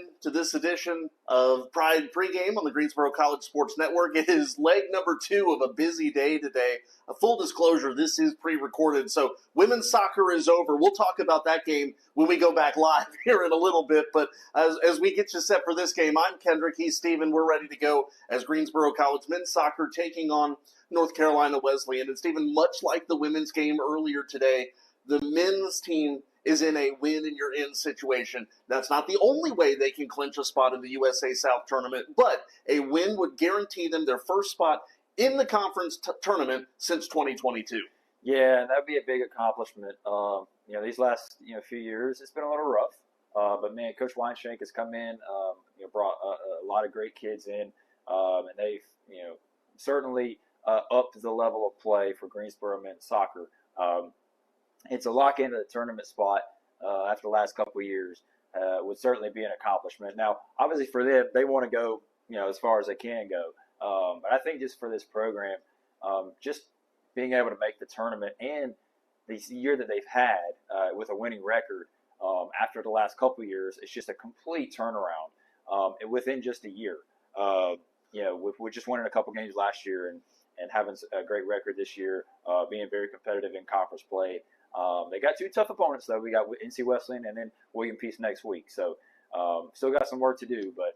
in to this edition of Pride Pregame on the Greensboro College Sports Network. It is leg number 2 of a busy day today. A full disclosure, this is pre-recorded, so women's soccer is over. We'll talk about that game when we go back live here in a little bit, but as we get you set for this game, I'm Kendrick, he's Steven. We're ready to go as Greensboro College men's soccer taking on North Carolina Wesleyan. And Steven, much like the women's game earlier today, the men's team is in a win-and-you're-in situation. That's not the only way they can clinch a spot in the USA South tournament, but a win would guarantee them their first spot in the conference tournament since 2022. Yeah, that would be a big accomplishment. These last few years, it's been a little rough. But man, Coach Weinshank has come in, brought a lot of great kids in, and they've certainly upped the level of play for Greensboro men's soccer. It's a lock into the tournament spot after the last couple of years would certainly be an accomplishment. Now, obviously for them, they want to go as far as they can go. But I think just for this program, just being able to make the tournament and the year that they've had with a winning record after the last couple of years, it's just a complete turnaround within just a year. With just winning a couple games last year and having a great record this year, being very competitive in conference play. They got 2 tough opponents, though. We got NC Wesleyan and then William Peace next week. So still got some work to do. But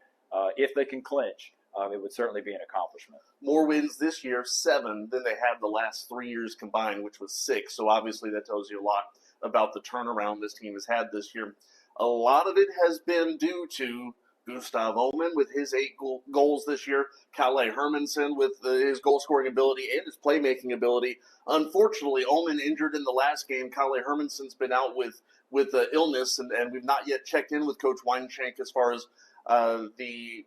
if they can clinch, it would certainly be an accomplishment. More wins this year, 7, than they had the last 3 years combined, which was 6. So obviously that tells you a lot about the turnaround this team has had this year. A lot of it has been due to Gustav Omen with his 8 goals this year, Kalle Hermansen with his goal-scoring ability and his playmaking ability. Unfortunately, Omen injured in the last game. Kalle Hermansen's been out with illness, and we've not yet checked in with Coach Weinshank as far as the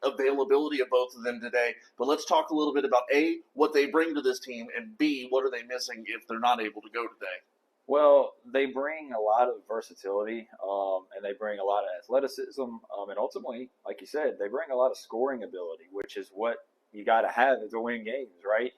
availability of both of them today. But let's talk a little bit about, A, what they bring to this team, and B, what are they missing if they're not able to go today? Well, they bring a lot of versatility, and they bring a lot of athleticism, and ultimately, like you said, they bring a lot of scoring ability, which is what you got to have to win games, right?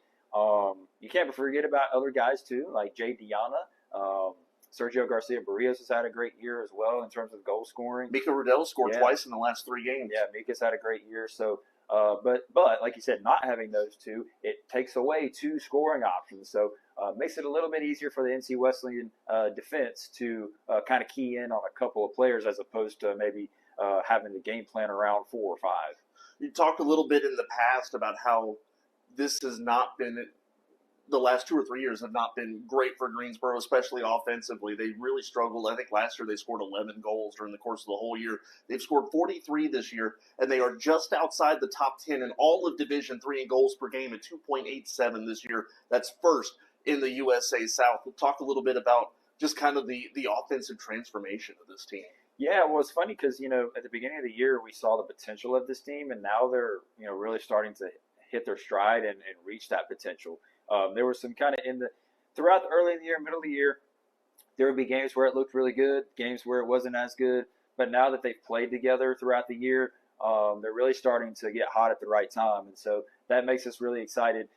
You can't forget about other guys, too, like Jay Diana. Sergio Garcia Barrios has had a great year as well in terms of goal scoring. Mika Riddell scored twice in the last 3 games. Yeah, Mika's had a great year. So, but like you said, not having those 2, it takes away 2 scoring options. So makes it a little bit easier for the NC Wesleyan defense to kind of key in on a couple of players as opposed to maybe having the game plan around 4 or 5. You talked a little bit in the past about how this has not been – the last 2 or 3 years have not been great for Greensboro, especially offensively. They really struggled. I think last year they scored 11 goals during the course of the whole year. They've scored 43 this year, and they are just outside the top 10 in all of Division III in goals per game at 2.87 this year. That's first in the USA South. We'll talk a little bit about just kind of the offensive transformation of this team. Yeah, well, it's funny because, at the beginning of the year we saw the potential of this team, and now they're, really starting to hit their stride and reach that potential. There was some kind of throughout the early in the year, middle of the year, there would be games where it looked really good, games where it wasn't as good. But now that they've played together throughout the year, they're really starting to get hot at the right time. And so that makes us really excited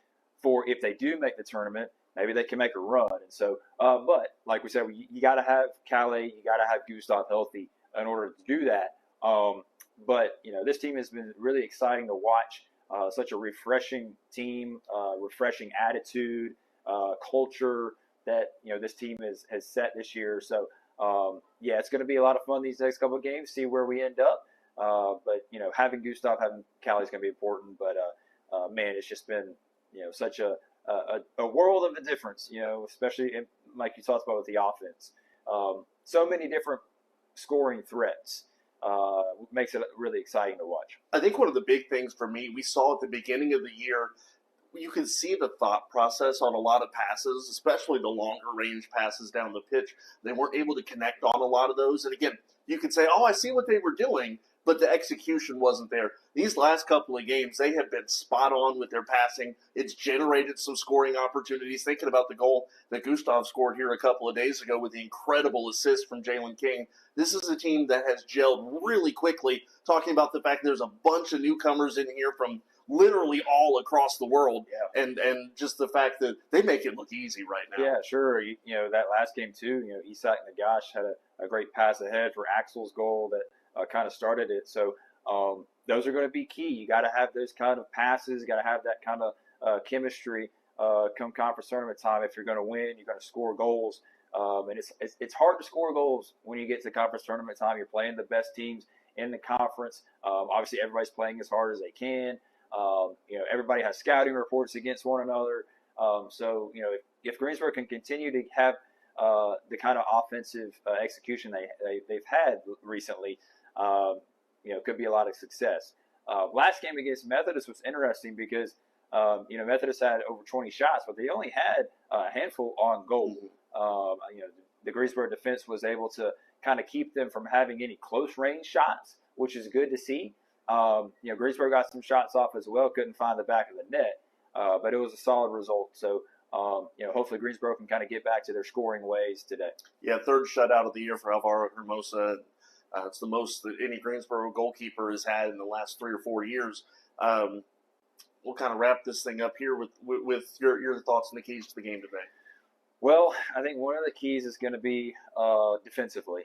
for if they do make the tournament, maybe they can make a run. And so, but like we said, you got to have Kalle, you got to have Gustav healthy in order to do that. But, this team has been really exciting to watch. Such a refreshing team, refreshing attitude, culture that this team has set this year. So it's going to be a lot of fun these next couple of games. See where we end up. But having Gustav, having Kalle is going to be important. But man, it's just been such a world of a difference. Especially like you talked about with the offense. So many different scoring threats. Makes it really exciting to watch. I think one of the big things for me, we saw at the beginning of the year, you could see the thought process on a lot of passes, especially the longer range passes down the pitch. They weren't able to connect on a lot of those. And again, you could say, I see what they were doing, but the execution wasn't there. These last couple of games, they have been spot on with their passing. It's generated some scoring opportunities. Thinking about the goal that Gustav scored here a couple of days ago with the incredible assist from Jalen King. This is a team that has gelled really quickly, talking about the fact there's a bunch of newcomers in here from literally all across the world, and just the fact that they make it look easy right now. Yeah, sure. That last game too, Isak Nagash had a great pass ahead for Axel's goal that kind of started it. So those are going to be key. You got to have those kind of passes. You got to have that kind of chemistry come conference tournament time. If you're going to win, you're going to score goals. And it's hard to score goals when you get to conference tournament time. You're playing the best teams in the conference. Obviously, everybody's playing as hard as they can. Everybody has scouting reports against one another. So if Greensboro can continue to have the kind of offensive execution they've had recently, could be a lot of success. Last game against Methodist was interesting because Methodist had over 20 shots, but they only had a handful on goal. The Greensboro defense was able to kind of keep them from having any close range shots, which is good to see. Greensboro got some shots off as well, couldn't find the back of the net, but it was a solid result. So, hopefully Greensboro can kind of get back to their scoring ways today. Yeah, third shutout of the year for Alvaro Hermosa. It's the most that any Greensboro goalkeeper has had in the last 3 or 4 years. We'll kind of wrap this thing up here with your thoughts and the keys to the game today. Well, I think one of the keys is going to be defensively.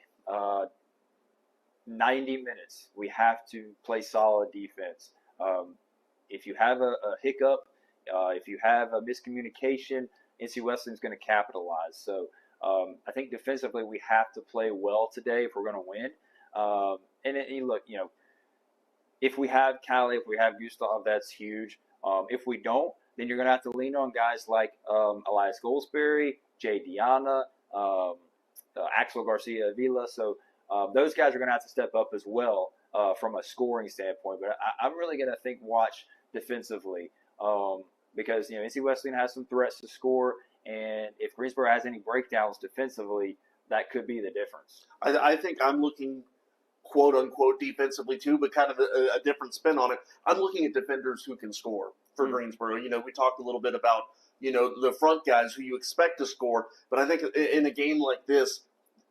90 minutes, we have to play solid defense. If you have a hiccup, if you have a miscommunication, NC Wesleyan is going to capitalize. So I think defensively we have to play well today if we're going to win. And look, if we have Callie, if we have Gustav, that's huge. If we don't, then you're going to have to lean on guys like Elias Goldsberry, Jay Diana, Axel Garcia Avila. So those guys are going to have to step up as well from a scoring standpoint. But I'm really going to watch defensively because NC Wesleyan has some threats to score, and if Greensboro has any breakdowns defensively, that could be the difference. I think I'm looking quote unquote defensively too, but kind of a different spin on it. I'm looking at defenders who can score for Greensboro. We talked a little bit about the front guys who you expect to score, but I think in a game like this,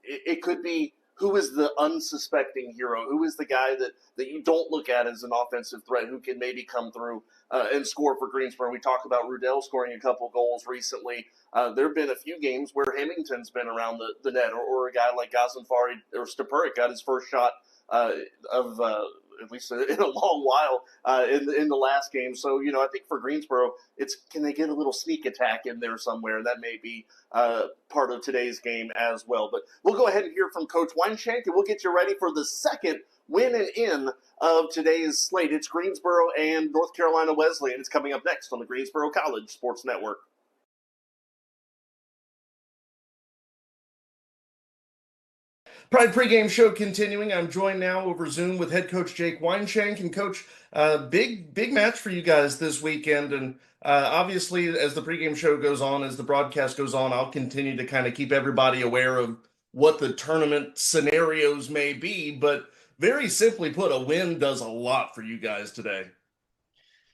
it could be who is the unsuspecting hero, who is the guy that you don't look at as an offensive threat, who can maybe come through and score for Greensboro. We talked about Rudell scoring a couple goals recently. There have been a few games where Hemington's been around the net, or a guy like Gazanfari or Stepurik got his first shot of at least in a long while in the last game. So, I think for Greensboro, can they get a little sneak attack in there somewhere? And that may be part of today's game as well. But we'll go ahead and hear from Coach Weinshank, and we'll get you ready for the second win and in of today's slate. It's Greensboro and North Carolina Wesleyan. It's coming up next on the Greensboro College Sports Network. Pride pregame show continuing. I'm joined now over Zoom with head coach Jake Weinshank. And Coach, big match for you guys this weekend. And obviously, as the pregame show goes on, as the broadcast goes on, I'll continue to kind of keep everybody aware of what the tournament scenarios may be. But very simply put, a win does a lot for you guys today.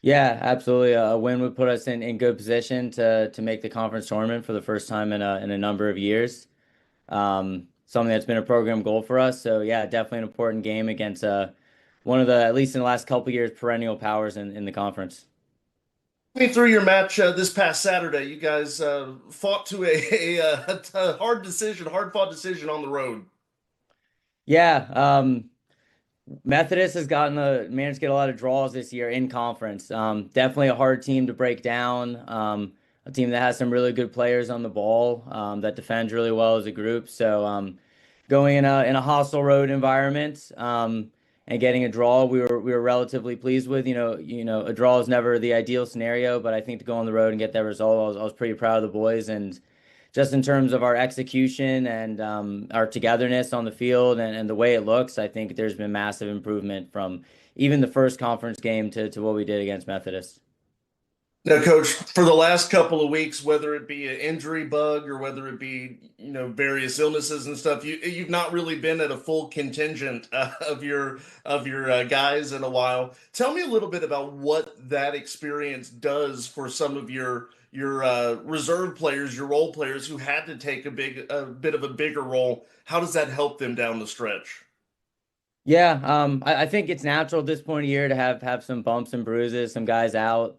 Yeah, absolutely. A win would put us in good position to make the conference tournament for the first time in a number of years. Something that's been a program goal for us. So yeah, definitely an important game against one of the, at least in the last couple of years, perennial powers in the conference. Me through your match this past Saturday. You guys fought to a hard-fought decision on the road. Yeah, Methodist has managed to get a lot of draws this year in conference. Definitely a hard team to break down. A team that has some really good players on the ball, that defends really well as a group. So going in a hostile road environment and getting a draw, we were relatively pleased with. A draw is never the ideal scenario, but I think to go on the road and get that result, I was pretty proud of the boys. And just in terms of our execution and our togetherness on the field and the way it looks, I think there's been massive improvement from even the first conference game to what we did against Methodist. Now, Coach, for the last couple of weeks, whether it be an injury bug or whether it be, various illnesses and stuff, you've not really been at a full contingent of your guys in a while. Tell me a little bit about what that experience does for some of your reserve players, your role players who had to take a bit of a bigger role. How does that help them down the stretch? Yeah, I think it's natural at this point of year to have some bumps and bruises, some guys out.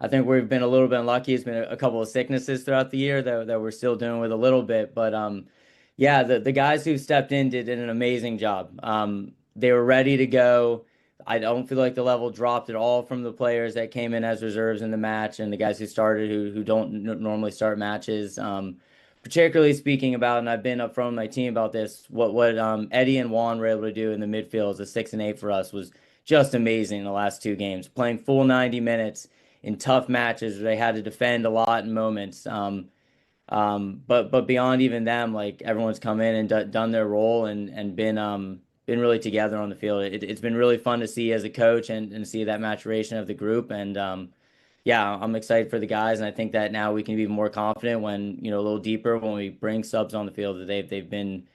I think we've been a little bit unlucky. It's been a couple of sicknesses throughout the year that we're still dealing with a little bit. But yeah, the guys who stepped in did an amazing job. They were ready to go. I don't feel like the level dropped at all from the players that came in as reserves in the match and the guys who started who don't normally start matches. Particularly speaking about, and I've been upfront with my team about this, what Eddie and Juan were able to do in the midfield as a 6 and 8 for us was just amazing in the last two games. Playing full 90 minutes in tough matches where they had to defend a lot in moments. But beyond even them, like everyone's come in and done their role and been really together on the field. It's been really fun to see as a coach and see that maturation of the group. And yeah, I'm excited for the guys, and I think that now we can be more confident when, a little deeper when we bring subs on the field that they've been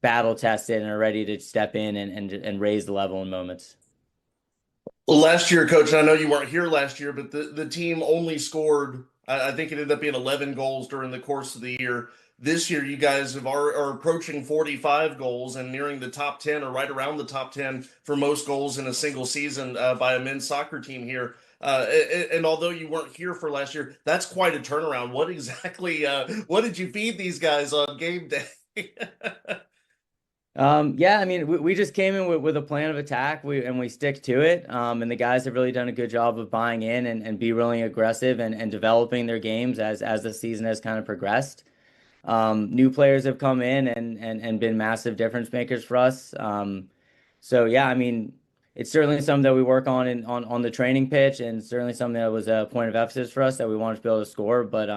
battle tested and are ready to step in and raise the level in moments. Well, last year, Coach, and I know you weren't here last year, but the team only scored, I think it ended up being 11 goals during the course of the year. This year, you guys are approaching 45 goals and nearing the top 10 or right around the top 10 for most goals in a single season by a men's soccer team here. And although you weren't here for last year, that's quite a turnaround. What exactly, what did you feed these guys on game day? Yeah, I mean, we just came in with a plan of attack, we stick to it. And the guys have really done a good job of buying in and be really aggressive and developing their games as the season has kind of progressed. New players have come in and been massive difference makers for us. So yeah, I mean, it's certainly something that we work on the training pitch, and certainly something that was a point of emphasis for us that we wanted to be able to score. But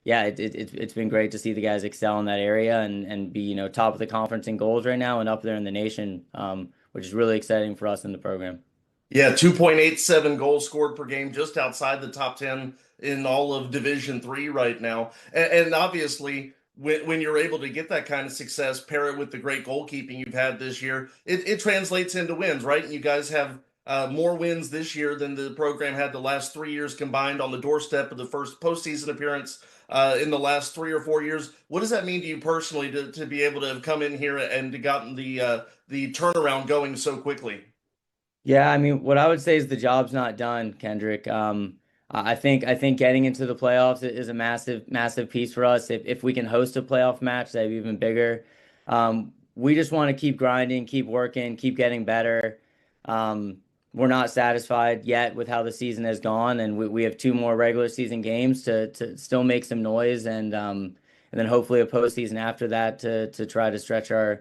yeah, it's been great to see the guys excel in that area and be, top of the conference in goals right now and up there in the nation, which is really exciting for us in the program. Yeah, 2.87 goals scored per game, just outside the top 10 in all of Division III right now. And obviously, when you're able to get that kind of success, pair it with the great goalkeeping you've had this year, it translates into wins, right? And you guys have more wins this year than the program had the last 3 years combined, on the doorstep of the first postseason appearance in the last 3 or 4 years. What does that mean to you personally to be able to have come in here and to gotten the turnaround going so quickly? Yeah, I mean, what I would say is the job's not done, Kendrick. I think getting into the playoffs is a massive piece for us. If we can host a playoff match, that'd be even bigger. We just want to keep grinding, keep working, keep getting better. We're not satisfied yet with how the season has gone, and we have two more regular season games to still make some noise, and then hopefully a postseason after that to try to stretch our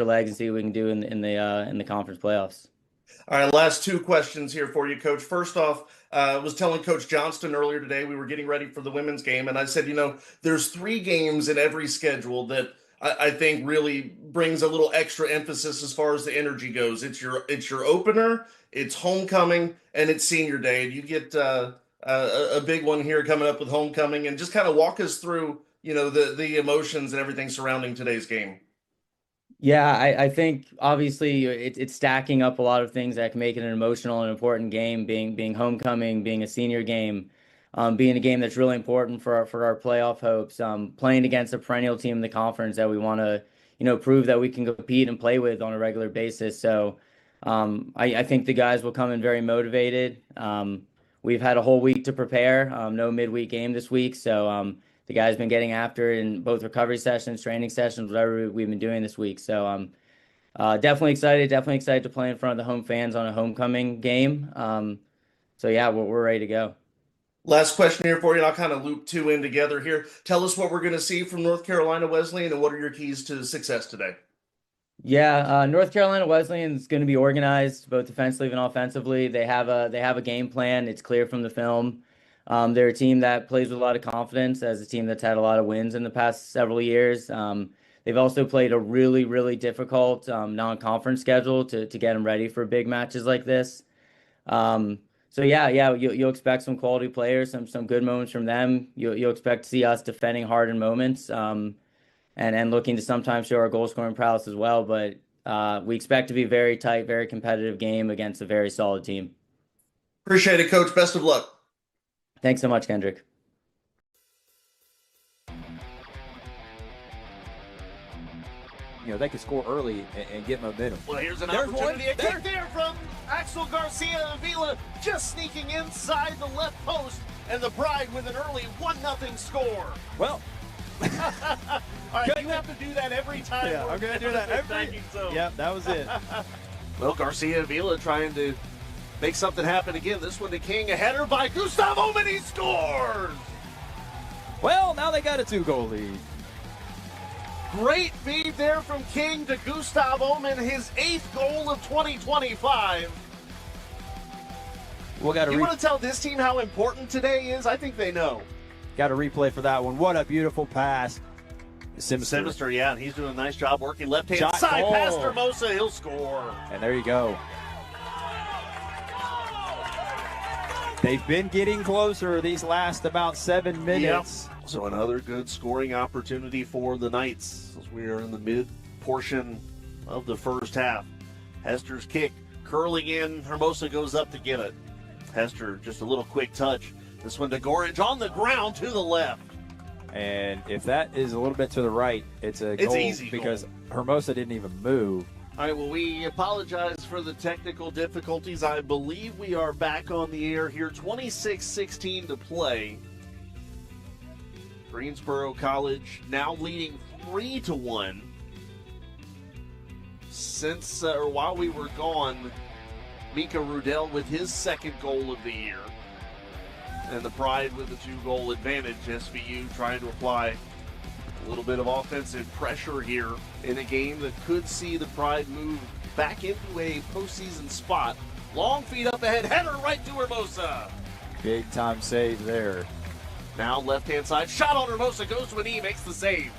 legs and see what we can do in the conference playoffs. All right, last two questions here for you, Coach. First off, I was telling Coach Johnston earlier today, we were getting ready for the women's game, and I said, there's 3 games in every schedule that I think really brings a little extra emphasis as far as the energy goes. It's your opener, it's homecoming, and it's senior day. And you get a big one here coming up with homecoming, and just kind of walk us through, the emotions and everything surrounding today's game. Yeah, I think obviously it's stacking up a lot of things that can make it an emotional and important game, being homecoming, being a senior game, being a game that's really important for our playoff hopes, playing against a perennial team in the conference that we want to, prove that we can compete and play with on a regular basis. So I think the guys will come in very motivated. We've had a whole week to prepare, no midweek game this week, so the guys been getting after it in both recovery sessions, training sessions, whatever we've been doing this week. So definitely excited to play in front of the home fans on a homecoming game. So yeah, we're ready to go. Last question here for you, and I'll kind of loop 2 in together here. Tell us what we're going to see from North Carolina Wesleyan, and what are your keys to success today? Yeah, North Carolina Wesleyan is going to be organized both defensively and offensively. They have a game plan. It's clear from the film. They're a team that plays with a lot of confidence, as a team that's had a lot of wins in the past several years. They've also played a really, really difficult non-conference schedule to get them ready for big matches like this. So yeah, you'll expect some quality players, some good moments from them. You'll expect to see us defending hard in moments, and looking to sometimes show our goal scoring prowess as well. But we expect to be very tight, very competitive game against a very solid team. Appreciate it, Coach. Best of luck. Thanks so much, Kendrick. They can score early and get momentum. Well, here's an opportunity. A kick there from Axel Garcia Avila, just sneaking inside the left post, and the Pride with an early 1-0 score. Well, All right, you have to do that every time. Yeah, I'm going to do that every. Yep, that was it. Well, Garcia Avila trying to make something happen again. This one to King, a header by Gustavo, and he scores! Well, now they got a 2-goal lead. Great feed there from King to Gustav Omen, his 8th goal of 2025. We'll got You want to tell this team how important today is? I think they know. Got a replay for that one. What a beautiful pass. Simister, yeah, and he's doing a nice job working left-hand side. Past Hermosa, he'll score. And there you go. They've been getting closer these last about 7 minutes. Yep. So another good scoring opportunity for the Knights as we are in the mid-portion of the first half. Hester's kick curling in. Hermosa goes up to get it. Hester, just a little quick touch. This one to Gorringe on the ground to the left. And if that is a little bit to the right, it's a goal easy because goal. Hermosa didn't even move. All right, well, we apologize for the technical difficulties. I believe we are back on the air here. 26-16 to play. Greensboro College now leading 3-1. Since, or while we were gone, Mika Rudell with his 2nd goal of the year. And the Pride with a 2-goal advantage. SVU trying to apply a little bit of offensive pressure here in a game that could see the Pride move back into a postseason spot. Long feed up ahead, header right to Hermosa. Big time save there. Now left-hand side, shot on Hermosa, goes to a knee, makes the save.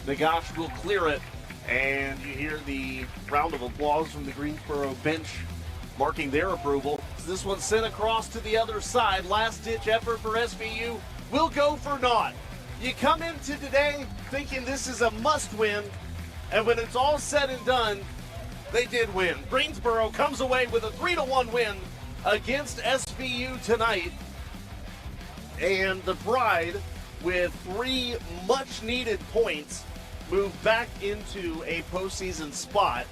Nagash will clear it, and you hear the round of applause from the Greensboro bench marking their approval. This one sent across to the other side. Last-ditch effort for SVU will go for naught. You come into today thinking this is a must-win, and when it's all said and done, they did win. Greensboro comes away with a 3-1 win against SVU tonight. And the Pride, with 3 much-needed points, move back into a postseason spot.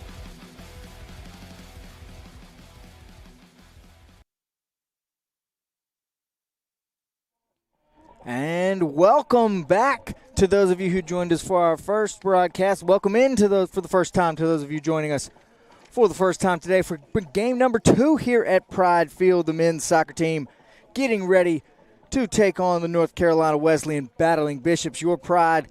And welcome back to those of you who joined us for our first broadcast. Welcome in to those for the first time to those of you joining us for the first time today for game number 2 here at Pride Field. The men's soccer team getting ready to take on the North Carolina Wesleyan Battling Bishops. Your Pride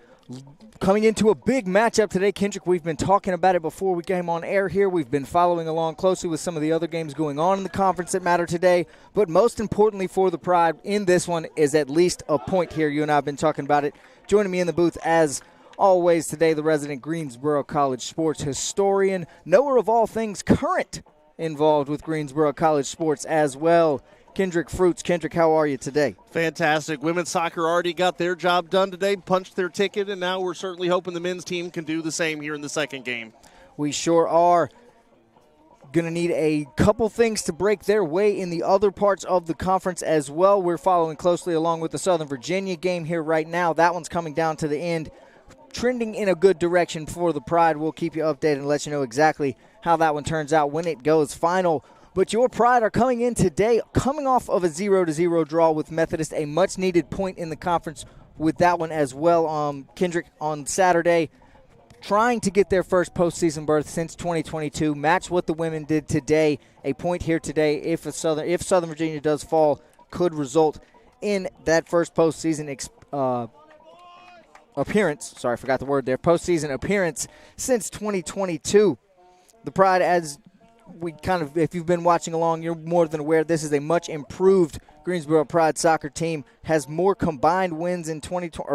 coming into a big matchup today. Kendrick, we've been talking about it before we came on air here. We've been following along closely with some of the other games going on in the conference that matter today. But most importantly for the Pride in this one is at least a point here. You and I have been talking about it. Joining me in the booth as always today, the resident Greensboro College sports historian, knower of all things current involved with Greensboro College sports as well, Kendrick Fruits. Kendrick, how are you today? Fantastic. Women's soccer already got their job done today, punched their ticket, and now we're certainly hoping the men's team can do the same here in the second game. We sure are. Going to need a couple things to break their way in the other parts of the conference as well. We're following closely along with the Southern Virginia game here right now. That one's coming down to the end, trending in a good direction for the Pride. We'll keep you updated and let you know exactly how that one turns out when it goes final. But your Pride are coming in today, coming off of a 0-0 draw with Methodist, a much-needed point in the conference with that one as well. Kendrick, on Saturday, trying to get their first postseason berth since 2022, match what the women did today. A point here today, if Southern Virginia does fall, could result in that first postseason appearance. Sorry, I forgot the word there. Postseason appearance since 2022. The Pride, as if you've been watching along, you're more than aware this is a much improved Greensboro Pride soccer team. Has more combined wins in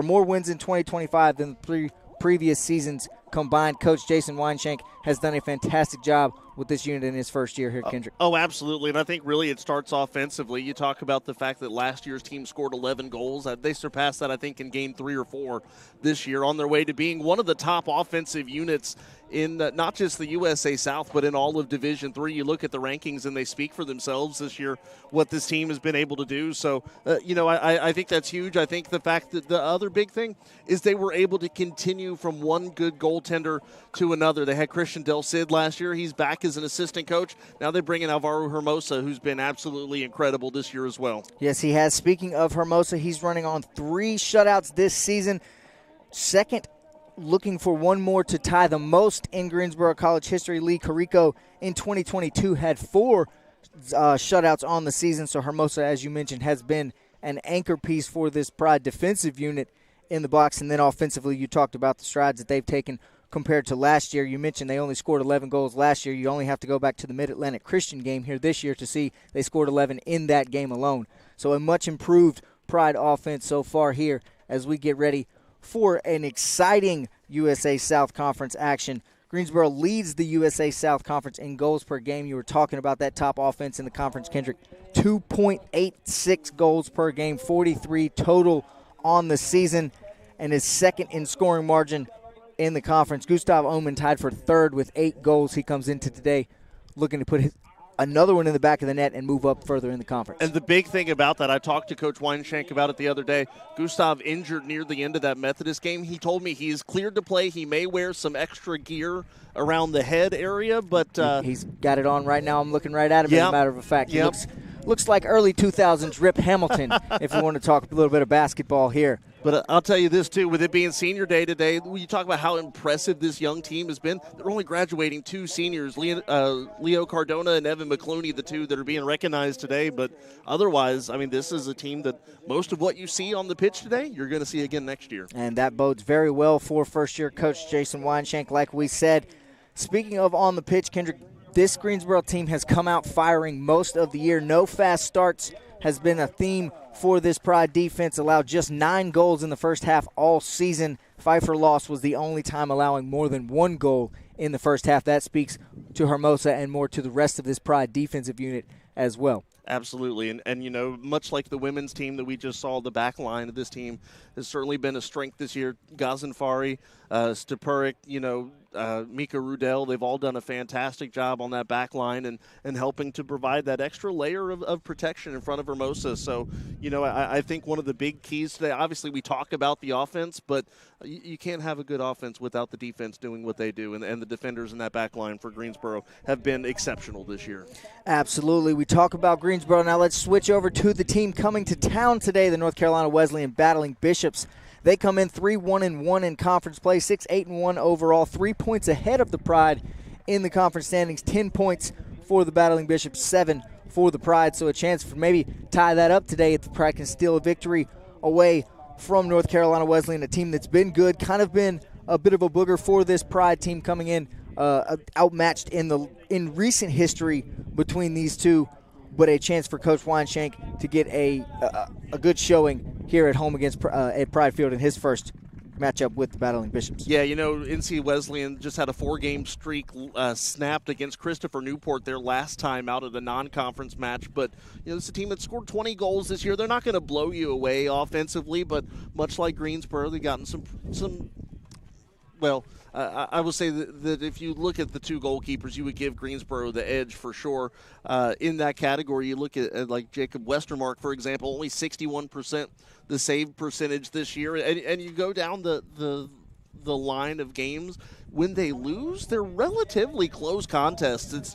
more wins in 2025 than the previous seasons combined. Coach Jason Weinshank has done a fantastic job with this unit in his first year here, Kendrick. Oh, absolutely, and I think really it starts offensively. You talk about the fact that last year's team scored 11 goals. They surpassed that, I think, in game 3 or 4 this year, on their way to being one of the top offensive units in not just the USA South, but in all of Division III. You look at the rankings, and they speak for themselves this year, what this team has been able to do. So, I think that's huge. I think the fact that the other big thing is they were able to continue from one good goaltender to another. They had Christian Del Cid last year. He's back as an assistant coach. Now they bring in Alvaro Hermosa, who's been absolutely incredible this year as well. Yes, he has. Speaking of Hermosa, he's running on 3 shutouts this season. Second, looking for one more to tie the most in Greensboro College history. Lee Carico in 2022 had 4 shutouts on the season. So Hermosa, as you mentioned, has been an anchor piece for this Pride defensive unit in the box. And then offensively, you talked about the strides that they've taken compared to last year. You mentioned they only scored 11 goals last year. You only have to go back to the Mid-Atlantic Christian game here this year to see they scored 11 in that game alone. So a much improved Pride offense so far here as we get ready for an exciting USA South Conference action. Greensboro leads the USA South Conference in goals per game. You were talking about that top offense in the conference, Kendrick. 2.86 goals per game, 43 total on the season, and is second in scoring margin in the conference. Gustav Oman tied for third with 8 goals. He comes into today looking to put another one in the back of the net and move up further in the conference. And the big thing about that, I talked to Coach Weinshank about it the other day. Gustav injured near the end of that Methodist game. He told me he is cleared to play. He may wear some extra gear around the head area, but he's got it on right now. I'm looking right at him. As a matter of fact, he looks like early 2000s Rip Hamilton, if we want to talk a little bit of basketball here. But I'll tell you this, too, with it being senior day today, when you talk about how impressive this young team has been, they're only graduating 2 seniors, Leo Cardona and Evan McClooney, the 2 that are being recognized today. But otherwise, I mean, this is a team that most of what you see on the pitch today, you're going to see again next year. And that bodes very well for first-year coach Jason Weinshank, like we said. Speaking of on the pitch, Kendrick, this Greensboro team has come out firing most of the year. No fast starts has been a theme for this Pride defense. Allowed just 9 goals in the first half all season. Pfeiffer loss was the only time allowing more than 1 goal in the first half. That speaks to Hermosa and more to the rest of this Pride defensive unit as well. Absolutely. And much like the women's team that we just saw, the back line of this team has certainly been a strength this year. Gazanfari, Stepurik, Mika Rudel, they've all done a fantastic job on that back line and helping to provide that extra layer of protection in front of Hermosa. So, I think one of the big keys today, obviously we talk about the offense, but you can't have a good offense without the defense doing what they do. And the defenders in that back line for Greensboro have been exceptional this year. Absolutely. We talk about Greensboro. Now let's switch over to the team coming to town today, the North Carolina Wesleyan battling Bishops. They come in 3-1-1 in conference play, 6-8-1 overall, 3 points ahead of the Pride in the conference standings, 10 points for the battling Bishops, 7 for the Pride. So a chance for maybe tie that up today if the Pride can steal a victory away from North Carolina Wesleyan, a team that's been good, kind of been a bit of a booger for this Pride team coming in, outmatched in recent history between these two, but a chance for Coach Weinshank to get a good showing here at home against at Pride Field in his first matchup with the battling Bishops. Yeah, NC Wesleyan just had a 4-game streak snapped against Christopher Newport their last time out of the non-conference match. But, it's a team that scored 20 goals this year. They're not going to blow you away offensively, but much like Greensboro, they've gotten some I will say that if you look at the 2 goalkeepers, you would give Greensboro the edge for sure. In that category, you look at like Jacob Westermark, for example, only 61% the save percentage this year. And you go down the line of games, when they lose, they're relatively close contests. It's,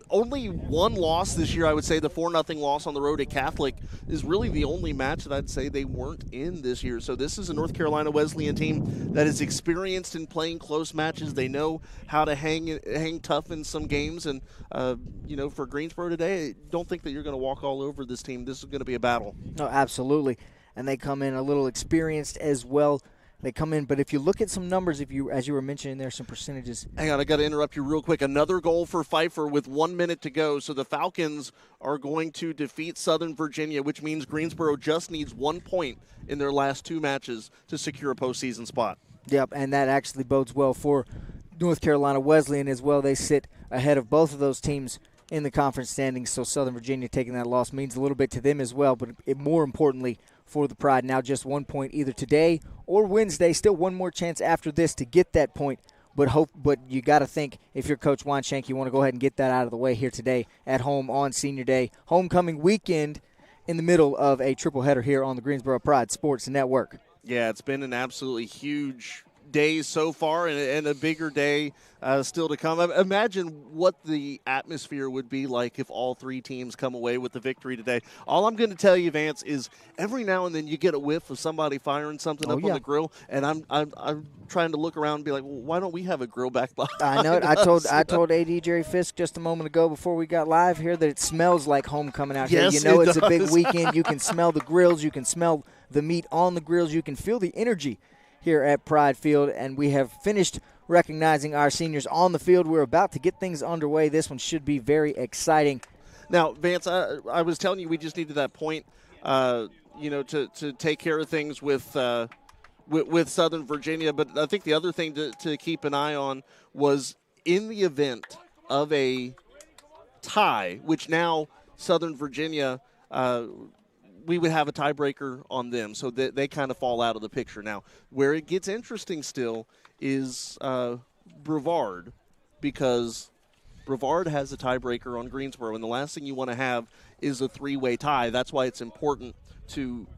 only 1 loss this year, I would say the 4-0 loss on the road at Catholic is really the only match that I'd say they weren't in this year. So this is a North Carolina Wesleyan team that is experienced in playing close matches. They know how to hang tough in some games. And, for Greensboro today, I don't think that you're going to walk all over this team. This is going to be a battle. No, absolutely. And they come in a little experienced as well. They come in, but if you look at some numbers, as you were mentioning there, some percentages. Hang on, I got to interrupt you real quick. Another goal for Pfeiffer with 1 minute to go. So the Falcons are going to defeat Southern Virginia, which means Greensboro just needs 1 point in their last 2 matches to secure a postseason spot. Yep, and that actually bodes well for North Carolina Wesleyan as well. They sit ahead of both of those teams in the conference standings, so Southern Virginia taking that loss means a little bit to them as well, but more importantly for the Pride, now just 1 point either today or Wednesday. Still one more chance after this to get that point But you got to think, if you're Coach Weinshank, you want to go ahead and get that out of the way here today at home on Senior Day, homecoming weekend, in the middle of a triple header here on the Greensboro Pride Sports Network. Yeah, it's been an absolutely huge day so far, and a bigger day still to come. Imagine what the atmosphere would be like if all three teams come away with the victory today. All I'm going to tell you, Vance, is every now and then you get a whiff of somebody firing something up on the grill, and I'm trying to look around and be like, well, why don't we have a grill back behind I know it. us? I told AD Jerry Fisk just a moment ago before we got live here that it smells like homecoming out Yes, here. You know, it it's does. a big weekend. You can smell the grills. You can smell the meat on the grills. You can feel the energy here at Pride Field, and we have finished recognizing our seniors on the field. We're about to get things underway. This one should be very exciting. Now, Vance, I was telling you we just needed that point, to take care of things with Southern Virginia. But I think the other thing to keep an eye on was in the event of a tie, which now Southern Virginia we would have a tiebreaker on them, so they kind of fall out of the picture. Now, where it gets interesting still is Brevard, because Brevard has a tiebreaker on Greensboro, and the last thing you want to have is a three-way tie. That's why it's important to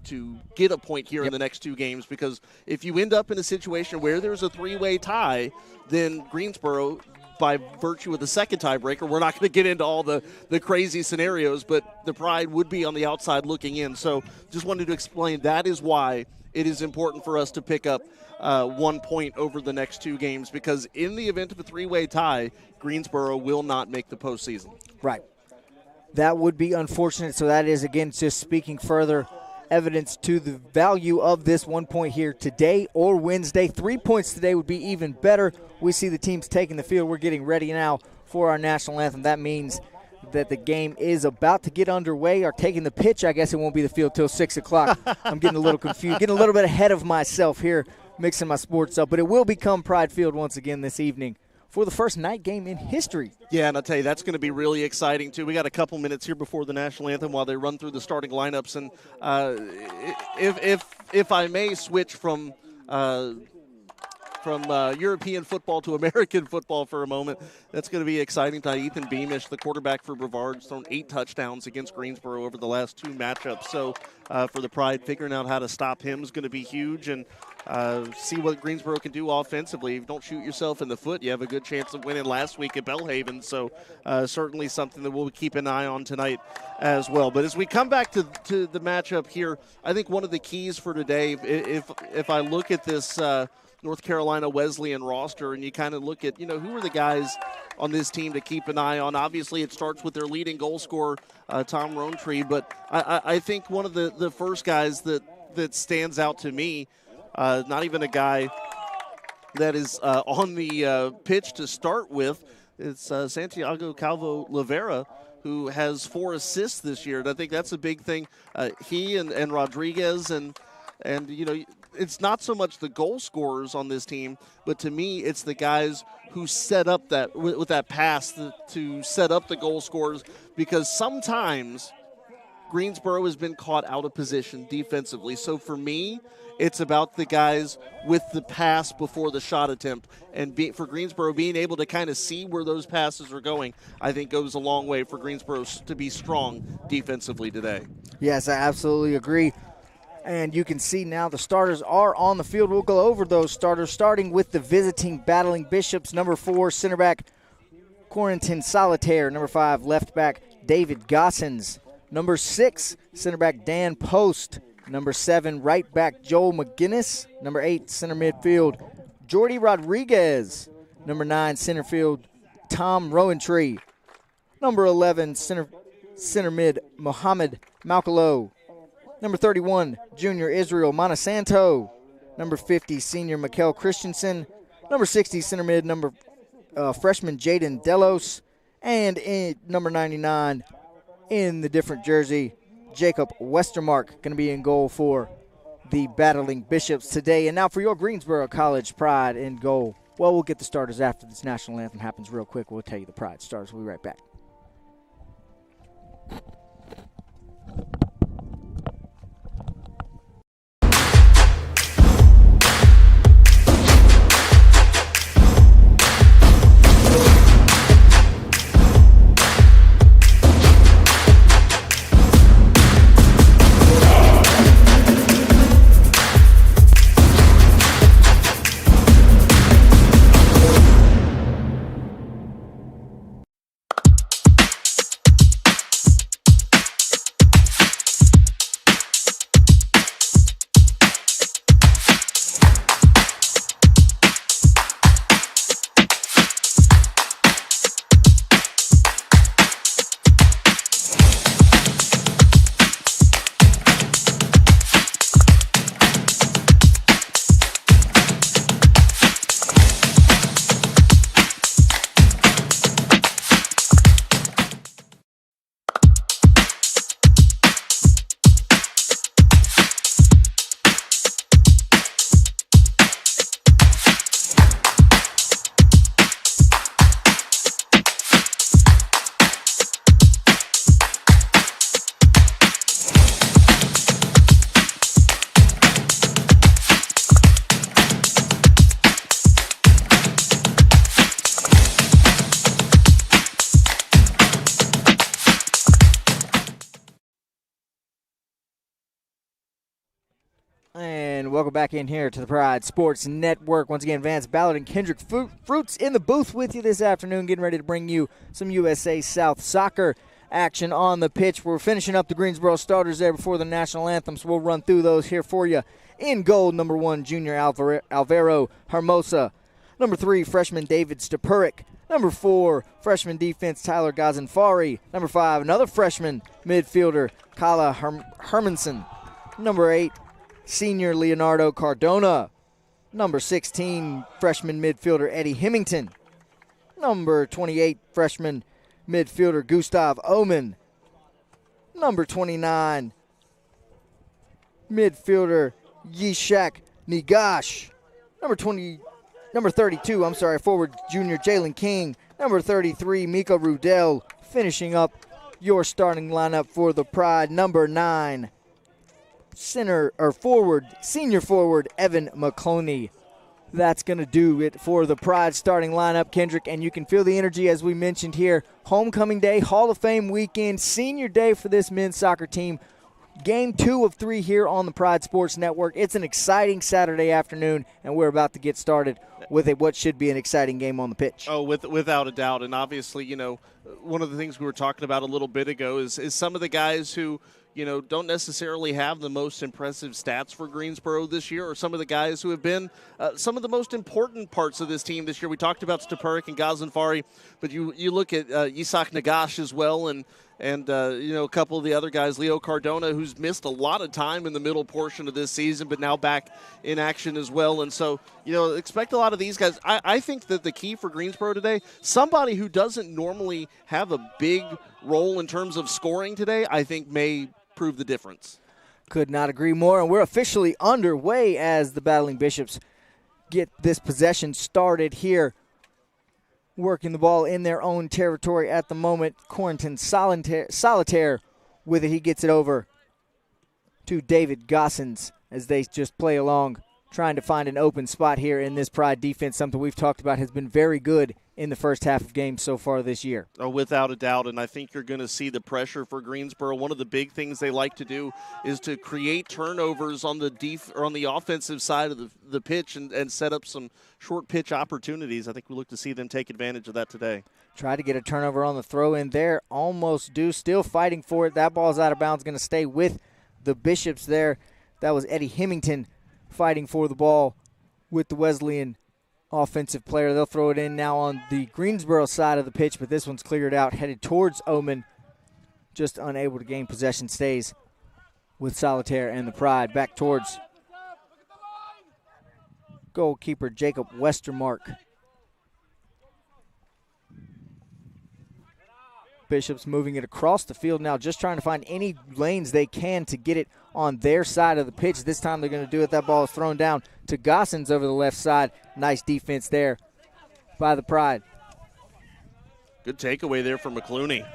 get a point here in the next two games, because if you end up in a situation where there's a three-way tie, then Greensboro, by virtue of the second tiebreaker, we're not going to get into all the crazy scenarios, but the Pride would be on the outside looking in. So just wanted to explain that is why it is important for us to pick up 1 point over the next two games, because in the event of a three-way tie, Greensboro will not make the postseason. Right. That would be unfortunate. So that is, again, just speaking further evidence to the value of this 1 point here today or Wednesday. 3 points today would be even better. We see the teams taking the field. We're getting ready now for our national anthem. That means that the game is about to get underway, or taking the pitch. I guess it won't be the field till 6 o'clock. I'm getting a little confused, getting a little bit ahead of myself here, mixing my sports up. But it will become Pride Field once again this evening for the first night game in history. Yeah, and I'll tell you, that's going to be really exciting, too. We got a couple minutes here before the national anthem while they run through the starting lineups. And if I may switch from European football to American football for a moment, that's going to be exciting tonight. Ethan Beamish, the quarterback for Brevard, has thrown 8 touchdowns against Greensboro over the last 2 matchups. So for the Pride, figuring out how to stop him is going to be huge, and see what Greensboro can do offensively. If you don't shoot yourself in the foot, you have a good chance of winning last week at Belhaven. So certainly something that we'll keep an eye on tonight as well. But as we come back to the matchup here, I think one of the keys for today, if I look at this North Carolina Wesleyan roster, and you kind of look at, who are the guys on this team to keep an eye on. Obviously, it starts with their leading goal scorer, Tom Rowntree, but I think one of the first guys that stands out to me, not even a guy that is on the pitch to start with, it's Santiago Calvo-Lavera, who has 4 assists this year, and I think that's a big thing. He and Rodriguez and it's not so much the goal scorers on this team, but to me, it's the guys who set up that with that pass to set up the goal scorers, because sometimes Greensboro has been caught out of position defensively. So for me, it's about the guys with the pass before the shot attempt, and for Greensboro being able to kind of see where those passes are going, I think goes a long way for Greensboro to be strong defensively today. Yes, I absolutely agree. And you can see now the starters are on the field. We'll go over those starters, starting with the visiting Battling Bishops. Number 4, center back Quarantin Solitaire. Number 5, left back David Gossens. Number 6, center back Dan Post. Number 7, right back Joel McGinnis. Number 8, center midfield Jordy Rodriguez. Number 9, center field Tom Rowntree. Number 11, center mid Mohammed Malkalo. Number 31, junior Israel Monsanto. Number 50, senior Mikkel Christensen. Number 60, center mid freshman Jaden Delos. And number 99, in the different jersey, Jacob Westermark, going to be in goal for the Battling Bishops today. And now for your Greensboro College Pride in goal. Well, we'll get the starters after this national anthem happens real quick. We'll tell you the Pride starters. We'll be right back. And welcome back in here to the Pride Sports Network. Once again, Vance Ballard and Kendrick Fruits in the booth with you this afternoon, getting ready to bring you some USA South soccer action on the pitch. We're finishing up the Greensboro starters there before the national anthem, so we'll run through those here for you. In goal, number 1, junior Alvaro Hermosa. Number 3, freshman David Stepuric. Number 4, freshman defense Tyler Gazanfari. Number 5, another freshman midfielder Kala Hermanson. Number 8, senior Leonardo Cardona. Number 16, freshman midfielder Eddie Hemington. Number 28, freshman midfielder Gustav Oman. Number 29, midfielder Yishak Nigash. Number 32, forward junior Jalen King. Number 33, Mika Rudell. Finishing up your starting lineup for the Pride. Number 9, senior forward Evan McCloney. That's going to do it for the Pride starting lineup, Kendrick, and you can feel the energy as we mentioned here. Homecoming day, Hall of Fame weekend, senior day for this men's soccer team. Game 2 of 3 here on the Pride Sports Network. It's an exciting Saturday afternoon, and we're about to get started with what should be an exciting game on the pitch. Oh, without a doubt. And obviously, one of the things we were talking about a little bit ago is some of the guys who, don't necessarily have the most impressive stats for Greensboro this year, or some of the guys who have been some of the most important parts of this team this year. We talked about Stepuric and Gazanfari, but you look at Isak Nagash as well, and a couple of the other guys, Leo Cardona, who's missed a lot of time in the middle portion of this season, but now back in action as well. And so, expect a lot of these guys. I think that the key for Greensboro today, somebody who doesn't normally have a big role in terms of scoring today, I think may prove the difference. Could not agree more. And we're officially underway as the Battling Bishops get this possession started here. Working the ball in their own territory at the moment. Corrington Solitaire with it. He gets it over to David Gossens as they just play along, trying to find an open spot here in this Pride defense, something we've talked about has been very good in the first half of games so far this year. Oh, without a doubt, and I think you're going to see the pressure for Greensboro. One of the big things they like to do is to create turnovers on the offensive side of the pitch and set up some short pitch opportunities. I think we look to see them take advantage of that today. Try to get a turnover on the throw in there. Almost do. Still fighting for it. That ball's out of bounds. Going to stay with the Bishops there. That was Eddie Hemington fighting for the ball with the Wesleyan offensive player. They'll throw it in now on the Greensboro side of the pitch, but this one's cleared out, headed towards Oman. Just unable to gain possession. Stays with Solitaire and the Pride. Back towards goalkeeper Jacob Westermark. Bishops moving it across the field now, just trying to find any lanes they can to get it on their side of the pitch. This time they're going to do it. That ball is thrown down to Gossens over the left side. Nice defense there by the Pride. Good takeaway there from McClooney.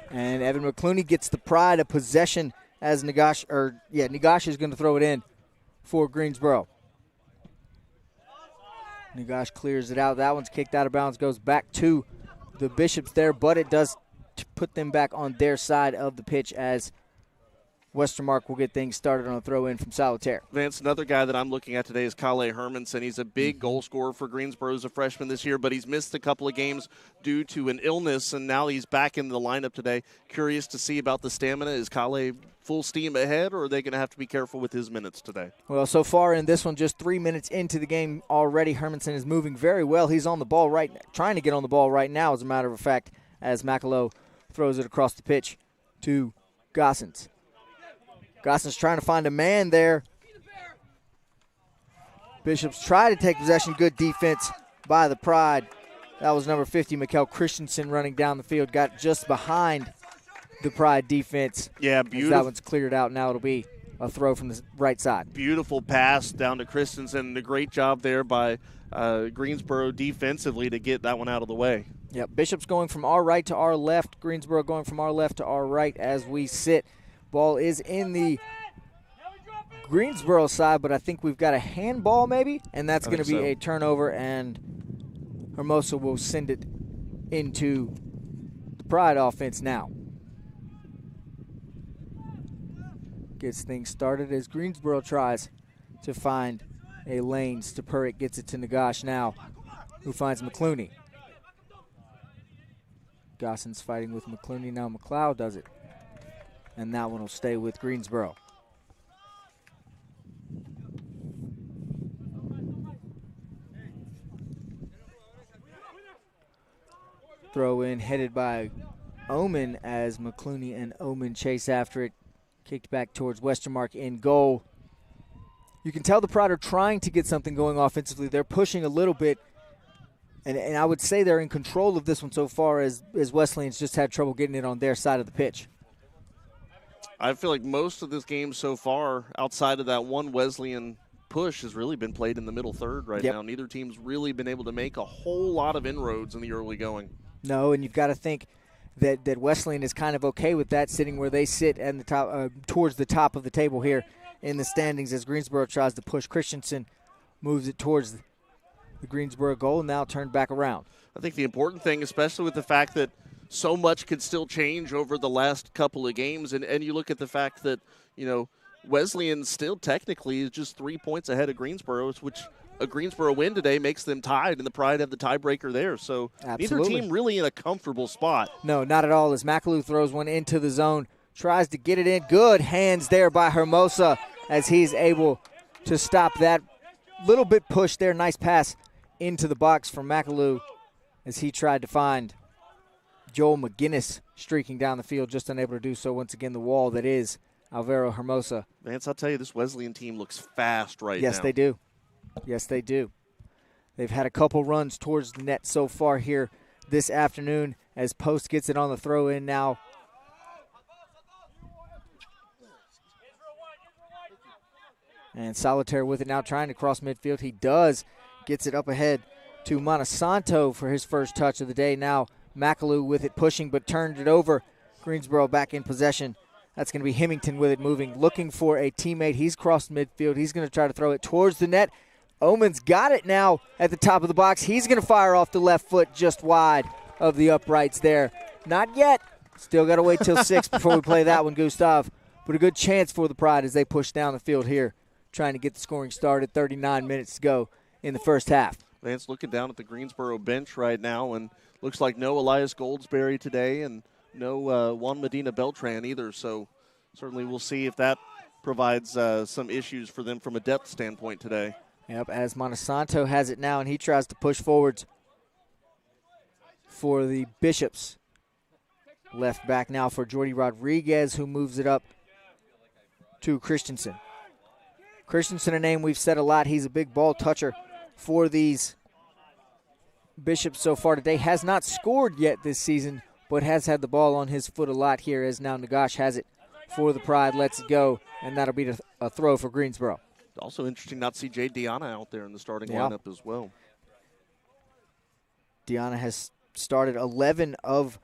And Evan McClooney gets the Pride a possession as Nagash is going to throw it in for Greensboro. Nagash clears it out. That one's kicked out of bounds, goes back to the Bishops there, but it does put them back on their side of the pitch as Westermark will get things started on a throw-in from Solitaire. Vance, another guy that I'm looking at today is Kale Hermanson. He's a big goal scorer for Greensboro as a freshman this year, but he's missed a couple of games due to an illness, and now he's back in the lineup today. Curious to see about the stamina. Is Kale full steam ahead, or are they going to have to be careful with his minutes today? Well, so far in this one, just 3 minutes into the game already, Hermanson is moving very well. He's on the ball trying to get on the ball right now, as a matter of fact, as Macalo throws it across the pitch to Gossens. Gossens trying to find a man there. Bishops try to take possession. Good defense by the Pride. That was number 50, Mikkel Christensen, running down the field. Got just behind the Pride defense. Yeah, beautiful. That one's cleared out. Now it'll be a throw from the right side. Beautiful pass down to Christensen. A great job there by Greensboro defensively to get that one out of the way. Yep, Bishops going from our right to our left. Greensboro going from our left to our right as we sit. Ball is in the Greensboro side, but I think we've got a handball maybe, and that's going to be a turnover, and Hermosa will send it into the Pride offense now. gets things started as Greensboro tries to find a lane. Stepuric gets it to Nagash now, who finds McClooney. Gosson's fighting with McClooney. Now McLeod does it. And that one will stay with Greensboro. Throw in headed by Omen as McClooney and Omen chase after it. Kicked back towards Westermark in goal. You can tell the Pride are trying to get something going offensively. They're pushing a little bit. And I would say they're in control of this one so far as Wesleyan's just had trouble getting it on their side of the pitch. I feel like most of this game so far, outside of that one Wesleyan push, has really been played in the middle third right now. Neither team's really been able to make a whole lot of inroads in the early going. No, and you've got to think that Wesleyan is kind of okay with that, sitting where they sit at the top, towards the top of the table here in the standings as Greensboro tries to push. Christensen moves it towards the Greensboro goal and now turned back around. I think the important thing, especially with the fact that so much could still change over the last couple of games, and you look at the fact that, Wesleyan still technically is just 3 points ahead of Greensboro, which a Greensboro win today makes them tied, and the Pride have the tiebreaker there. So Absolutely. Neither team really in a comfortable spot. No, not at all, as McAloo throws one into the zone, tries to get it in. Good hands there by Hermosa as he's able to stop that little bit push there. Nice pass into the box from McAloo as he tried to find Joel McGinnis streaking down the field, just unable to do so. Once again, the wall that is Alvaro Hermosa. Vance, I'll tell you, this Wesleyan team looks fast right now. Yes, they do. Yes, they do. They've had a couple runs towards the net so far here this afternoon as Post gets it on the throw-in now. And Solitaire with it now, trying to cross midfield. He does. Gets it up ahead to Montesanto for his first touch of the day. Now McAloo with it, pushing, but turned it over. Greensboro back in possession. That's going to be Hemington with it, moving, looking for a teammate. He's crossed midfield. He's going to try to throw it towards the net. Omen's got it now at the top of the box. He's going to fire off the left foot just wide of the uprights there. Not yet. Still got to wait till 6 before we play that one, Gustav. But a good chance for the Pride as they push down the field here, trying to get the scoring started. 39 minutes to go in the first half. Vance looking down at the Greensboro bench right now, and looks like no Elias Goldsberry today and no Juan Medina Beltran either. So certainly we'll see if that provides some issues for them from a depth standpoint today. Yep, as Montesanto has it now, and he tries to push forwards for the Bishops. Left back now for Jordy Rodriguez, who moves it up to Christensen. Christensen, a name we've said a lot. He's a big ball toucher for these Bishops so far today. Has not scored yet this season, but has had the ball on his foot a lot here as now Nagash has it for the Pride. Lets it go, and that'll be a throw for Greensboro. Also interesting not to see Jay Diana out there in the starting lineup as well. Diana has started 11 of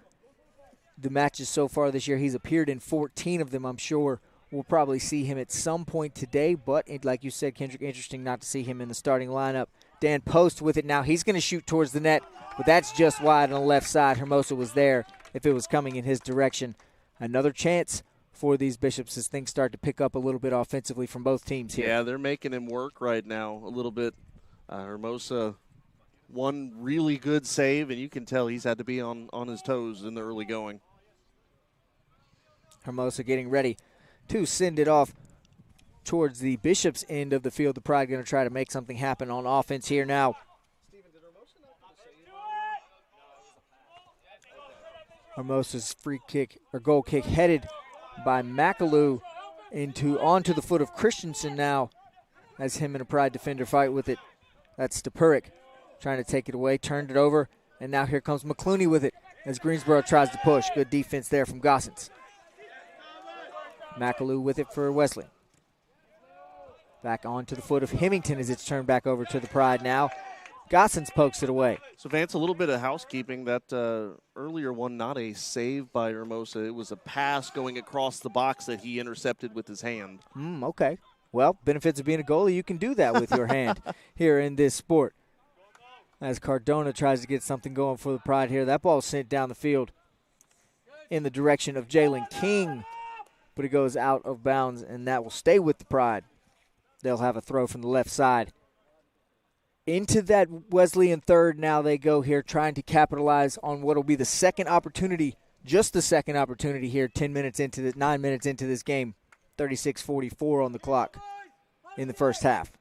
the matches so far this year. He's appeared in 14 of them. I'm sure we'll probably see him at some point today, but like you said, Kendrick, interesting not to see him in the starting lineup. Dan Post with it now. He's going to shoot towards the net, but that's just wide on the left side. Hermosa was there if it was coming in his direction. Another chance for these Bishops as things start to pick up a little bit offensively from both teams here. Yeah, they're making him work right now a little bit. Hermosa, one really good save, and you can tell he's had to be on his toes in the early going. Hermosa getting ready to send it off towards the Bishops' end of the field. The Pride going to try to make something happen on offense here now. Hermosa's free kick or goal kick headed by McAloo onto the foot of Christensen now as him and a Pride defender fight with it. That's Stepuric trying to take it away, turned it over, and now here comes McClooney with it as Greensboro tries to push. Good defense there from Gossens. McAloo with it for Wesley. Back onto the foot of Hemington as it's turned back over to the Pride now. Gossens pokes it away. So, Vance, a little bit of housekeeping. That earlier one, not a save by Hermosa. It was a pass going across the box that he intercepted with his hand. Okay. Well, benefits of being a goalie, you can do that with your hand here in this sport. As Cardona tries to get something going for the Pride here. That ball sent down the field in the direction of Jalen King. But but it goes out of bounds, and that will stay with the Pride. They'll have a throw from the left side. Into that Wesleyan third now they go here, trying to capitalize on what will be the second opportunity, just the second opportunity here, 9 minutes into this game. 36:44 on the clock in the first half.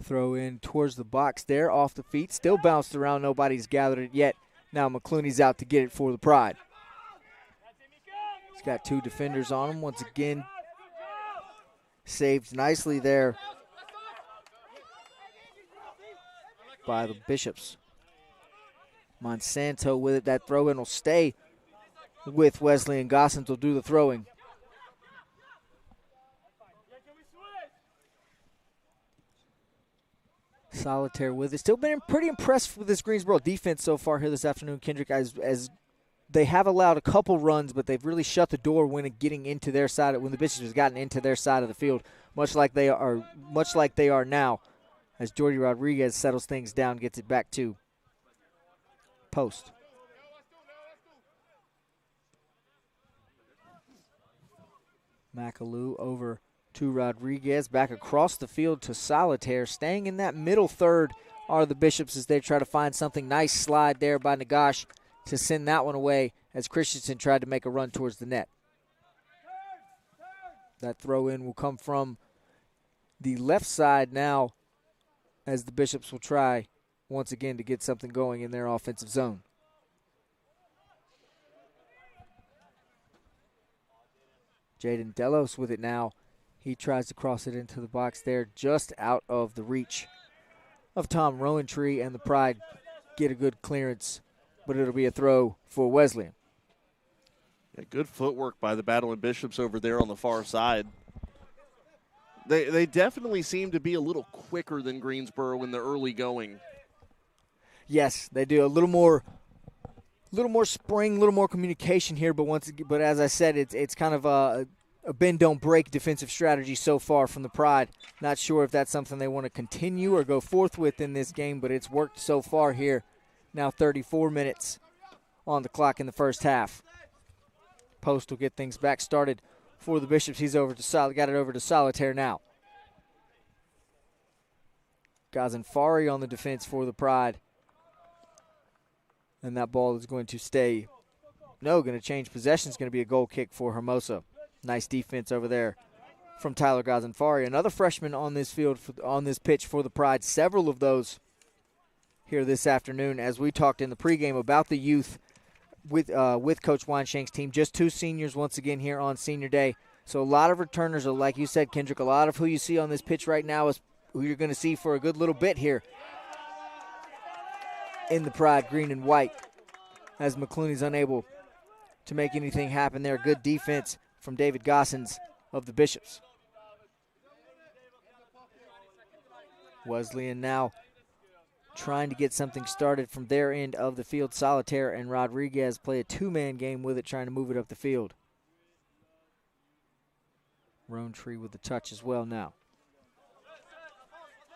Throw in towards the box there, off the feet, still bounced around, nobody's gathered it yet. Now McClooney's out to get it for the Pride. He's got two defenders on him once again. Saved nicely there by the Bishops. Monsanto with it. That throw-in will stay with Wesleyan. Gossens will do the throwing. Solitaire with it. Still been pretty impressed with this Greensboro defense so far here this afternoon, Kendrick, as they have allowed a couple runs, but they've really shut the door when getting into their side, when the Bishops has gotten into their side of the field, much like they are now, as Jordy Rodriguez settles things down, gets it back to post. McAloo over to Rodriguez, back across the field to Solitaire. Staying in that middle third are the Bishops as they try to find something. Nice slide there by Nagash to send that one away as Christensen tried to make a run towards the net. That throw in will come from the left side now as the Bishops will try once again to get something going in their offensive zone. Jaden Delos with it now. He tries to cross it into the box there, just out of the reach of Tom Rowantree, and the Pride get a good clearance, but it'll be a throw for Wesleyan. Yeah, good footwork by the Battling Bishops over there on the far side. They definitely seem to be a little quicker than Greensboro in the early going. Yes, they do. A little more spring, a little more communication here, but as I said, it's kind of a bend don't break defensive strategy so far from the Pride. Not sure if that's something they want to continue or go forth with in this game, but it's worked so far here. Now 34 minutes on the clock in the first half. Post will get things back started for the Bishops. He's got it over to Solitaire now. Gazanfari on the defense for the Pride. And that ball is going to stay. No, going to change possession. It's going to be a goal kick for Hermosa. Nice defense over there from Tyler Gazanfari. Another freshman on this field, on this pitch for the Pride. Several of those here this afternoon as we talked in the pregame about the youth with Coach Weinshank's team. Just two seniors once again here on senior day. So a lot of returners, like you said, Kendrick, a lot of who you see on this pitch right now is who you're going to see for a good little bit here in the Pride green and white, as McClooney's unable to make anything happen there. Good defense from David Gossens of the Bishops. Wesleyan now trying to get something started from their end of the field. Solitaire and Rodriguez play a two-man game with it, trying to move it up the field. Rowntree with the touch as well now.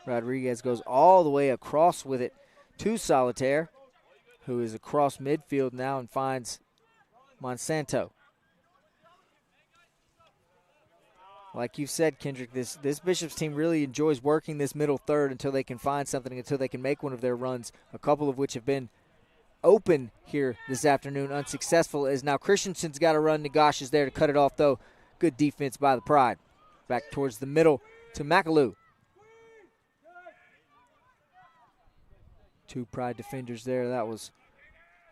Rodriguez goes all the way across with it to Solitaire, who is across midfield now and finds Monsanto. Like you said, Kendrick, this Bishops team really enjoys working this middle third until they can find something, until they can make one of their runs, a couple of which have been open here this afternoon, unsuccessful, as now Christensen's got to run. Nagash is there to cut it off, though. Good defense by the Pride. Back towards the middle to McAloo. Two Pride defenders there. That was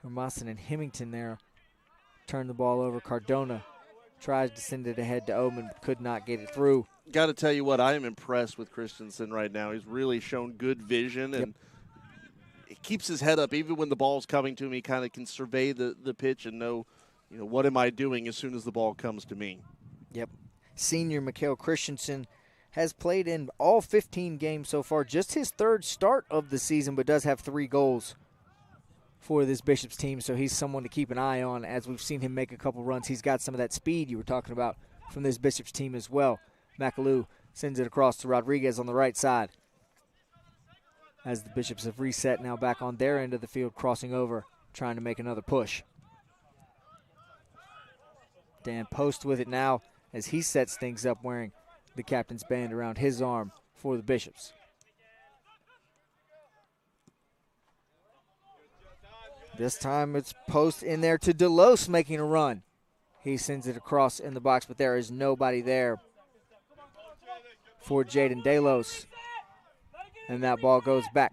Hermosan and Hemington there. Turned the ball over. Cardona tries to send it ahead to Oman, but could not get it through. Got to tell you what, I am impressed with Christensen right now. He's really shown good vision, and he keeps his head up even when the ball's coming to him. He kind of can survey the pitch and know, what am I doing as soon as the ball comes to me. Yep. Senior Mikhail Christensen has played in all 15 games so far. Just his third start of the season, but does have 3 goals for this Bishops team, so he's someone to keep an eye on as we've seen him make a couple runs. He's got some of that speed you were talking about from this Bishops team as well. McAloo sends it across to Rodriguez on the right side as the Bishops have reset now back on their end of the field, crossing over, trying to make another push. Dan Post with it now as he sets things up wearing the captain's band around his arm for the Bishops. This time it's Post in there to Delos making a run. He sends it across in the box, but there is nobody there for Jaden Delos. And that ball goes back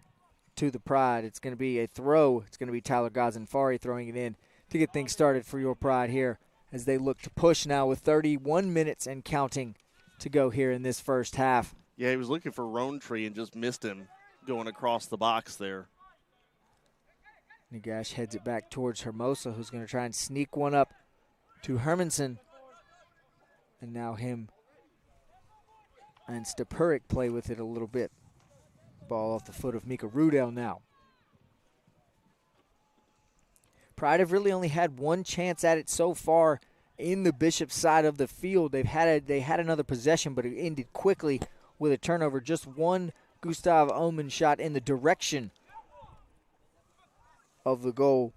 to the Pride. It's going to be a throw. It's going to be Tyler Gazenfari throwing it in to get things started for your Pride here as they look to push now with 31 minutes and counting to go here in this first half. Yeah, he was looking for Roantree and just missed him going across the box there. Nagash heads it back towards Hermosa, who's going to try and sneak one up to Hermanson. And now him and Stepurik play with it a little bit. Ball off the foot of Mika Rudell now. Pride have really only had one chance at it so far in the Bishop side of the field. They had another possession, but it ended quickly with a turnover. Just one Gustav Omen shot in the direction of the goal,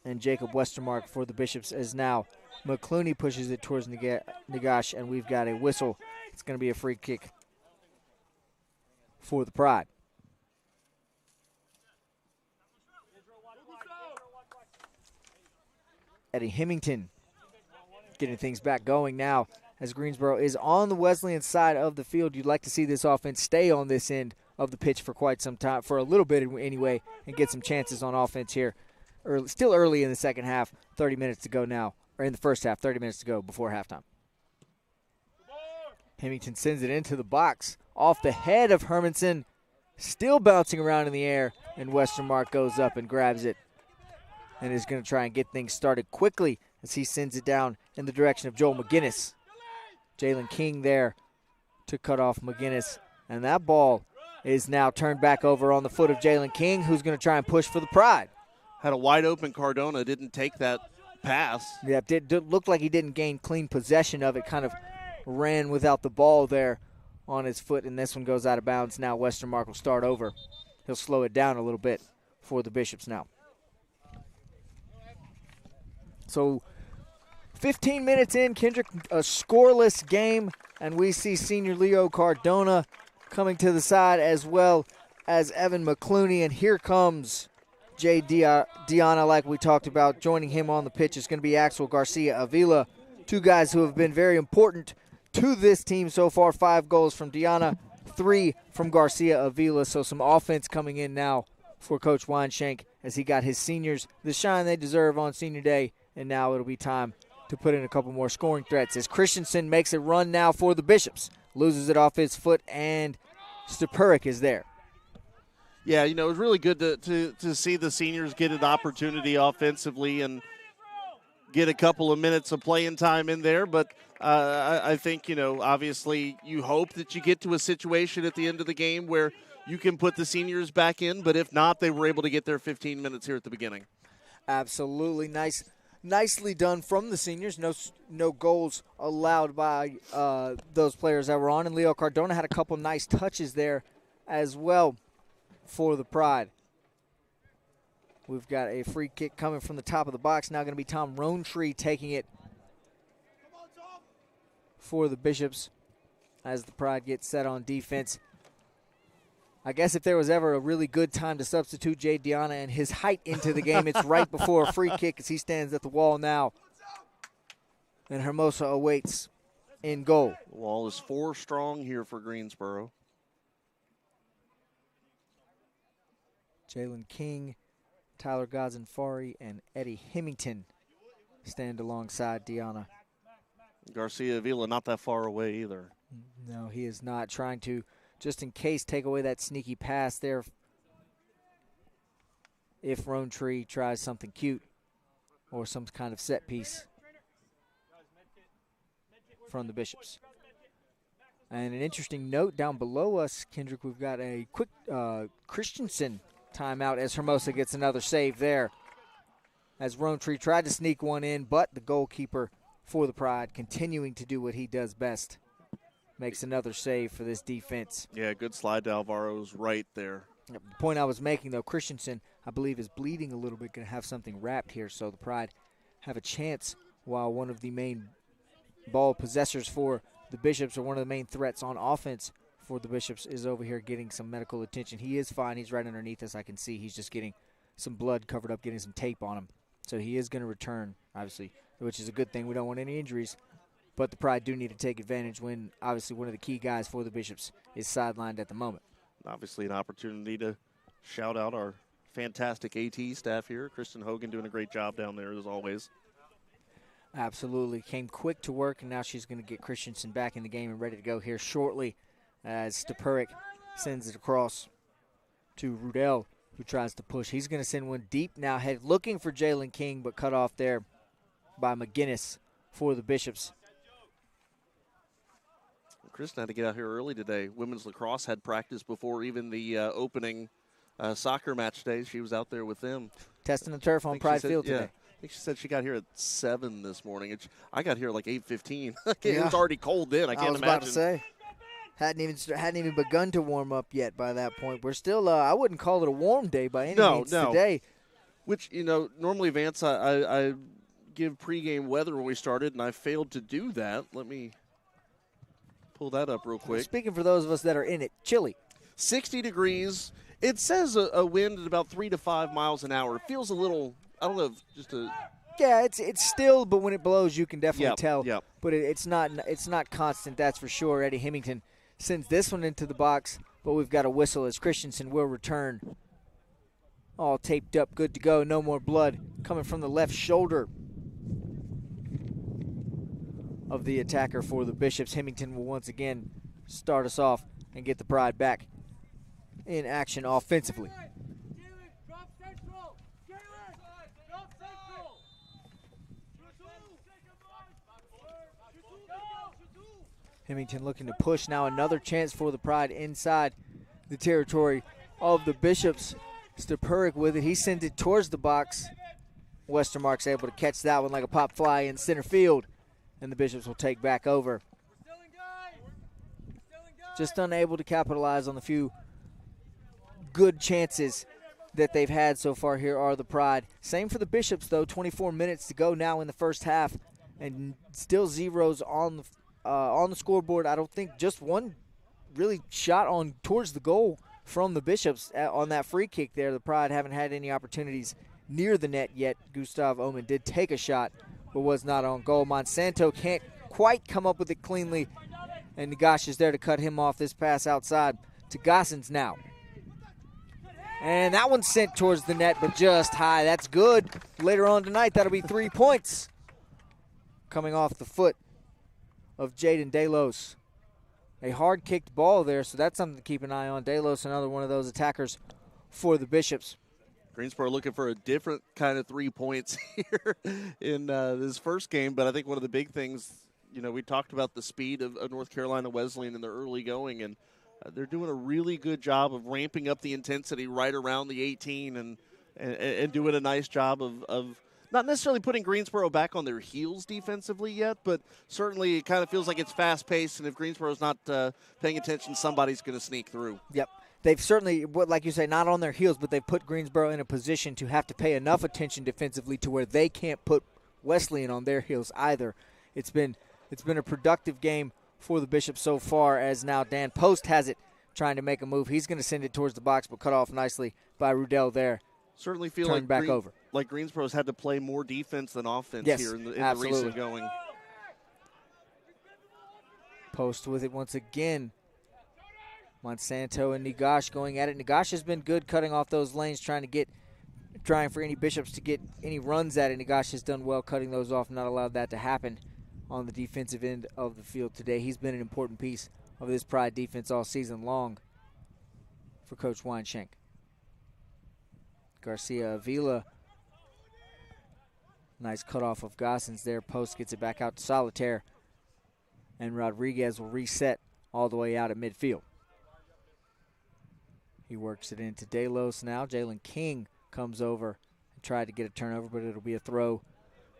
and Jacob Westermark for the Bishops as now McClooney pushes it towards Nagash, and we've got a whistle. It's going to be a free kick for the Pride. Eddie Hemington getting things back going now as Greensboro is on the Wesleyan side of the field. You'd like to see this offense stay on this end of the pitch for quite some time, for a little bit anyway, and get some chances on offense here. Still early in the second half, 30 minutes to go now, or in the first half, 30 minutes to go before halftime. Hemington sends it into the box, off the head of Hermanson, still bouncing around in the air, and Westermark goes up and grabs it and is going to try and get things started quickly as he sends it down in the direction of Joel McGinnis. Jalen King there to cut off McGinnis, and that ball is now turned back over on the foot of Jalen King, who's going to try and push for the Pride. Had a wide open Cardona, didn't take that pass. Yeah, it looked like he didn't gain clean possession of it, kind of ran without the ball there on his foot, and this one goes out of bounds. Now Westermark will start over. He'll slow it down a little bit for the Bishops now. So 15 minutes in, Kendrick, a scoreless game, and we see senior Leo Cardona coming to the side as well as Evan McClooney, and here comes Jay Diana, like we talked about. Joining him on the pitch is going to be Axel Garcia Avila, two guys who have been very important to this team so far. 5 goals from Diana, 3 from Garcia Avila, so some offense coming in now for Coach Weinshank as he got his seniors the shine they deserve on senior day, and now it'll be time to put in a couple more scoring threats as Christensen makes a run now for the Bishops. Loses it off his foot, and Stepurik is there. Yeah, it was really good to see the seniors get an opportunity offensively and get a couple of minutes of playing time in there. But I think, obviously you hope that you get to a situation at the end of the game where you can put the seniors back in. But if not, they were able to get their 15 minutes here at the beginning. Absolutely. Nicely done from the seniors. No goals allowed by those players that were on. And Leo Cardona had a couple nice touches there as well for the Pride. We've got a free kick coming from the top of the box. Now going to be Tom Roantree taking it for the Bishops as the Pride gets set on defense. I guess if there was ever a really good time to substitute Jay Diana and his height into the game, it's right before a free kick as he stands at the wall now. And Hermosa awaits in goal. The wall is 4 strong here for Greensboro. Jalen King, Tyler Gazenfari, and Eddie Hemington stand alongside Diana. Garcia Avila not that far away either. No, he is not. Trying to, just in case, take away that sneaky pass there if Roantree tries something cute or some kind of set piece from the Bishops. And an interesting note down below us, Kendrick, we've got a quick Christensen timeout as Hermosa gets another save there. As Roantree tried to sneak one in, but the goalkeeper for the Pride continuing to do what he does best. Makes another save for this defense. Yeah, good slide to Alvaro's right there. The point I was making, though, Christensen, I believe, is bleeding a little bit, going to have something wrapped here, so the Pride have a chance while one of the main ball possessors for the Bishops, or one of the main threats on offense for the Bishops, is over here getting some medical attention. He is fine. He's right underneath us. I can see he's just getting some blood covered up, getting some tape on him. So he is going to return, obviously, which is a good thing. We don't want any injuries. But the Pride do need to take advantage when, obviously, one of the key guys for the Bishops is sidelined at the moment. Obviously an opportunity to shout out our fantastic AT staff here. Kristen Hogan doing a great job down there, as always. Absolutely. Came quick to work, and now she's going to get Christensen back in the game and ready to go here shortly as Stepurik sends it across to Rudell, who tries to push. He's going to send one deep now, head looking for Jalen King, but cut off there by McGinnis for the Bishops. Kristen had to get out here early today. Women's lacrosse had practice before even the opening soccer match day. She was out there with them. Testing the turf on Pride Field today. I think she said she got here at 7 this morning. I got here like 8:15. It was already cold then. I can't imagine. About to say. Hadn't even begun to warm up yet by that point. We're still, I wouldn't call it a warm day by any means today. Which, normally, Vance, I give pregame weather when we started, and I failed to do that. Let me pull that up real quick. Speaking for those of us that are in it, chilly. 60 degrees. It says a wind at about 3 to 5 miles an hour. It feels a little, I don't know, just a... Yeah, it's still, but when it blows, you can definitely tell. Yep. But it's not constant, that's for sure. Eddie Hemington sends this one into the box, but we've got a whistle as Christensen will return. All taped up, good to go. No more blood coming from the left shoulder of the attacker for the Bishops. Hemington will once again start us off and get the Pride back in action offensively. Hemington looking to push now. Another chance for the Pride inside the territory of the Bishops. Stepurik with it. He sends it towards the box. Westermark's able to catch that one like a pop fly in center field. And the Bishops will take back over. Just unable to capitalize on the few good chances that they've had so far. Here are the Pride. Same for the Bishops, though. 24 minutes to go now in the first half. And still zeros on the scoreboard. I don't think just one really shot on towards the goal from the Bishops on that free kick there. The Pride haven't had any opportunities near the net yet. Gustav Oman did take a shot, but was not on goal. Monsanto can't quite come up with it cleanly, and Nagash is there to cut him off. This pass outside to Gossens now. And that one's sent towards the net, but just high. That's good. Later on tonight, that'll be 3 points coming off the foot of Jaden Delos. A hard-kicked ball there, so that's something to keep an eye on. Delos, another one of those attackers for the Bishops. Greensboro looking for a different kind of 3 points here in this first game, but I think one of the big things, we talked about the speed of North Carolina Wesleyan in the early going, and they're doing a really good job of ramping up the intensity right around the 18 and doing a nice job of not necessarily putting Greensboro back on their heels defensively yet, but certainly it kind of feels like it's fast-paced, and if Greensboro's not paying attention, somebody's going to sneak through. Yep. They've certainly, like you say, not on their heels, but they've put Greensboro in a position to have to pay enough attention defensively to where they can't put Wesleyan on their heels either. It's been a productive game for the Bishops so far, as now Dan Post has it, trying to make a move. He's going to send it towards the box, but cut off nicely by Rudell there. Certainly feel like Greensboro's had to play more defense than offense here in the recent going. Post with it once again. Monsanto and Nagash going at it. Nagash has been good cutting off those lanes, trying for any Bishops to get any runs at it. Nagash has done well cutting those off, not allowed that to happen on the defensive end of the field today. He's been an important piece of this Pride defense all season long for Coach Weinshank. Garcia Avila. Nice cutoff of Gossens there. Post gets it back out to Solitaire. And Rodriguez will reset all the way out at midfield. He works it into Delos now. Jalen King comes over and tried to get a turnover, but it'll be a throw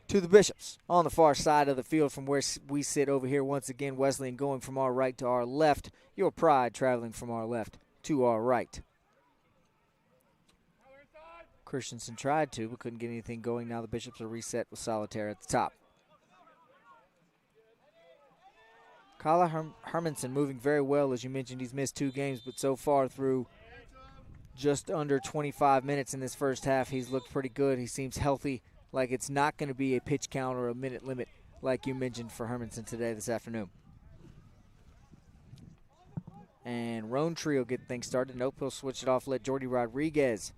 to the Bishops on the far side of the field from where we sit over here. Once again, Wesleyan going from our right to our left. Your Pride traveling from our left to our right. Christensen tried to, but couldn't get anything going. Now the Bishops are reset with Solitaire at the top. Kyle Hermanson moving very well. As you mentioned, he's missed 2 games, but so far through just under 25 minutes in this first half, he's looked pretty good. He seems healthy, like it's not going to be a pitch count or a minute limit like you mentioned for Hermanson today this afternoon. And Roantree will get things started. Nope, he'll switch it off, let Jordy Rodriguez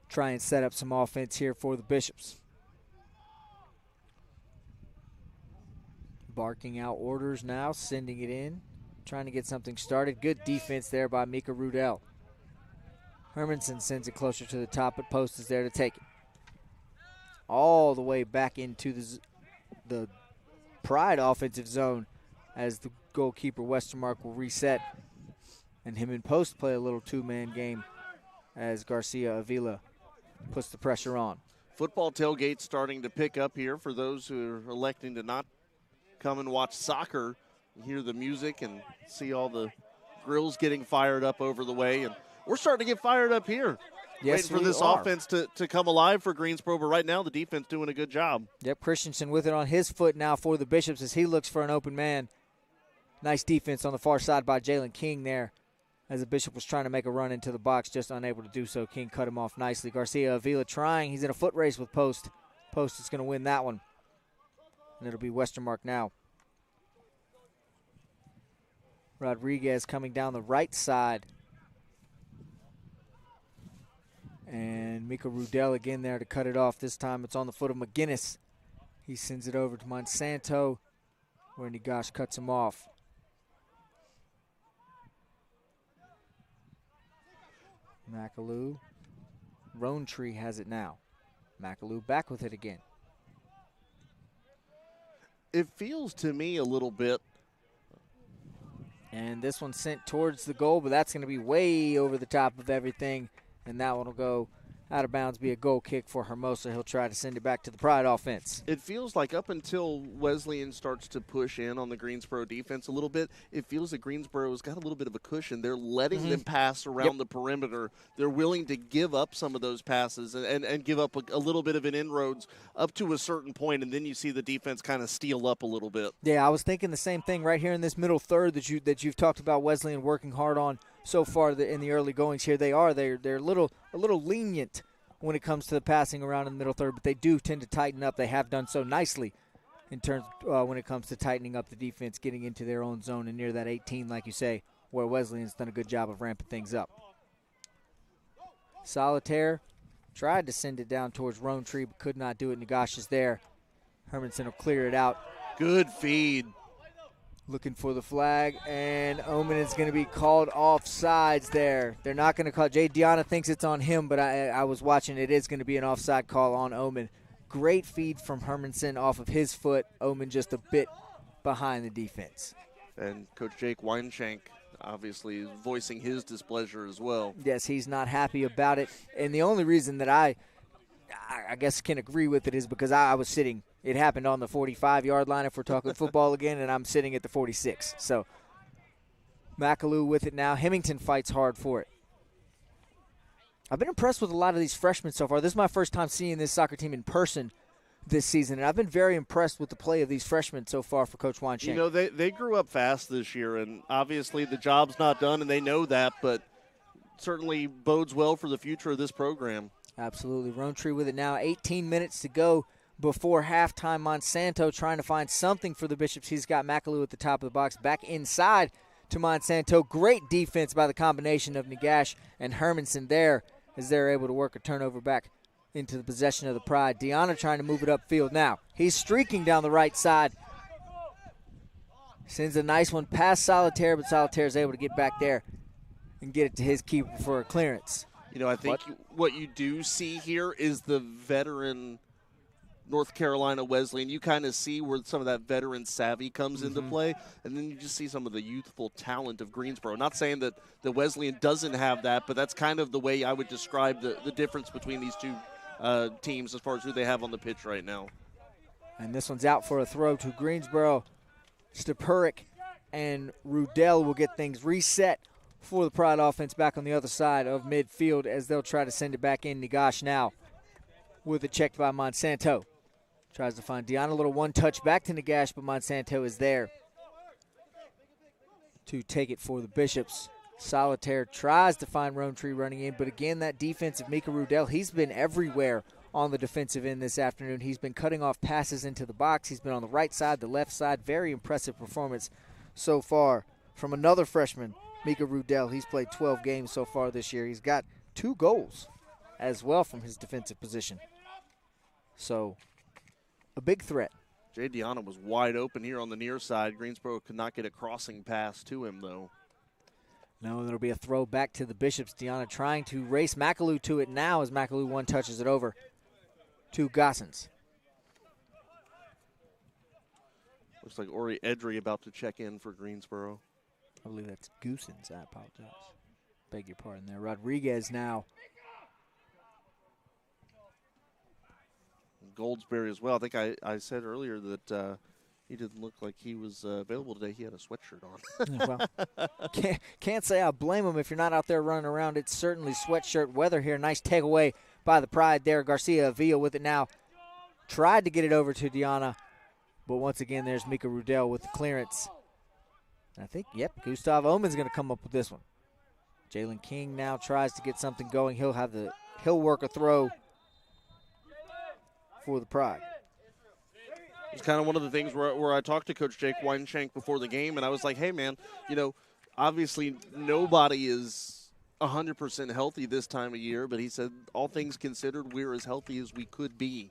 try and set up some offense here for the Bishops. Barking out orders now, sending it in, trying to get something started. Good defense there by Mika Rudell. Hermanson sends it closer to the top, but Post is there to take it. All the way back into the Pride offensive zone as the goalkeeper Westermark will reset. And him and Post play a little 2-man game as Garcia Avila puts the pressure on. Football tailgate starting to pick up here for those who are electing to not come and watch soccer. You hear the music and see all the grills getting fired up over the way. And we're starting to get fired up here. Yes, waiting for this offense to come alive for Greensboro, but right now the defense doing a good job. Yep, Christensen with it on his foot now for the Bishops as he looks for an open man. Nice defense on the far side by Jalen King there as the Bishop was trying to make a run into the box, just unable to do so. King cut him off nicely. Garcia Avila trying. He's in a foot race with Post. Post is going to win that one. And it'll be Westermark now. Rodriguez coming down the right side. And Mika Rudell again there to cut it off. This time it's on the foot of McGinnis. He sends it over to Monsanto, where Negash cuts him off. McAloo. Roantree has it now. McAloo back with it again. It feels to me a little bit. And this one sent towards the goal, but that's going to be way over the top of everything. And that one will go out of bounds, be a goal kick for Hermosa. He'll try to send it back to the Pride offense. It feels like up until Wesleyan starts to push in on the Greensboro defense a little bit, it feels like Greensboro's got a little bit of a cushion. They're letting them pass around the perimeter. They're willing to give up some of those passes and give up a little bit of an inroads up to a certain point, and then you see the defense kind of steal up a little bit. Yeah, I was thinking the same thing right here in this middle third that you've talked about Wesleyan working hard on so far in the early goings here. They're a little lenient when it comes to the passing around in the middle third, but they do tend to tighten up. They have done so nicely in terms when it comes to tightening up the defense, getting into their own zone and near that 18, like you say, where Wesleyan's done a good job of ramping things up. Solitaire tried to send it down towards Roantree, but could not do it. Negash is there. Hermanson will clear it out. Good feed. Looking for the flag, and Omen is going to be called offsides there. They're not going to call. Jay Deanna thinks it's on him, but I was watching. It is going to be an offside call on Omen. Great feed from Hermanson off of his foot. Omen just a bit behind the defense. And Coach Jake Weinshank obviously is voicing his displeasure as well. Yes, he's not happy about it. And the only reason that I guess can agree with it is because I was sitting. It happened on the 45-yard line if we're talking football again, and I'm sitting at the 46. So McAloo with it now. Hemington fights hard for it. I've been impressed with a lot of these freshmen so far. This is my first time seeing this soccer team in person this season, and I've been very impressed with the play of these freshmen so far for Coach Weinshank. You know, they grew up fast this year, and obviously the job's not done, and they know that, but certainly bodes well for the future of this program. Absolutely. Roantree with it now. 18 minutes to go before halftime. Monsanto trying to find something for the Bishops. He's got McAloo at the top of the box. Back inside to Monsanto. Great defense by the combination of Negash and Hermanson there as they're able to work a turnover back into the possession of the Pride. Deanna trying to move it upfield now. He's streaking down the right side. Sends a nice one past Solitaire, but Solitaire is able to get back there and get it to his keeper for a clearance. You know, I think what you do see here is the veteran North Carolina Wesleyan. You kind of see where some of that veteran savvy comes into play, and then you just see some of the youthful talent of Greensboro. Not saying that the Wesleyan doesn't have that, but that's kind of the way I would describe the difference between these two teams as far as who they have on the pitch right now. And this one's out for a throw to Greensboro. Stepuric and Rudell will get things reset for the Pride offense back on the other side of midfield as they'll try to send it back in. Negash now with it checked by Monsanto. Tries to find Deanna, a little one-touch back to Nagash, but Monsanto is there to take it for the Bishops. Solitaire tries to find Rowntree running in, but again, that defense of Mika Rudell, he's been everywhere on the defensive end this afternoon. He's been cutting off passes into the box. He's been on the right side, the left side. Very impressive performance so far from another freshman, Mika Rudell. He's played 12 games so far this year. He's got 2 goals as well from his defensive position. So, a big threat. Jay Deanna was wide open here on the near side. Greensboro could not get a crossing pass to him, though. No, it'll be a throw back to the Bishops. Deanna trying to race McAloo to it now as McAloo one-touches it over to Gossens. Looks like Ori Edry about to check in for Greensboro. I believe that's Goosens. I apologize. Beg your pardon there. Rodriguez now. Goldsberry as well. I think I said earlier that he didn't look like he was available today. He had a sweatshirt on. Well, can't say I blame him if you're not out there running around. It's certainly sweatshirt weather here. Nice takeaway by the Pride there. Garcia Avila with it now. Tried to get it over to Deanna, but once again, there's Mika Rudell with the clearance. I think, Gustav Omen's going to come up with this one. Jalen King now tries to get something going. He'll work a throw for the Pride. It's kind of one of the things where I talked to Coach Jake Weinshank before the game, and I was like, hey, man, obviously nobody is 100% healthy this time of year, but he said, all things considered, we're as healthy as we could be.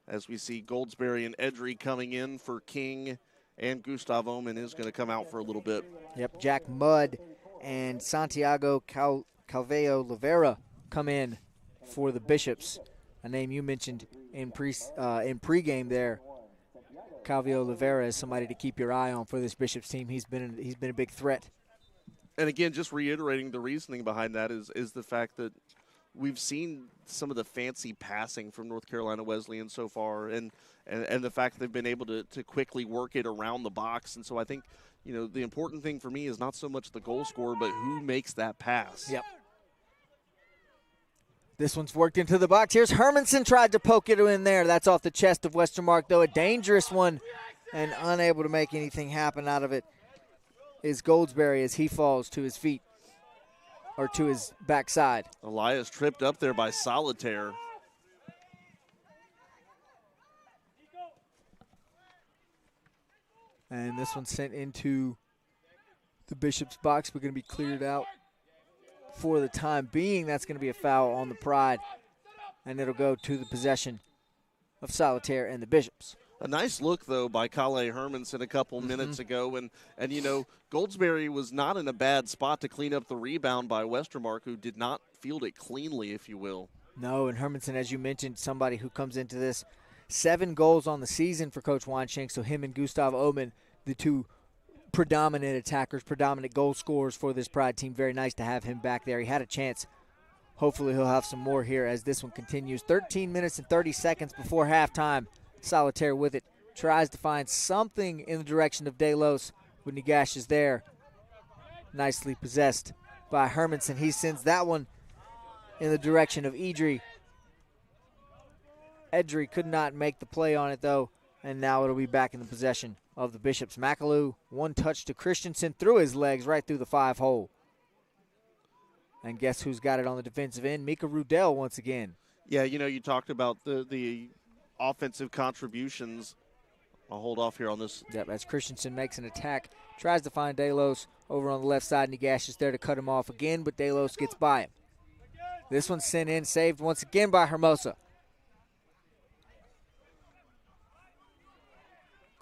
As we see Goldsberry and Edry coming in for King, and Gustav Omen is going to come out for a little bit. Yep, Jack Mudd and Santiago Calveo Rivera come in for the Bishops, a name you mentioned in pregame there. Calveo Rivera is somebody to keep your eye on for this Bishops team. He's been a big threat. And again, just reiterating the reasoning behind that is the fact that we've seen some of the fancy passing from North Carolina Wesleyan so far, and the fact that they've been able to quickly work it around the box. And so I think, the important thing for me is not so much the goal scorer, but who makes that pass. Yep. This one's worked into the box. Here's Hermanson, tried to poke it in there. That's off the chest of Westermark, though. A dangerous one, and unable to make anything happen out of it is Goldsberry as he falls to his feet, or to his backside. Elias tripped up there by Solitaire. And this one's sent into the Bishop's box. We're going to be cleared out for the time being. That's going to be a foul on the Pride, and it'll go to the possession of Solitaire and the Bishops. A nice look, though, by Kale Hermanson a couple minutes ago. And Goldsberry was not in a bad spot to clean up the rebound by Westermark, who did not field it cleanly, if you will. No, and Hermanson, as you mentioned, somebody who comes into this 7 goals on the season for Coach Weinshank. So him and Gustav Omen, the two predominant attackers, predominant goal scorers for this Pride team. Very nice to have him back there. He had a chance. Hopefully he'll have some more here as this one continues. 13 minutes and 30 seconds before halftime. Solitaire with it. Tries to find something in the direction of Delos when Nagash is there. Nicely possessed by Hermanson. He sends that one in the direction of Edry. Edry could not make the play on it, though, and now it'll be back in the possession of the Bishops. McAloo, one touch to Christensen through his legs right through the 5-hole. And guess who's got it on the defensive end? Mika Rudell once again. Yeah, you talked about the offensive contributions. I'll hold off here on this. Yep, as Christensen makes an attack, tries to find Delos over on the left side. Nagash is there to cut him off again, but Delos gets by him. This one's sent in, saved once again by Hermosa.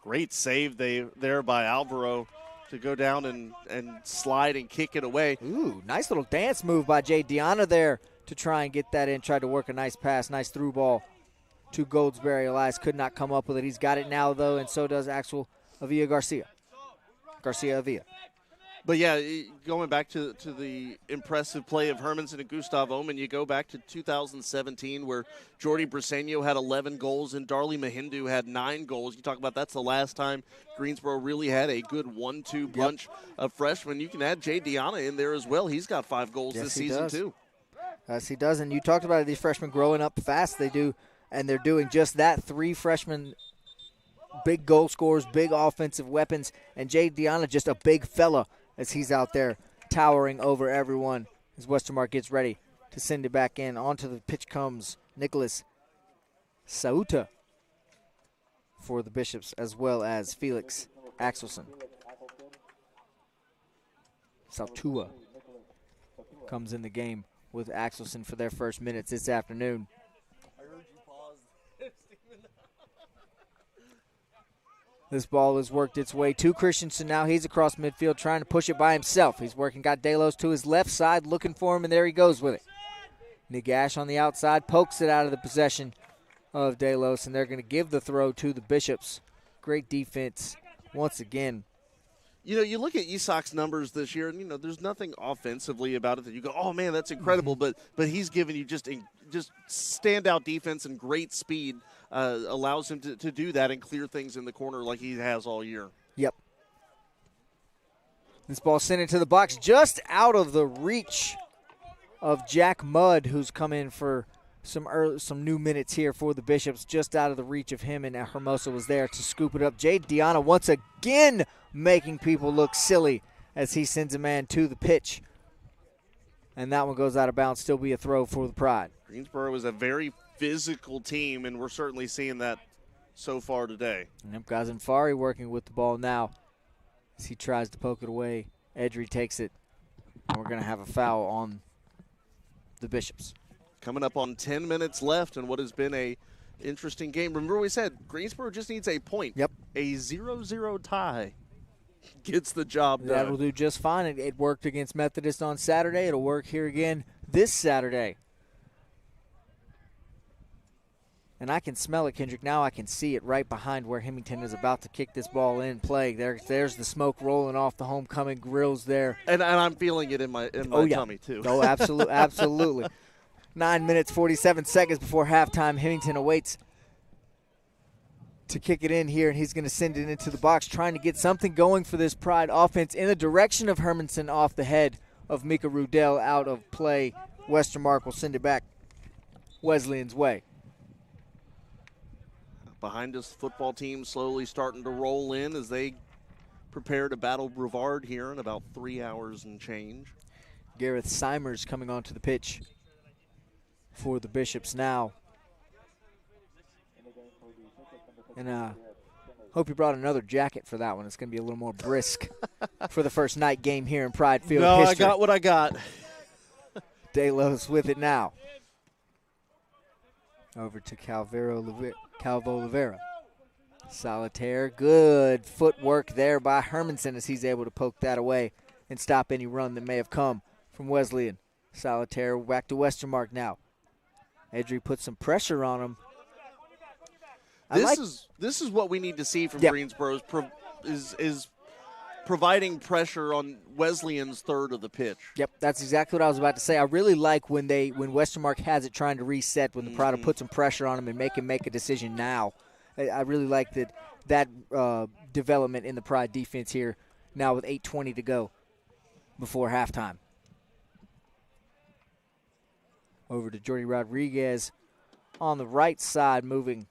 Great save there by Alvaro to go down and slide and kick it away. Ooh, nice little dance move by Jay Deanna there to try and get that in. Tried to work a nice pass, nice through ball to Goldsberry. Elias could not come up with it. He's got it now, though, and so does Axel Garcia Avila. But, yeah, going back to the impressive play of Hermanson and Gustav Omen, you go back to 2017 where Jordy Briseño had 11 goals and Darley Mahindu had 9 goals. You talk about that's the last time Greensboro really had a good 1-2 punch of freshmen. You can add Jay Deanna in there as well. He's got 5 goals this season, too. Yes, he does. And you talked about these freshmen growing up fast. They do and they're doing just that. 3 freshmen, big goal scorers, big offensive weapons, and Jay Deanna just a big fella as he's out there towering over everyone as Westermark gets ready to send it back in. Onto the pitch comes Nicholas Sauta for the Bishops, as well as Felix Axelson. Sautua comes in the game with Axelson for their first minutes this afternoon. This ball has worked its way to Christensen now. He's across midfield trying to push it by himself. He's working, got Delos to his left side, looking for him, and there he goes with it. Nagash on the outside pokes it out of the possession of Delos, and they're going to give the throw to the Bishops. Great defense once again. You know, you look at Isak's numbers this year, and, you know, there's nothing offensively about it that you go, oh, man, that's incredible. But he's given you just standout defense and great speed, allows him to do that and clear things in the corner like he has all year. Yep. This ball sent into the box just out of the reach of Jack Mudd, who's come in for some new minutes here for the Bishops, just out of the reach of him, and Hermosa was there to scoop it up. Jade Deanna once again making people look silly as he sends a man to the pitch. And that one goes out of bounds, still be a throw for the Pride. Greensboro is a very physical team, and we're certainly seeing that so far today. And Ghazenfari working with the ball now as he tries to poke it away. Edry takes it, and we're going to have a foul on the Bishops. Coming up on 10 minutes left in what has been a interesting game. Remember we said Greensboro just needs a point. Yep. A 0-0 tie gets the job done. That'll do just fine. It worked against Methodist on Saturday. It'll work here again this Saturday. And I can smell it, Kendrick. Now I can see it right behind where Hemington is about to kick this ball in play. There's the smoke rolling off the homecoming grills there. And I'm feeling it in my tummy, too. Oh, absolutely. Absolutely. 9 minutes, 47 seconds before halftime. Hemington awaits to kick it in here, and he's going to send it into the box, trying to get something going for this Pride offense in the direction of Hermanson off the head of Mika Rudell out of play. Westermark will send it back Wesleyan's way. Behind us, football team slowly starting to roll in as they prepare to battle Brevard here in about 3 hours and change. Gareth Simers coming onto the pitch for the Bishops now. And hope you brought another jacket for that one. It's going to be a little more brisk for the first night game here in Pride Field history. I got what I got. Delos with it now. Over to Calvo Oliveira. Solitaire. Good footwork there by Hermanson as he's able to poke that away and stop any run that may have come from Wesleyan. Solitaire back to Westermark now. Edry puts some pressure on him. This is what we need to see from Greensboro is providing pressure on Wesleyan's third of the pitch. Yep, that's exactly what I was about to say. I really like when Westermark has it trying to reset, when the Pride puts some pressure on him and make him make a decision now. I really like that development in the Pride defense here now with 8:20 to go before halftime. Over to Jordy Rodriguez on the right side, moving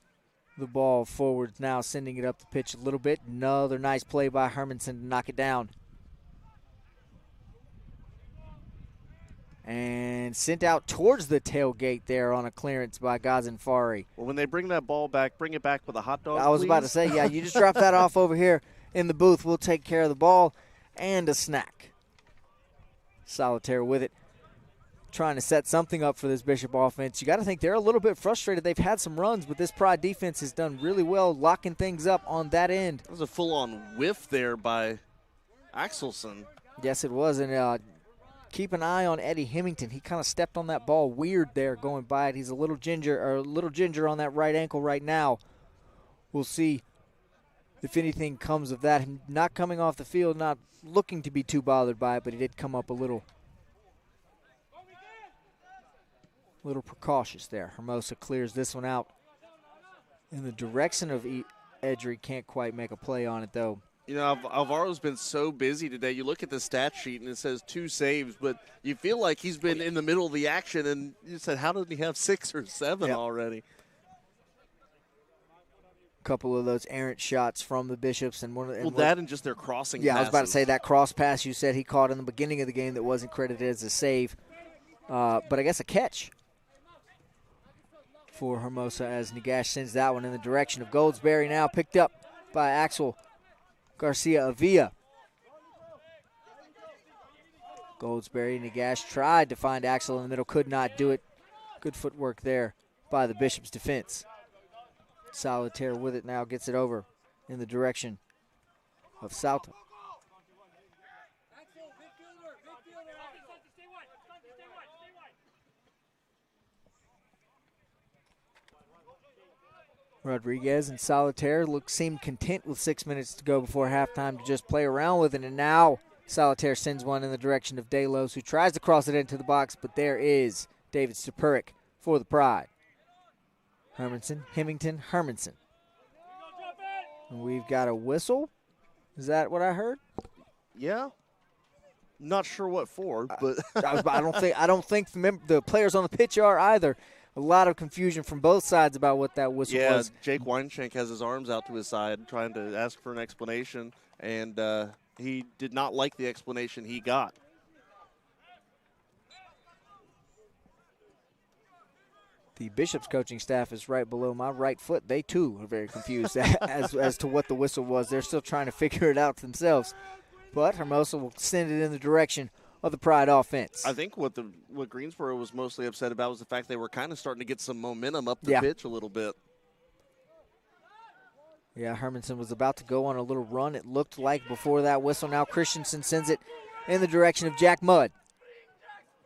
the ball forward now, sending it up the pitch a little bit. Another nice play by Hermanson to knock it down. And sent out towards the tailgate there on a clearance by Ghazenfari. Well, when they bring that ball back, bring it back with a hot dog, I was about to say, yeah, you just drop that off over here in the booth. We'll take care of the ball and a snack. Solitaire with it, trying to set something up for this Bishop offense. You got to think they're a little bit frustrated. They've had some runs, but this Pride defense has done really well locking things up on that end. That was a full-on whiff there by Axelson. Yes, it was, and keep an eye on Eddie Hemington. He kind of stepped on that ball weird there going by it. He's a little ginger on that right ankle right now. We'll see if anything comes of that. Him not coming off the field, not looking to be too bothered by it, but he did come up a little precautious there. Hermosa clears this one out in the direction of Edry. Can't quite make a play on it, though. You know, Alvaro's been so busy today. You look at the stat sheet, and it says 2 saves, but you feel like he's been in the middle of the action, and you said, how did he have 6 or 7 already? couple of those errant shots from the Bishops. That and just their crossing Yeah, passes. I was about to say that cross pass you said he caught in the beginning of the game that wasn't credited as a save. But I guess a catch for Hermosa as Nagash sends that one in the direction of Goldsberry, now picked up by Axel Garcia-Avila. Goldsberry, Nagash tried to find Axel in the middle, could not do it. Good footwork there by the Bishops defense. Solitaire with it now, gets it over in the direction of Salta. Rodriguez and Solitaire seemed content with 6 minutes to go before halftime to just play around with it, and now Solitaire sends one in the direction of Delos, who tries to cross it into the box, but there is David Stupuric for the Pride. Hermanson. And we've got a whistle. Is that what I heard? Yeah. Not sure what for, but I don't think the players on the pitch are either. A lot of confusion from both sides about what that whistle was. Jake Weinshank has his arms out to his side trying to ask for an explanation, and he did not like the explanation he got. The Bishops coaching staff is right below my right foot. They, too, are very confused as to what the whistle was. They're still trying to figure it out themselves. But Hermosa will send it in the direction of the Pride offense. I think what Greensboro was mostly upset about was the fact they were kind of starting to get some momentum up the pitch a little bit. Yeah, Hermanson was about to go on a little run, it looked like, before that whistle. Now Christensen sends it in the direction of Jack Mudd.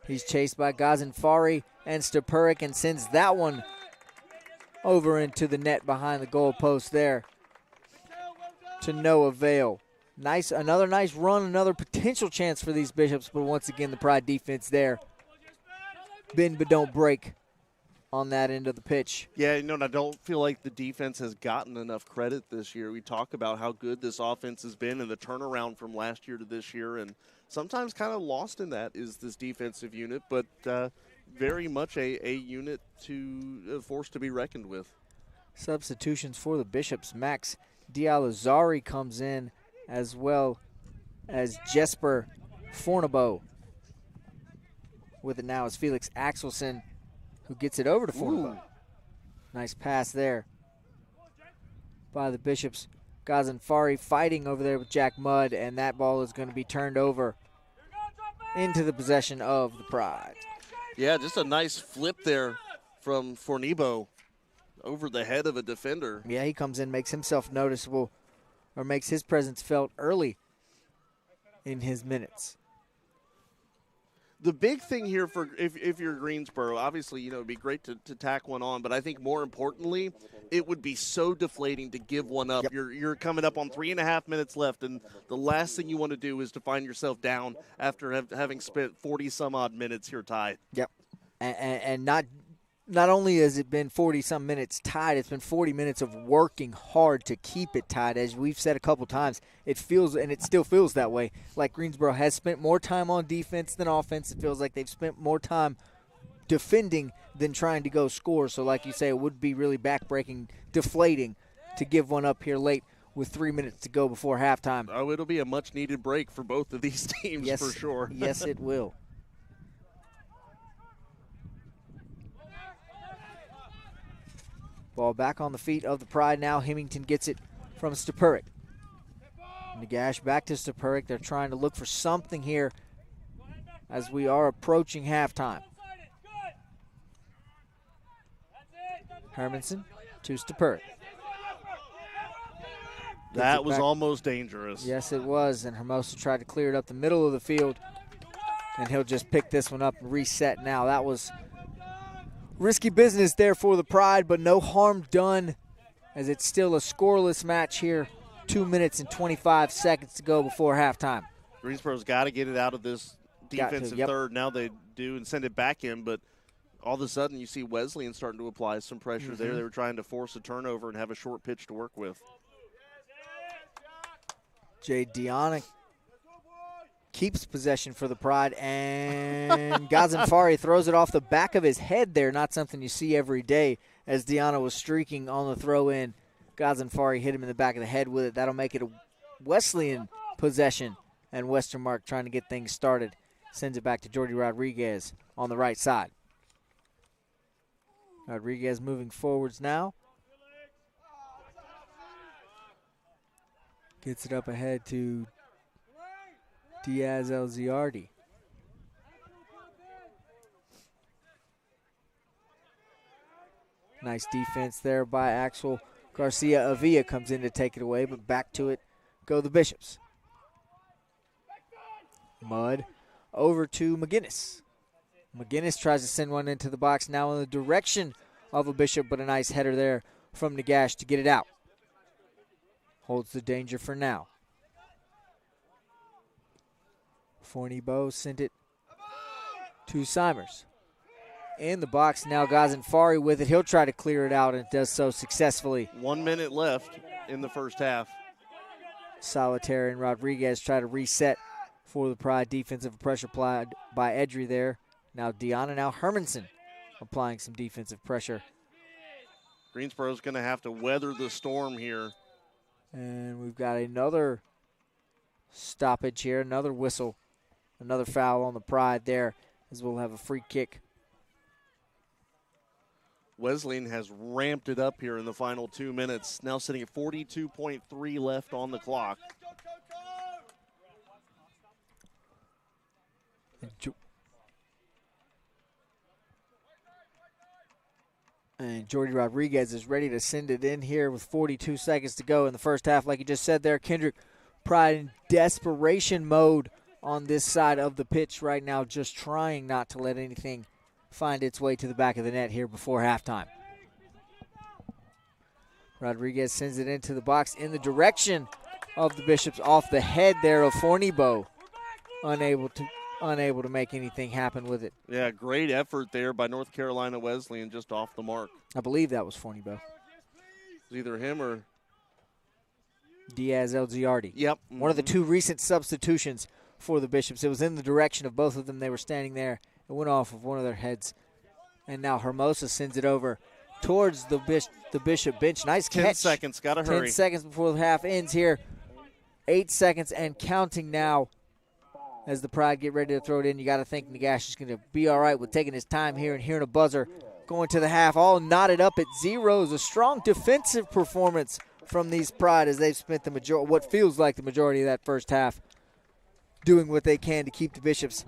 He's chased by Ghazenfari and Stupuric and sends that one over into the net behind the goal post there to no avail. Another nice run, another potential chance for these Bishops, but once again the Pride defense there. Bend but don't break on that end of the pitch. Yeah, and I don't feel like the defense has gotten enough credit this year. We talk about how good this offense has been and the turnaround from last year to this year, and sometimes kind of lost in that is this defensive unit, but very much a unit to force to be reckoned with. Substitutions for the Bishops. Max Dialazari comes in, as well as Jesper Fornabo. With it now is Felix Axelson, who gets it over to Fornabo. Nice pass there by the Bishops. Ghazenfari fighting over there with Jack Mudd, and that ball is going to be turned over into the possession of the Pride. Yeah, just a nice flip there from Fornebo over the head of a defender. Yeah, he comes in, makes himself noticeable, or makes his presence felt early in his minutes. The big thing here for if you're Greensboro, obviously, it'd be great to tack one on, but I think more importantly, it would be so deflating to give one up. Yep. You're coming up on 3.5 minutes left, and the last thing you want to do is to find yourself down after having spent 40-some-odd minutes here tied. Yep, and not only has it been 40-some minutes tied, it's been 40 minutes of working hard to keep it tied. As we've said a couple times, it feels, and it still feels that way, like Greensboro has spent more time on defense than offense. It feels like they've spent more time defending than trying to go score. So like you say, it would be really backbreaking, deflating to give one up here late with 3 minutes to go before halftime. Oh, it'll be a much-needed break for both of these teams for sure. Yes, it will. Ball back on the feet of the Pride now. Hemington gets it from Stupuric. Nagash back to Stupuric. They're trying to look for something here as we are approaching halftime. Hermanson to Stupuric. That was almost dangerous. Yes, it was, and Hermosa tried to clear it up the middle of the field, and he'll just pick this one up and reset now. That was risky business there for the Pride, but no harm done as it's still a scoreless match here. 2 minutes and 25 seconds to go before halftime. Greensboro's got to get it out of this defensive third. Now they do and send it back in, but all of a sudden you see Wesleyan starting to apply some pressure there. They were trying to force a turnover and have a short pitch to work with. Jay Diana keeps possession for the Pride, and Ghazenfari throws it off the back of his head there. Not something you see every day, as Diana was streaking on the throw-in. Ghazenfari hit him in the back of the head with it. That'll make it a Wesleyan possession, and Westermark trying to get things started. Sends it back to Jordy Rodriguez on the right side. Rodriguez moving forwards now. Gets it up ahead to Diaz El-Ziardi. Nice defense there by Axel Garcia. Avila comes in to take it away, but back to it go the Bishops. Mudd over to McGinnis. McGinnis tries to send one into the box now in the direction of a Bishop, but a nice header there from Nagash to get it out. Holds the danger for now. Forney-Bow sent it to Simers. In the box now, Ghazenfari with it. He'll try to clear it out and does so successfully. 1 minute left in the first half. Solitaire and Rodriguez try to reset for the Pride. Defensive pressure applied by Edry there. Now Deanna, now Hermanson applying some defensive pressure. Greensboro's going to have to weather the storm here. And we've got another stoppage here, another whistle, another foul on the Pride there, as we'll have a free kick. Wesleyan has ramped it up here in the final 2 minutes. Now sitting at 42.3 left on the clock. And Jordy Rodriguez is ready to send it in here with 42 seconds to go in the first half. Like you just said there, Kendrick, Pride in desperation mode on this side of the pitch right now, just trying not to let anything find its way to the back of the net here before halftime. Rodriguez sends it into the box in the direction of the Bishops, off the head there of Forney-Bow. Unable to make anything happen with it. Yeah, great effort there by North Carolina Wesleyan, just off the mark. I believe that was Forney-Bow. It was either him or Diaz El-Ziardi. Yep. One of the two recent substitutions for the Bishops. It was in the direction of both of them. They were standing there. It went off of one of their heads. And now Hermosa sends it over towards the Bishop bench. Nice catch. 10 seconds, got to hurry. 10 seconds before the half ends here. 8 seconds and counting now as the Pride get ready to throw it in. You got to think Nagash is going to be all right with taking his time here and hearing a buzzer going to the half. All knotted up at zeros. A strong defensive performance from these Pride as they've spent what feels like the majority of that first half doing what they can to keep the Bishops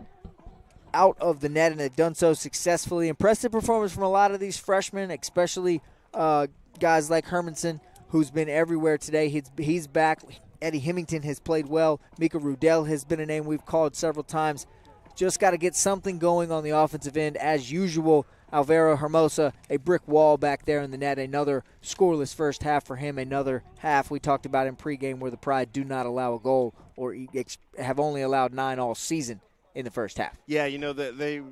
out of the net, and they've done so successfully. Impressive performance from a lot of these freshmen, especially guys like Hermanson, who's been everywhere today. He's back. Eddie Hemington has played well. Mika Rudell has been a name we've called several times. Just got to get something going on the offensive end as usual. Alvaro Hermosa, a brick wall back there in the net. Another scoreless first half for him. Another half we talked about in pregame where the Pride do not allow a goal or have only allowed 9 all season in the first half. Yeah, they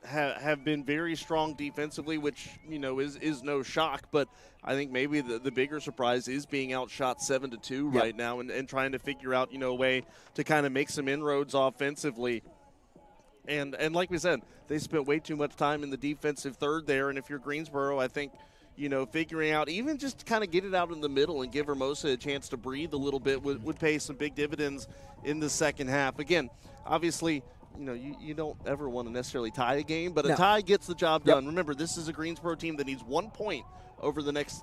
have been very strong defensively, which, is no shock. But I think maybe the bigger surprise is being outshot 7-2 right now and trying to figure out, a way to kind of make some inroads offensively. And like we said, they spent way too much time in the defensive third there. And if you're Greensboro, I think, figuring out even just kind of get it out in the middle and give Hermosa a chance to breathe a little bit would pay some big dividends in the second half. Again, obviously, you don't ever want to necessarily tie a game, but a tie gets the job done. Remember, this is a Greensboro team that needs 1 point over the next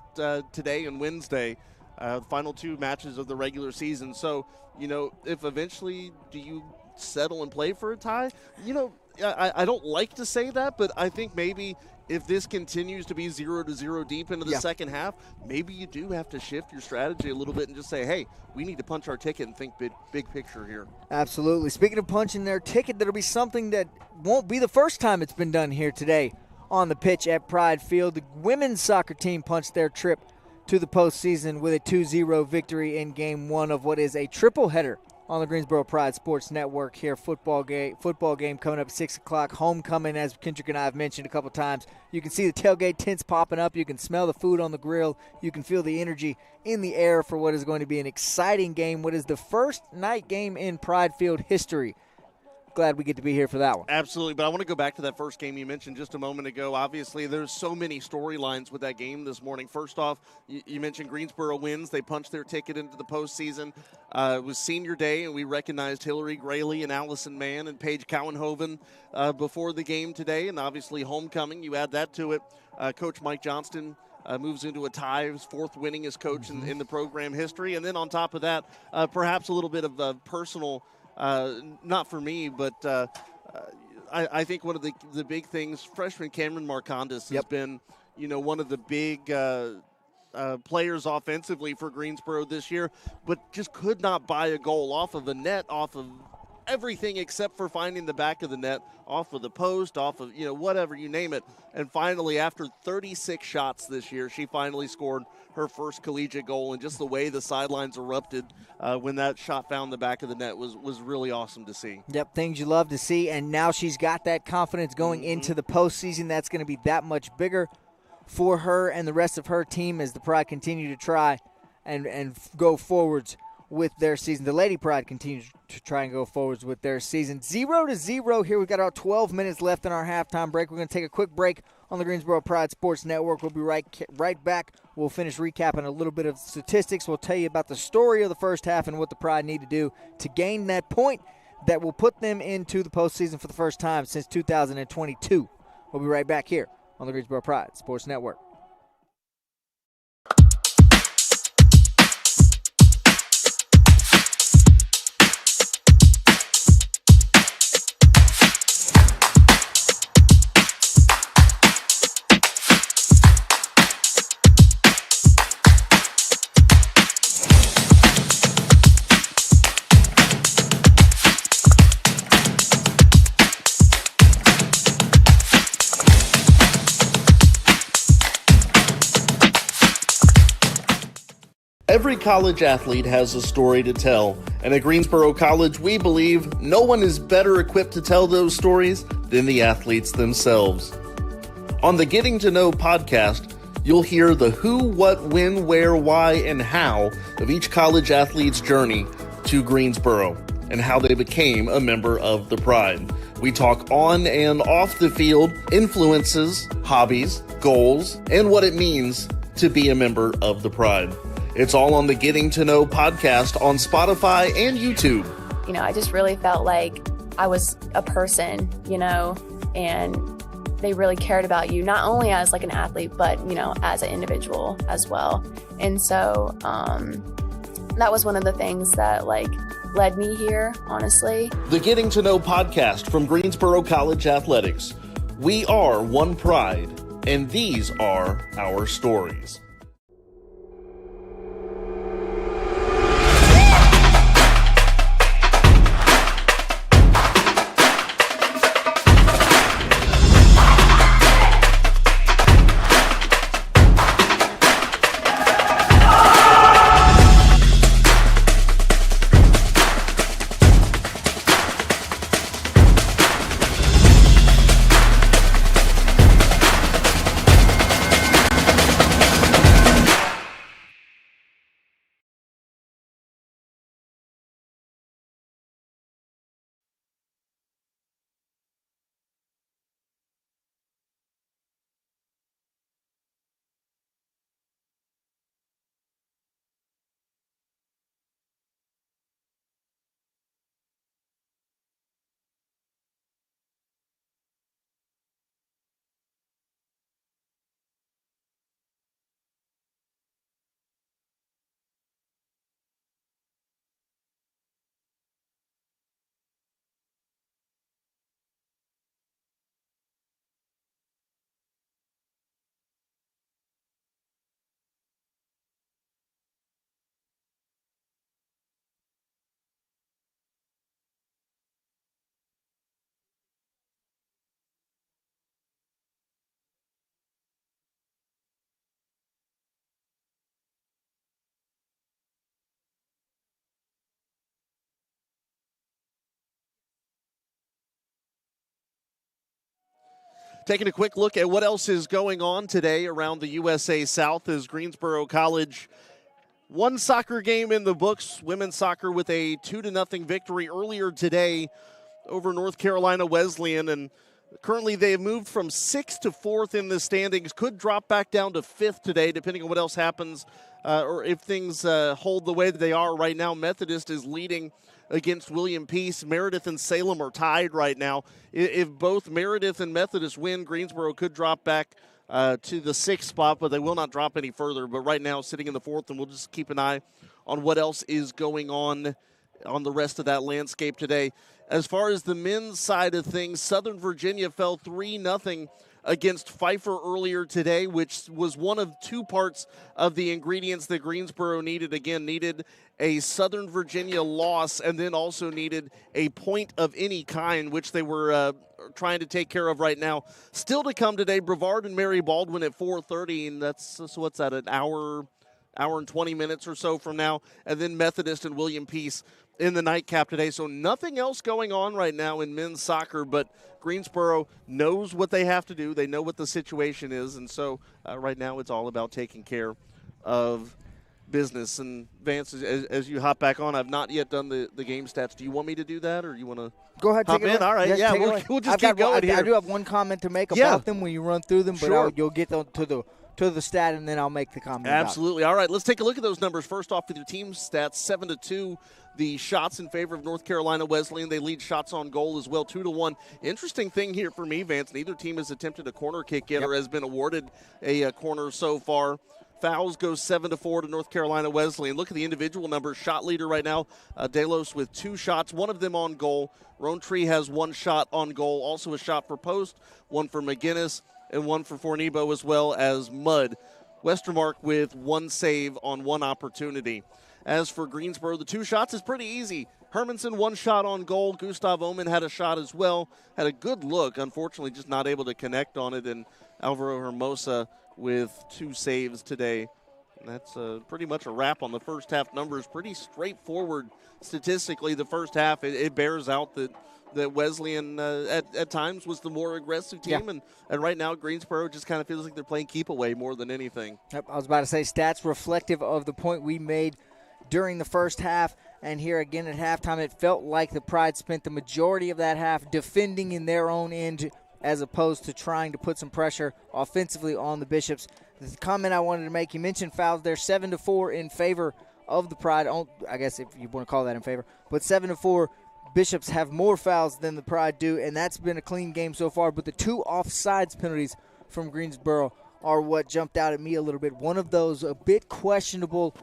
today and Wednesday, final 2 matches of the regular season. So, if eventually do you settle and play for a tie? I don't like to say that, but I think maybe if this continues to be 0-0 deep into the second half, maybe you do have to shift your strategy a little bit and just say, hey, we need to punch our ticket and think big picture here. Absolutely. Speaking of punching their ticket, that'll be something that won't be the first time it's been done here today on the pitch at Pride Field. The women's soccer team punched their trip to the postseason with a 2-0 victory in Game 1 of what is a triple header on the Greensboro Pride Sports Network here. Football game coming up at 6 o'clock. Homecoming, as Kendrick and I have mentioned a couple times. You can see the tailgate tents popping up. You can smell the food on the grill. You can feel the energy in the air for what is going to be an exciting game. What is the first night game in Pride Field history glad we get to be here for that one. Absolutely, but I want to go back to that first game you mentioned just a moment ago. Obviously, there's so many storylines with that game this morning. First off, you mentioned Greensboro wins. They punched their ticket into the postseason. It was senior day, and we recognized Hillary Grayley and Allison Mann and Paige Cowenhoven before the game today, and obviously homecoming. You add that to it. Coach Mike Johnston moves into a tie, his fourth winningest coach in the program history. And then on top of that, perhaps a little bit of personal, not for me, but I think one of the big things, freshman Cameron Marcondes has been, one of the big players offensively for Greensboro this year, but just could not buy a goal off of a net, off of everything except for finding the back of the net, off of the post, off of, whatever, you name it. And finally, after 36 shots this year, she finally scored her first collegiate goal. And just the way the sidelines erupted when that shot found the back of the net was really awesome to see. Yep, things you love to see. And now she's got that confidence going into the postseason. That's going to be that much bigger for her and the rest of her team as the Pride continue to try and go forwards with their season. The Lady Pride continues to try and go forwards with their season. 0-0 here. We've got about 12 minutes left in our halftime break. We're going to take a quick break on the Greensboro Pride Sports Network. We'll be right back. We'll finish recapping a little bit of statistics. We'll tell you about the story of the first half and what the Pride need to do to gain that point that will put them into the postseason for the first time since 2022. We'll be right back here on the Greensboro Pride Sports Network. Every college athlete has a story to tell, and at Greensboro College, we believe no one is better equipped to tell those stories than the athletes themselves. On the Getting to Know podcast, you'll hear the who, what, when, where, why, and how of each college athlete's journey to Greensboro and how they became a member of the Pride. We talk on and off the field, influences, hobbies, goals, and what it means to be a member of the Pride. It's all on the Getting to Know podcast on Spotify and YouTube. I just really felt like I was a person, and they really cared about you, not only as like an athlete, but, as an individual as well. And so that was one of the things that led me here, honestly. The Getting to Know podcast from Greensboro College Athletics. We are one Pride, and these are our stories. Taking a quick look at what else is going on today around the USA South as Greensboro College one soccer game in the books. Women's soccer with a 2-0 victory earlier today over North Carolina Wesleyan, and currently they have moved from 6th to 4th in the standings. Could drop back down to 5th today, depending on what else happens, or if things hold the way that they are right now. Methodist is leading against William Peace. Meredith and Salem are tied right now. If both Meredith and Methodist win, Greensboro could drop back to the 6th spot, but they will not drop any further. But right now, sitting in the 4th, and we'll just keep an eye on what else is going on the rest of that landscape today. As far as the men's side of things, Southern Virginia fell 3-0 against Pfeiffer earlier today, which was one of two parts of the ingredients that Greensboro needed. Again, needed a Southern Virginia loss and then also needed a point of any kind, which they were trying to take care of right now. Still to come today, Brevard and Mary Baldwin at 4:30, and that's what's that, an hour and 20 minutes or so from now, and then Methodist and William Peace in the nightcap today. So nothing else going on right now in men's soccer, but Greensboro knows what they have to do. They know what the situation is, and so right now it's all about taking care of business. And Vance, as you hop back on, I've not yet done the game stats. Do you want me to do that, or you want to go ahead? Hop take it in? All right, yes, yeah, we'll just keep going here. I do have one comment to make about them when you run through them, but sure. You'll get to the stat, and then I'll make the comment. Absolutely. All right, let's take a look at those numbers. First off, with your team stats, 7-2. The shots in favor of North Carolina Wesleyan. They lead shots on goal as well, 2-1. Interesting thing here for me, Vance, neither team has attempted a corner kick yet or has been awarded a corner so far. Fouls go 7-4 to North Carolina Wesleyan. Look at the individual numbers. Shot leader right now, Delos with 2 shots, one of them on goal. Roantree has 1 shot on goal, also a shot for post, 1 for McGinnis, and 1 for Fornebo, as well as Mudd. Westermark with 1 save on 1 opportunity. As for Greensboro, the 2 shots is pretty easy. Hermanson 1 shot on goal. Gustav Omen had a shot as well. Had a good look, unfortunately just not able to connect on it. And Alvaro Hermosa with 2 saves today. And that's pretty much a wrap on the first half numbers. Pretty straightforward statistically. The first half, it bears out that Wesleyan at times was the more aggressive team. And right now Greensboro just kind of feels like they're playing keep away more than anything. Yep, I was about to say stats reflective of the point we made during the first half, and here again at halftime, it felt like the Pride spent the majority of that half defending in their own end as opposed to trying to put some pressure offensively on the Bishops. The comment I wanted to make, you mentioned fouls there, 7-4 in favor of the Pride. I guess if you want to call that in favor, but 7-4, Bishops have more fouls than the Pride do, and that's been a clean game so far. But the 2 offsides penalties from Greensboro are what jumped out at me a little bit. One of those a bit questionable.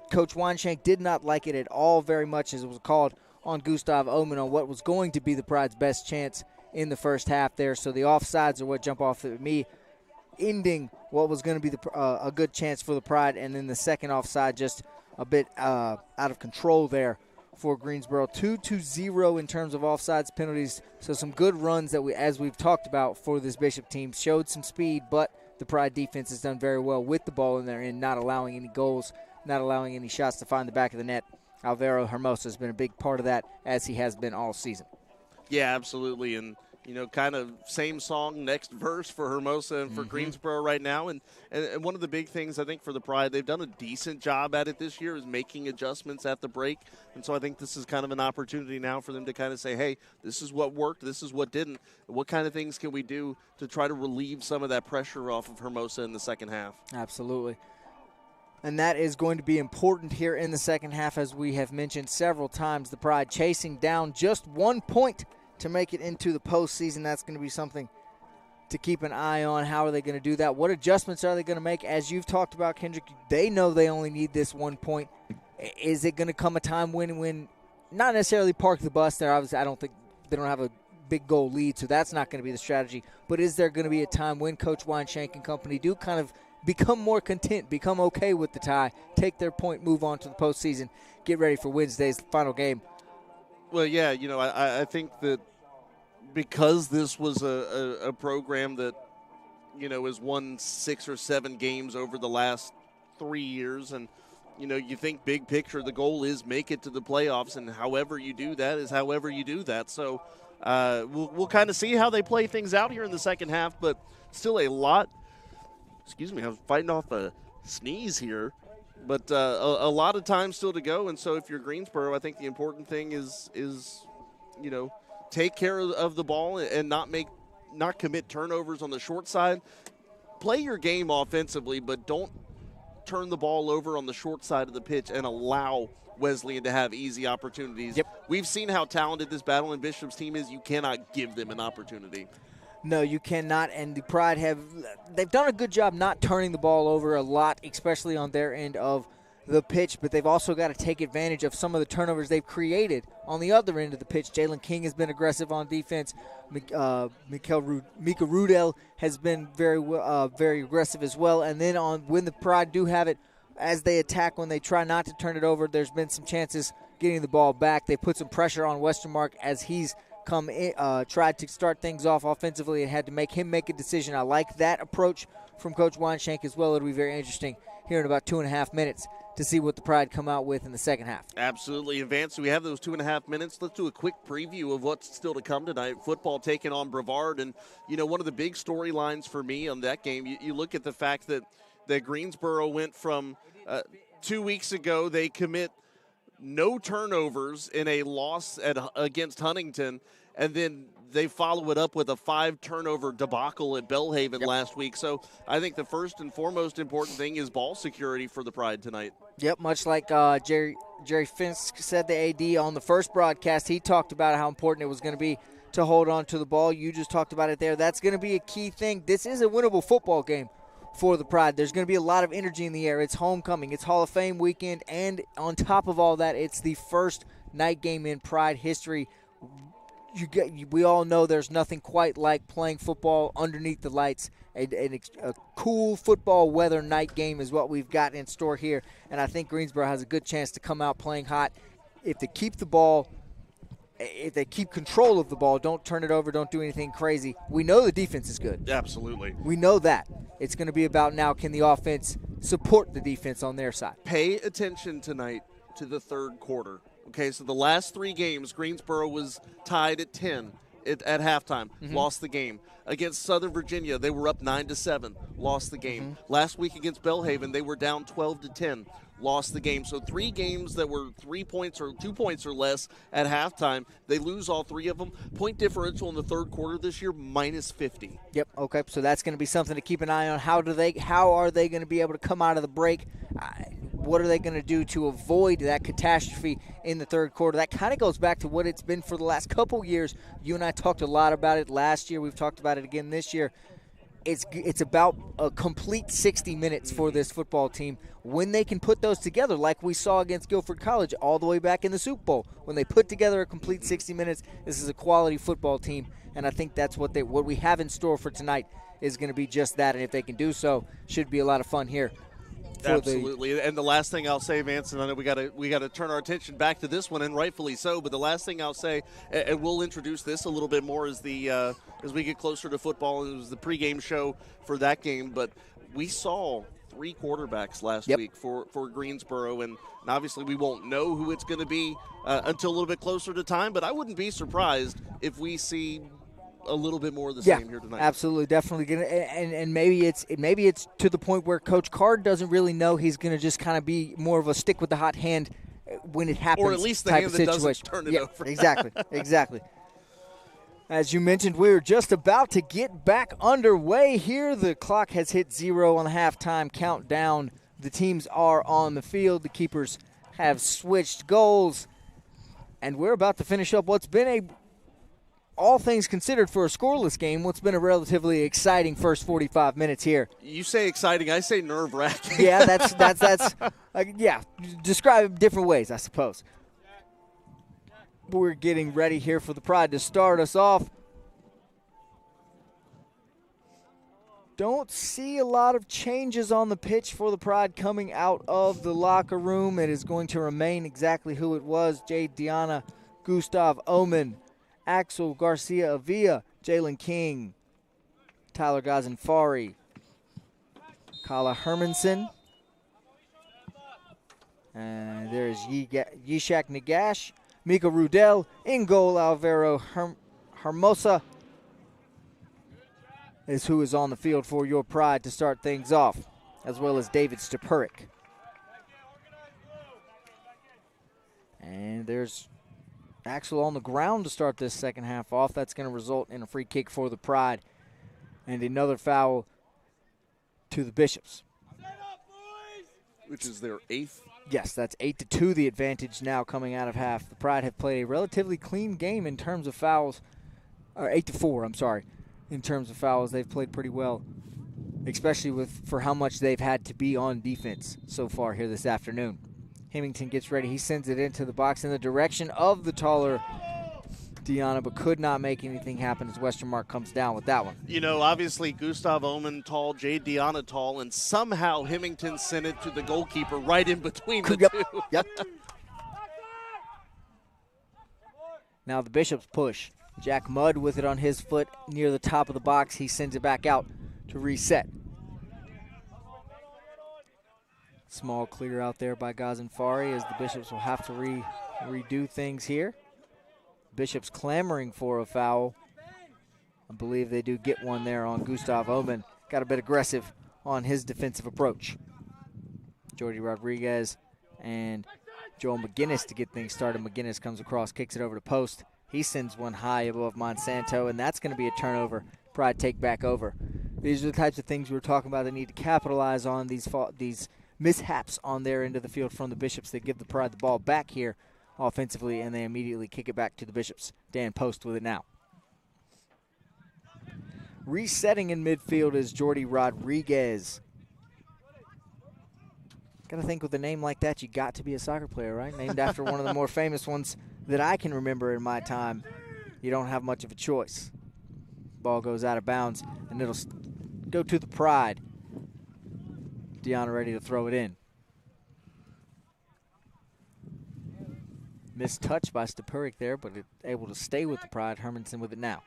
Coach Weinshank did not like it at all very much, as it was called on Gustav Omen on what was going to be the Pride's best chance in the first half there. So the offsides are what jump off at me, ending what was going to be a good chance for the Pride, and then the second offside just a bit out of control there for Greensboro. 2-0 in terms of offsides penalties. So some good runs that as we've talked about for this Bishop team, showed some speed, but the Pride defense has done very well with the ball in their end, not allowing any goals, not allowing any shots to find the back of the net. Alvaro Hermosa has been a big part of that, as he has been all season. Yeah, absolutely. And, kind of same song, next verse for Hermosa and for Greensboro right now. And one of the big things I think for the Pride, they've done a decent job at it this year, is making adjustments at the break. And so I think this is kind of an opportunity now for them to kind of say, hey, this is what worked, this is what didn't. What kind of things can we do to try to relieve some of that pressure off of Hermosa in the second half? Absolutely. And that is going to be important here in the second half, as we have mentioned several times. The Pride chasing down just 1 point to make it into the postseason. That's going to be something to keep an eye on. How are they going to do that? What adjustments are they going to make? As you've talked about, Kendrick, they know they only need this 1 point. Is it going to come a time when not necessarily park the bus there? Obviously, I don't think they don't have a big goal lead, so that's not going to be the strategy. But is there going to be a time when Coach Weinshank and company do kind of become more content, become okay with the tie, take their point, move on to the postseason, get ready for Wednesday's final game? Well, yeah, I think that because this was a program that, has won 6 or 7 games over the last 3 years, and, you think big picture, the goal is make it to the playoffs, and however you do that is however you do that. So we'll kind of see how they play things out here in the second half, but still a lot. Excuse me, I was fighting off a sneeze here. But a lot of time still to go, and so if you're Greensboro, I think the important thing is take care of the ball and not commit turnovers on the short side. Play your game offensively, but don't turn the ball over on the short side of the pitch and allow Wesleyan to have easy opportunities. Yep. We've seen how talented this Battle and Bishop's team is. You cannot give them an opportunity. No, you cannot, and the Pride they've done a good job not turning the ball over a lot, especially on their end of the pitch, but they've also got to take advantage of some of the turnovers they've created on the other end of the pitch. Jalen King has been aggressive on defense. Mika Rudel has been very aggressive as well, and then when the Pride do have it, as they attack, when they try not to turn it over, there's been some chances getting the ball back. They put some pressure on Westermark as he's come in, tried to start things off offensively and had to make him make a decision. I like that approach from Coach Weinshank as well. It'll be very interesting here in about 2.5 minutes to see what the Pride come out with in the second half. Absolutely. And Vance, we have those 2.5 minutes. Let's do a quick preview of what's still to come tonight. Football taking on Brevard. And, one of the big storylines for me on that game, you look at the fact that Greensboro went from 2 weeks ago, they commit no turnovers in a loss against Huntington, and then they follow it up with a 5-turnover debacle at Belhaven last week. So I think the first and foremost important thing is ball security for the Pride tonight. Yep, much like Jerry Finsk said, the AD on the first broadcast, he talked about how important it was going to be to hold on to the ball. You just talked about it there. That's going to be a key thing. This is a winnable football game for the Pride. There's going to be a lot of energy in the air. It's homecoming. It's Hall of Fame weekend. And on top of all that, it's the first night game in Pride history. We all know there's nothing quite like playing football underneath the lights. A cool football weather night game is what we've got in store here. And I think Greensboro has a good chance to come out playing hot. If they keep control of the ball, don't turn it over, don't do anything crazy. We know the defense is good. Absolutely. We know that. It's going to be about now, can the offense support the defense on their side? Pay attention tonight to the third quarter. Okay, so the last 3 games, Greensboro was tied at 10 at halftime, lost the game. Against Southern Virginia, they were up 9-7, lost the game. Last week against Belhaven, they were down 12-10, lost the game. So 3 games that were 3 points or 2 points or less at halftime, they lose all 3 of them. Point differential in the third quarter this year, -50. Yep, okay, so that's going to be something to keep an eye on. How are they going to be able to come out of the break? What are they going to do to avoid that catastrophe in the third quarter? That kind of goes back to what it's been for the last couple years. You and I talked a lot about it last year. We've talked about it again this year. It's about a complete 60 minutes for this football team. When they can put those together, like we saw against Guilford College all the way back in the Super Bowl, when they put together a complete 60 minutes, this is a quality football team, and I think that's what we have in store for tonight is going to be just that, and if they can do so, should be a lot of fun here. Absolutely. And the last thing I'll say, Vance, and I know we got to turn our attention back to this one, and rightfully so, but the last thing I'll say, and we'll introduce this a little bit more as we get closer to football. It was the pregame show for that game, but we saw 3 quarterbacks last week for Greensboro, and obviously we won't know who it's going to be until a little bit closer to time, but I wouldn't be surprised if we see a little bit more of the same here tonight. Absolutely, definitely. And maybe it's to the point where Coach Card doesn't really know. He's going to just kind of be more of a stick with the hot hand when it happens. Or at least the hand that doesn't turn it over. Exactly. As you mentioned, we're just about to get back underway here. The clock has hit 0 on the halftime countdown. The teams are on the field. The keepers have switched goals. And we're about to finish up what's been all things considered for a scoreless game, what's been a relatively exciting first 45 minutes here. You say exciting, I say nerve-wracking. Yeah, that's describe it different ways, I suppose. We're getting ready here for the Pride to start us off. Don't see a lot of changes on the pitch for the Pride coming out of the locker room. It is going to remain exactly who it was. Jade Diana, Gustav Oman, Axel Garcia Avila, Jalen King, Tyler Gazenfari, Kala Hermanson, and there's Yishak Nagash, Mika Rudel, in goal Alvaro Hermosa is who is on the field for your Pride to start things off, as well as David Stepurik. And there's Axel on the ground to start this second half off. That's going to result in a free kick for the Pride. And another foul to the Bishops. Which is their 8th. Yes, that's 8-2 the advantage now coming out of half. The Pride have played a relatively clean game in terms of fouls. Or 8-4, I'm sorry. In terms of fouls, they've played pretty well. Especially for how much they've had to be on defense so far here this afternoon. Hemington gets ready. He sends it into the box in the direction of the taller Deanna, but could not make anything happen as Westermark comes down with that one. You know, obviously Gustav Omen tall, Jade Deanna tall, and somehow Hemington sent it to the goalkeeper right in between the two. Yep. Now the Bishops push. Jack Mudd with it on his foot near the top of the box. He sends it back out to reset. Small clear out there by Ghazenfari as the Bishops will have to redo things here. Bishops clamoring for a foul. I believe they do get one there on Gustav Omen. Got a bit aggressive on his defensive approach. Jordy Rodriguez and Joel McGinnis to get things started. McGinnis comes across, kicks it over to post. He sends one high above Monsanto, and that's going to be a turnover. Pride take back over. These are the types of things we were talking about. They need to capitalize on these mishaps on their end of the field from the Bishops. They give the Pride the ball back here offensively, and they immediately kick it back to the Bishops. Dan Post with it now. Resetting in midfield is Jordy Rodriguez. Got to think with a name like that, you got to be a soccer player, right? Named after one of the more famous ones that I can remember in my time. You don't have much of a choice. Ball goes out of bounds, and it'll go to the Pride. Deanna ready to throw it in. Missed touch by Stepuric there, but able to stay with the Pride. Hermanson with it now.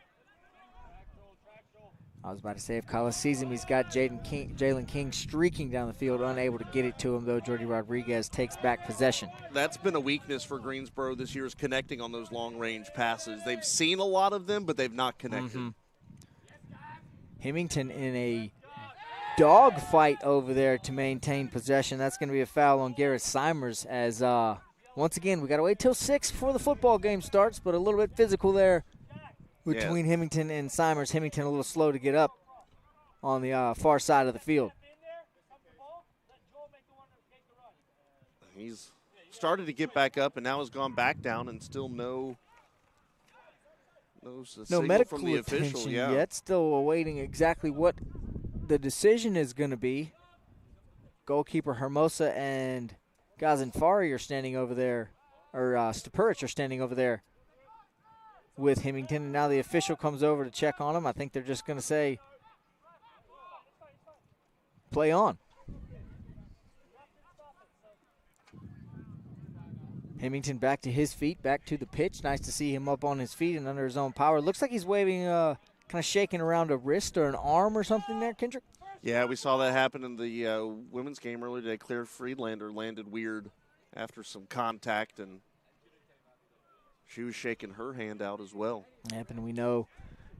I was about to say, if Collis sees him, he's got Jalen King streaking down the field, unable to get it to him, though Jordy Rodriguez takes back possession. That's been a weakness for Greensboro this year, is connecting on those long-range passes. They've seen a lot of them, but they've not connected. Hemington in a dog fight over there to maintain possession. That's going to be a foul on Garrett Simers as, once again, we got to wait till 6 before the football game starts, but a little bit physical there between Hemington and Simers. Hemington a little slow to get up on the far side of the field. He's started to get back up and now has gone back down, and still no medical from the official attention yet. Still awaiting exactly what the decision is going to be. Goalkeeper Hermosa and Ghazenfari are standing over there, or Stepuric are standing over there with Hemington, and now the official comes over to check on him. I think they're just going to say, play on. Hemington back to his feet, back to the pitch. Nice to see him up on his feet and under his own power. Looks like he's waving, kind of shaking around a wrist or an arm or something there, Kendrick. Yeah, we saw that happen in the women's game earlier today. Claire Friedlander landed weird after some contact, and she was shaking her hand out as well. Yep, and we know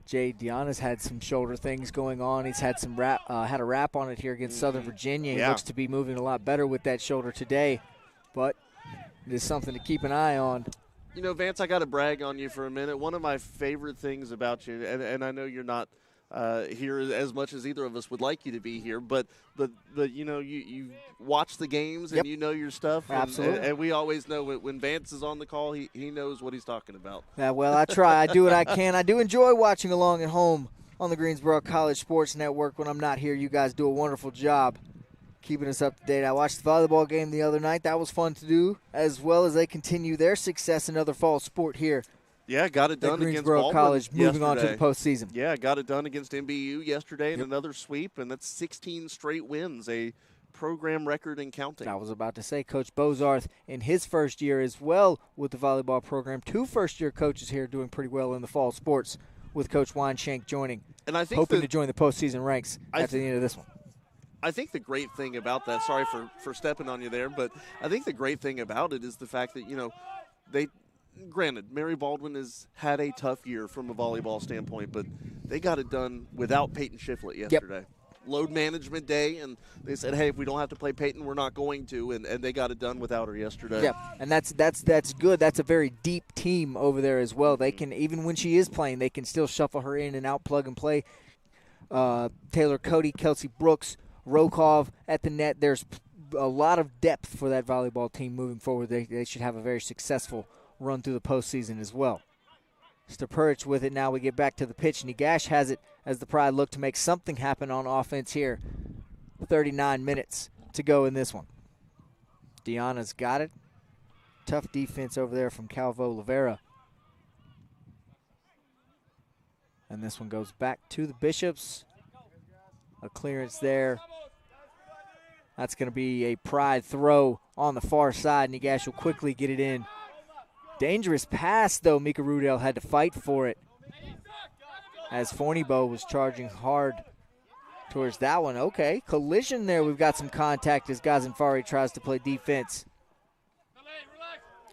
Jay Deanna's had some shoulder things going on. He's had some had a wrap on it here against Southern Virginia. He looks to be moving a lot better with that shoulder today, but it is something to keep an eye on. You know, Vance, I got to brag on you for a minute. One of my favorite things about you, and I know you're not here as much as either of us would like you to be here, but you know, you watch the games and you know your stuff. Absolutely. And we always know when Vance is on the call, he knows what he's talking about. Yeah, well, I try. I do what I can. I do enjoy watching along at home on the Greensboro College Sports Network. When I'm not here, you guys do a wonderful job keeping us up to date. I watched the volleyball game the other night. That was fun to do, as well as they continue their success in other fall sport here. Yeah, got it done against Greensboro Baldwin College, moving on to the yesterday. postseason. Yeah, got it done against MBU yesterday in another sweep, and that's 16 straight wins, a program record and counting. I was about to say, Coach Bozarth in his first year as well with the volleyball program. 2 first-year coaches here doing pretty well in the fall sports, with Coach Weinshank joining, and I think hoping to join the postseason ranks after the end of this one. I think the great thing about that, sorry for stepping on you there, but I think the great thing about it is the fact that, you know, granted, Mary Baldwin has had a tough year from a volleyball standpoint, but they got it done without Peyton Shiflett yesterday. load management day, and they said, hey, if we don't have to play Peyton, we're not going to, and they got it done without her yesterday. Yeah, and that's good. That's a very deep team over there as well. They can, even when she is playing, they can still shuffle her in and out, plug and play. Taylor Cody, Kelsey Brooks, Rokov at the net. There's a lot of depth for that volleyball team moving forward. They should have a very successful run through the postseason as well. Stepurich with it now. We get back to the pitch. Negash has it as the Pride look to make something happen on offense here. 39 minutes to go in this one. Deanna's got it. Tough defense over there from Calvo Rivera. And this one goes back to the Bishops. A clearance there. That's going to be a Pride throw on the far side. Negash will quickly get it in. Dangerous pass, though. Mika Rudell had to fight for it as Forneybo was charging hard towards that one. Okay, collision there. We've got some contact as Gazanfari tries to play defense.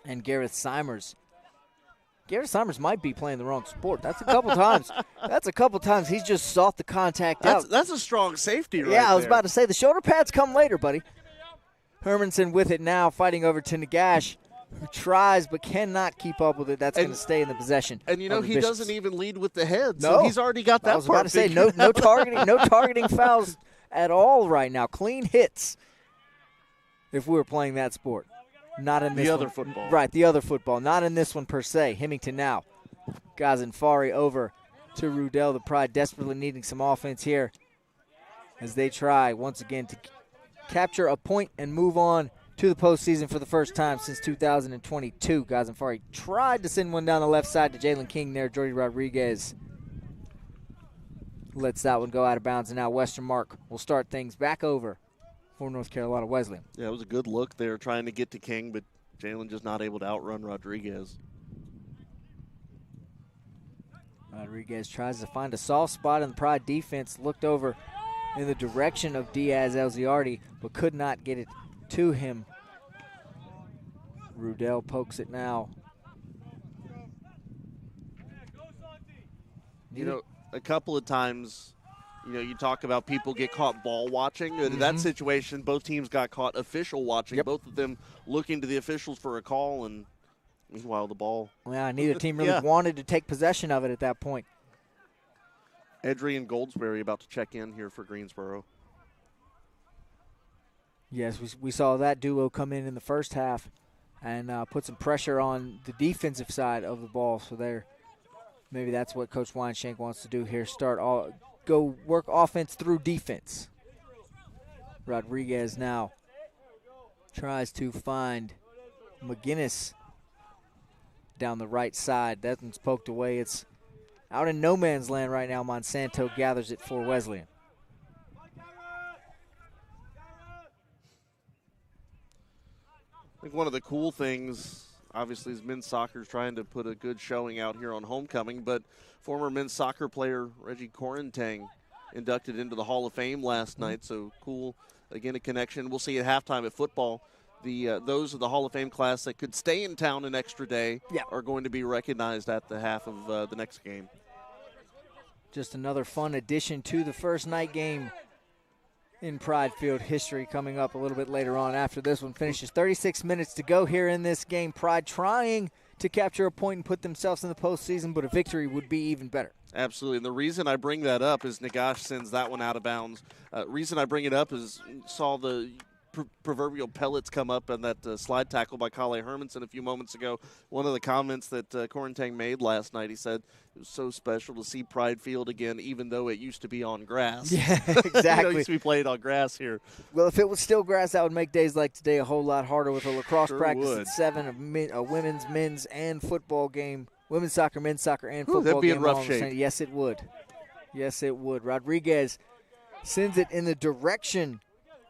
And Gareth Simers. Gareth Simers might be playing the wrong sport. That's a couple times. That's a couple times he's just sought the contact out. That's a strong safety right Yeah, I was there. about to say, the shoulder pads come later, buddy. Hermanson with it now, fighting over to Negash, who tries but cannot keep up with it. That's going to stay in the possession. And, you know, he Bishops. doesn't even lead with the head, No. so he's already got that I was part about to say, figured no out. targeting, no targeting fouls at all right now. Clean hits if we were playing that sport. Not in this The one. other football. Right, the other football. Not in this one per se. Hemington now. Gazanfari over to Rudell. The Pride desperately needing some offense here as they try once again to capture a point and move on to the postseason for the first time since 2022. Gazanfari tried to send one down the left side to Jalen King there. Jordy Rodriguez lets that one go out of bounds, and now Western Mark will start things back over for North Carolina Wesleyan. Yeah, it was a good look there trying to get to King, but Jalen just not able to outrun Rodriguez. Rodriguez tries to find a soft spot in the Pride defense, looked over in the direction of Diaz Elziardi, but could not get it to him. Rudell pokes it now. You know, a couple of times, you know, you talk about people get caught ball watching. In that situation, both teams got caught official watching, both of them looking to the officials for a call, and meanwhile the ball. Yeah, neither team really wanted to take possession of it at that point. Adrian Goldsberry about to check in here for Greensboro. Yes, we saw that duo come in the first half and put some pressure on the defensive side of the ball. So there, maybe that's what Coach Weinshank wants to do here. Go work offense through defense. Rodriguez now tries to find McGinnis down the right side. That one's poked away. It's out in no man's land right now. Monsanto gathers it for Wesleyan. I think one of the cool things, obviously, is men's soccer is trying to put a good showing out here on homecoming, but former men's soccer player Reggie Corentang inducted into the Hall of Fame last night, so cool. Again, a connection. We'll see at halftime at football. Those of the Hall of Fame class that could stay in town an extra day are going to be recognized at the half of the next game. Just another fun addition to the first night game in Pride Field history coming up a little bit later on after this one finishes. 36 minutes to go here in this game. Pride trying to capture a point and put themselves in the postseason, but a victory would be even better. Absolutely. And the reason I bring that up is Negash sends that one out of bounds. Reason I bring it up is saw the proverbial pellets come up on that slide tackle by Kale Hermanson a few moments ago. One of the comments that Corentang made last night, he said it was so special to see Pride Field again, even though it used to be on grass. Yeah, exactly. It used to be played on grass here. Well, if it was still grass, that would make days like today a whole lot harder with a lacrosse Sure practice would. at 7, a women's, men's, and football game. Women's soccer, men's soccer, and football that'd be game. in rough all on the shape. same- Yes, it would. Yes, it would. Rodriguez sends it in the direction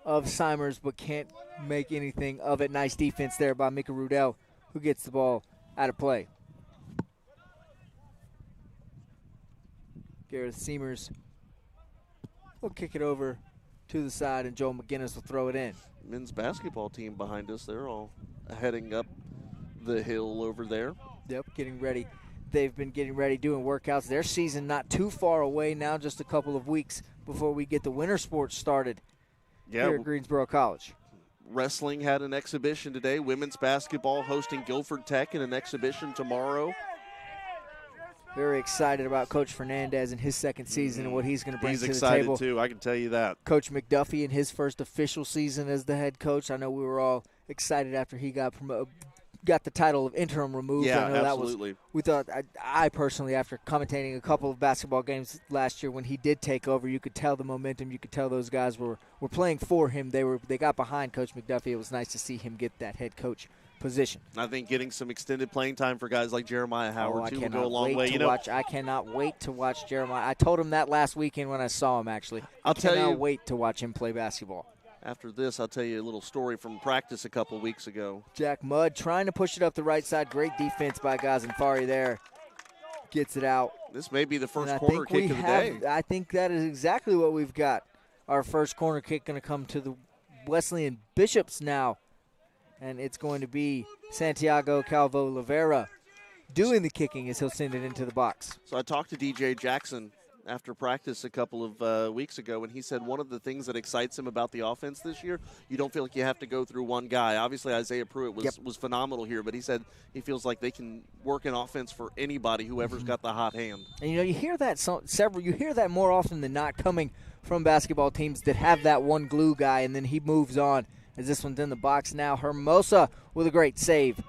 of Simers, but can't make anything of it. Nice defense there by Mika Rudell, who gets the ball out of play. Gareth Seamers will kick it over to the side, and Joe McGinnis will throw it in. Men's basketball team behind us, they're all heading up the hill over there. Yep, getting ready. they've been getting ready, doing workouts. Their season not too far away now, just a couple of weeks before we get the winter sports started here at Greensboro College. Wrestling had an exhibition today. Women's basketball hosting Guilford Tech in an exhibition tomorrow. Very excited about Coach Fernandez in his second season and what he's going to bring to the table. He's excited too, I can tell you that. Coach McDuffie in his first official season as the head coach. I know we were all excited after he got the title of interim removed. Yeah, I know absolutely. We thought, I personally, after commentating a couple of basketball games last year when he did take over, you could tell the momentum. You could tell those guys were playing for him. They got behind Coach McDuffie. It was nice to see him get that head coach position. I think getting some extended playing time for guys like Jeremiah Howard too will go a long way. I cannot wait to watch Jeremiah. I told him that last weekend when I saw him, actually. I cannot wait to watch him play basketball. After this, I'll tell you a little story from practice a couple weeks ago. Jack Mudd trying to push it up the right side. Great defense by Gazenfari there. Gets it out. This may be the first corner kick of the day. I think that is exactly what we've got. Our first corner kick going to come to the Wesleyan Bishops now. And it's going to be Santiago Calvo-Lavera doing the kicking as he'll send it into the box. So I talked to DJ Jackson after practice a couple of weeks ago, and he said one of the things that excites him about the offense this year, you don't feel like you have to go through one guy. Obviously, Isaiah Pruitt was phenomenal here, but he said he feels like they can work an offense for anybody, whoever's got the hot hand. And, you hear that you hear that more often than not coming from basketball teams that have that one glue guy, and then he moves on. As this one's in the box now, Hermosa with a great save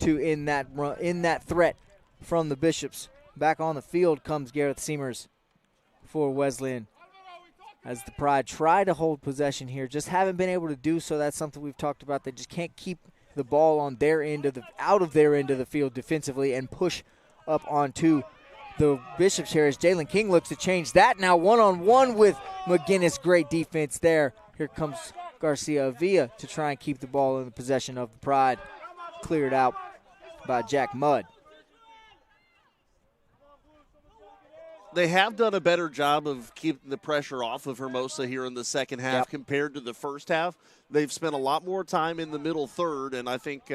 to in that threat from the Bishops. Back on the field comes Gareth Seamers for Wesleyan as the Pride try to hold possession here. Just haven't been able to do so. That's something we've talked about. They just can't keep the ball on their end of out of their end of the field defensively and push up onto the Bishops here as Jalen King looks to change that. Now one-on-one with McGinnis. Great defense there. Here comes Garcia Avila to try and keep the ball in the possession of the Pride. Cleared out by Jack Mudd. They have done a better job of keeping the pressure off of Hermosa here in the second half compared to the first half. They've spent a lot more time in the middle third, and I think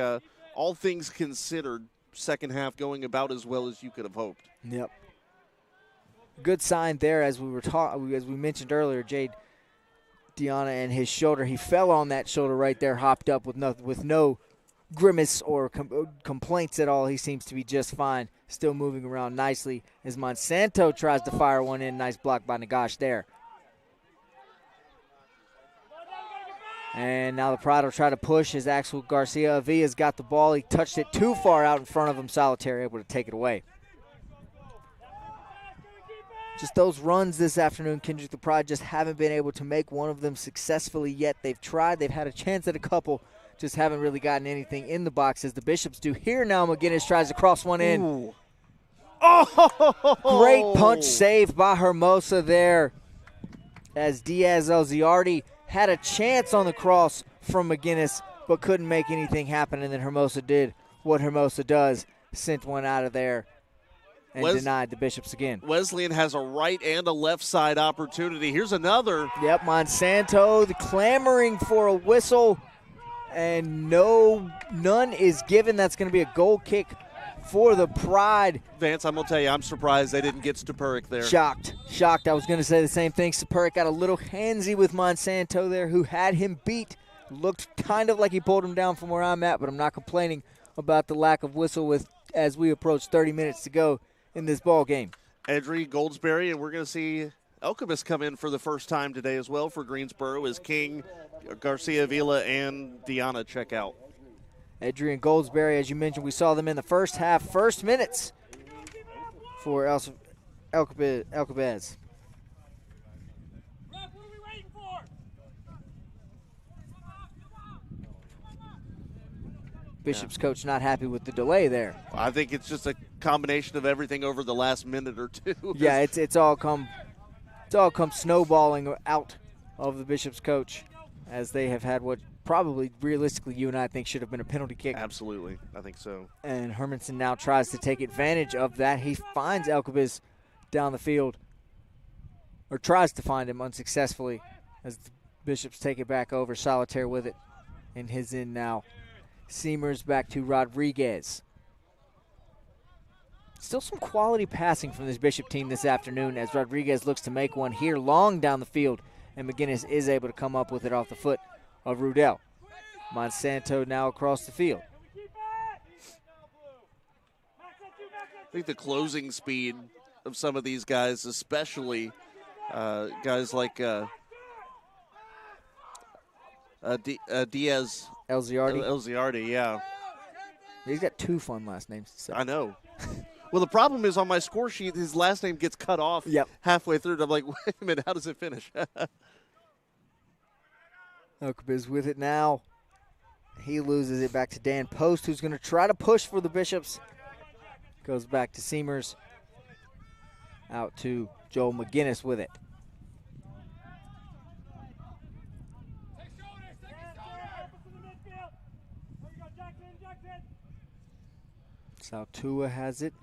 all things considered, second half going about as well as you could have hoped. Yep. Good sign there as we mentioned earlier, Jade Deanna and his shoulder. He fell on that shoulder right there, hopped up with no grimace or complaints at all. He seems to be just fine, still moving around nicely as Monsanto tries to fire one in. Nice block by Nagash there. And now the Pride will try to push as Axel Garcia Avila's got the ball. He touched it too far out in front of him. Solitaire able to take it away. Just those runs this afternoon, Kendrick, the Pride just haven't been able to make one of them successfully yet. They've tried. They've had a chance at a couple. Just haven't really gotten anything in the box as the Bishops do. Here now McGinnis tries to cross one in. Ooh. Oh! Great punch save by Hermosa there as Diaz Elziardi had a chance on the cross from McGinnis but couldn't make anything happen, and then Hermosa did what Hermosa does, sent one out of there and denied the Bishops again. Wesleyan has a right and a left side opportunity. Here's another. Yep, Monsanto clamoring for a whistle, and none is given. That's going to be a goal kick for the Pride. Vance, I'm going to tell you, I'm surprised they didn't get Stupurik there. Shocked. I was going to say the same thing. Stupurik got a little handsy with Monsanto there, who had him beat. Looked kind of like he pulled him down from where I'm at, but I'm not complaining about the lack of whistle as we approach 30 minutes to go in this ball game. Edry, Goldsberry, and we're going to see Elkabus come in for the first time today as well for Greensboro as King, Garcia Avila, and Deanna check out. Edry and Goldsberry, as you mentioned, we saw them in the first half, first minutes for Elkabus. Bishop's coach not happy with the delay there. I think it's just a combination of everything over the last minute or two. Yeah, it's all come snowballing out of the Bishop's coach as they have had what probably realistically you and I think should have been a penalty kick. Absolutely, I think so. And Hermanson now tries to take advantage of that. He finds Elkabis down the field, or tries to find him unsuccessfully as the Bishops take it back over. Solitaire with it in his end now. Seamers back to Rodriguez. Still some quality passing from this Bishop team this afternoon as Rodriguez looks to make one here long down the field, and McGinnis is able to come up with it off the foot of Rudell. Monsanto now across the field. I think the closing speed of some of these guys, especially guys like Diaz. Elziardi. Yeah. He's got 2 fun last names to say. I know. Well, the problem is on my score sheet, his last name gets cut off halfway through. I'm like, wait a minute, how does it finish? Okabiz with it now. He loses it back to Dan Post, who's going to try to push for the Bishops. Goes back to Seamers. Out to Joel McGinnis with it. Saltua has it.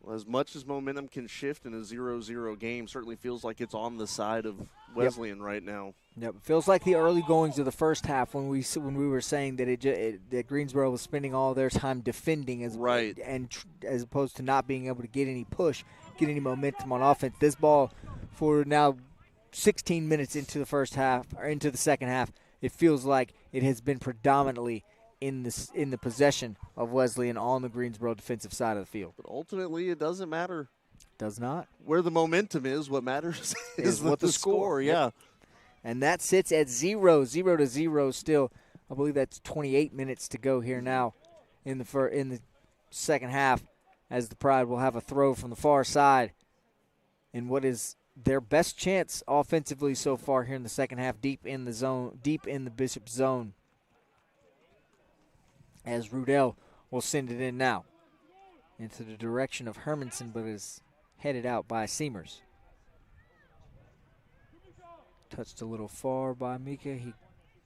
Well, as much as momentum can shift in a 0-0 game, certainly feels like it's on the side of Wesleyan right now. Yep, it feels like the early goings of the first half when we were saying that that Greensboro was spending all their time defending as opposed to not being able to get any push, get any momentum on offense. This ball, for now 16 minutes into the first half or into the second half, it feels like it has been predominantly in the possession of Wesleyan on the Greensboro defensive side of the field. But ultimately, it doesn't matter. Does not. Where the momentum is, what matters is what the score. Yeah. Yep. And that sits at 0-0 still. I believe that's 28 minutes to go here now in the second half, as the Pride will have a throw from the far side in what is their best chance offensively so far here in the second half, deep in the Bishop zone. As Rudell will send it in now into the direction of Hermanson, but is headed out by Seamers. Touched a little far by Mika. He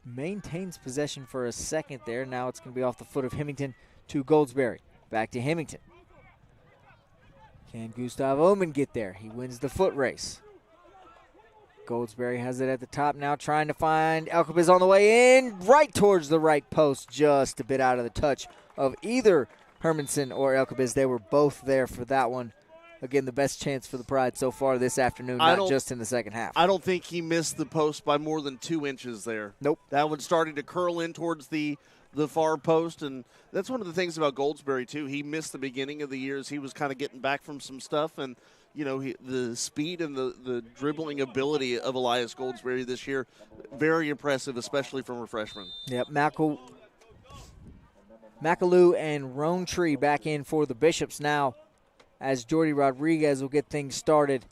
maintains possession for a second there. Now it's going to be off the foot of Hemington to Goldsberry. Back to Hemington. Can Gustav Oman get there? He wins the foot race. Goldsberry has it at the top now, trying to find Elkabiz on the way in, right towards the right post, just a bit out of the touch of either Hermanson or Elkabiz. They were both there for that one. Again, the best chance for the Pride so far this afternoon, not just in the second half. I don't think he missed the post by more than 2 inches there. Nope. That one starting to curl in towards the far post, and that's one of the things about Goldsberry, too. He missed the beginning of the year as he was kind of getting back from some stuff, and the speed and the dribbling ability of Elias Goldsberry this year, very impressive, especially from a freshman. Yep, McAloo and Roantree back in for the Bishops now, as Jordy Rodriguez will get things started,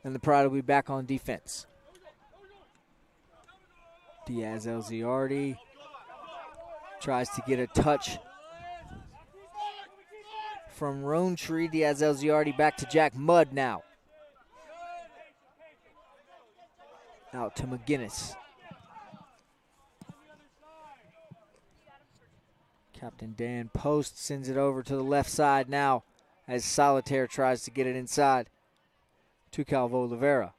and the Pride will be back on defense. Diaz Elziardi tries to get a touch from Roantree. Diaz Elziardi back to Jack Mudd now. Out to McGinnis. Captain Dan Post sends it over to the left side now as Solitaire tries to get it inside to Calvo Oliveira.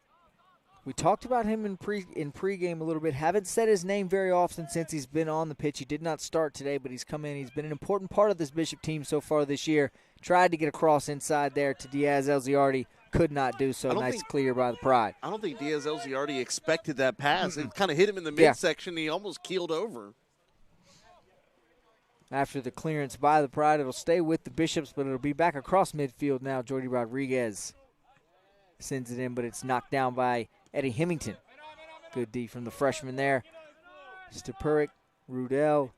We talked about him in pregame a little bit. Haven't said his name very often since he's been on the pitch. He did not start today, but he's come in. He's been an important part of this Bishop team so far this year. Tried to get across inside there to Diaz Elziardi. Could not do so. Nice clear by the Pride. I don't think Diaz Elziardi expected that pass. It kind of hit him in the midsection. He almost keeled over. After the clearance by the Pride, it'll stay with the Bishops, but it'll be back across midfield now. Jordy Rodriguez sends it in, but it's knocked down by Eddie Hemington. Good D from the freshman there. Stepurik, Rudell.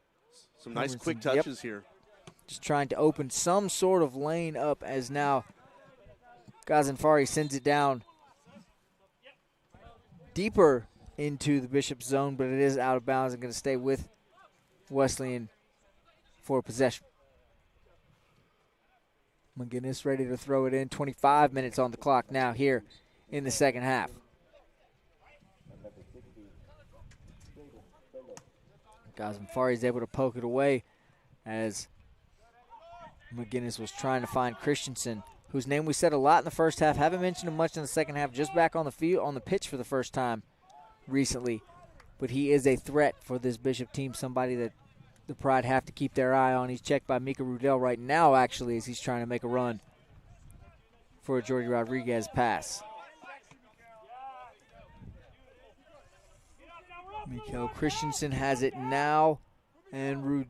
Some nice quick touches here. Just trying to open some sort of lane up as now Ghazenfari sends it down deeper into the Bishop zone, but it is out of bounds and going to stay with Wesleyan for possession. McGinnis ready to throw it in. 25 minutes on the clock now here in the second half. Ghazenfari is able to poke it away as McGinnis was trying to find Christensen, whose name we said a lot in the first half. Haven't mentioned him much in the second half. Just back on the field, on the pitch for the first time recently. But he is a threat for this Bishop team, somebody that the Pride have to keep their eye on. He's checked by Mika Rudell right now, actually, as he's trying to make a run for a Jordy Rodriguez pass. Mikael Christensen has it now, and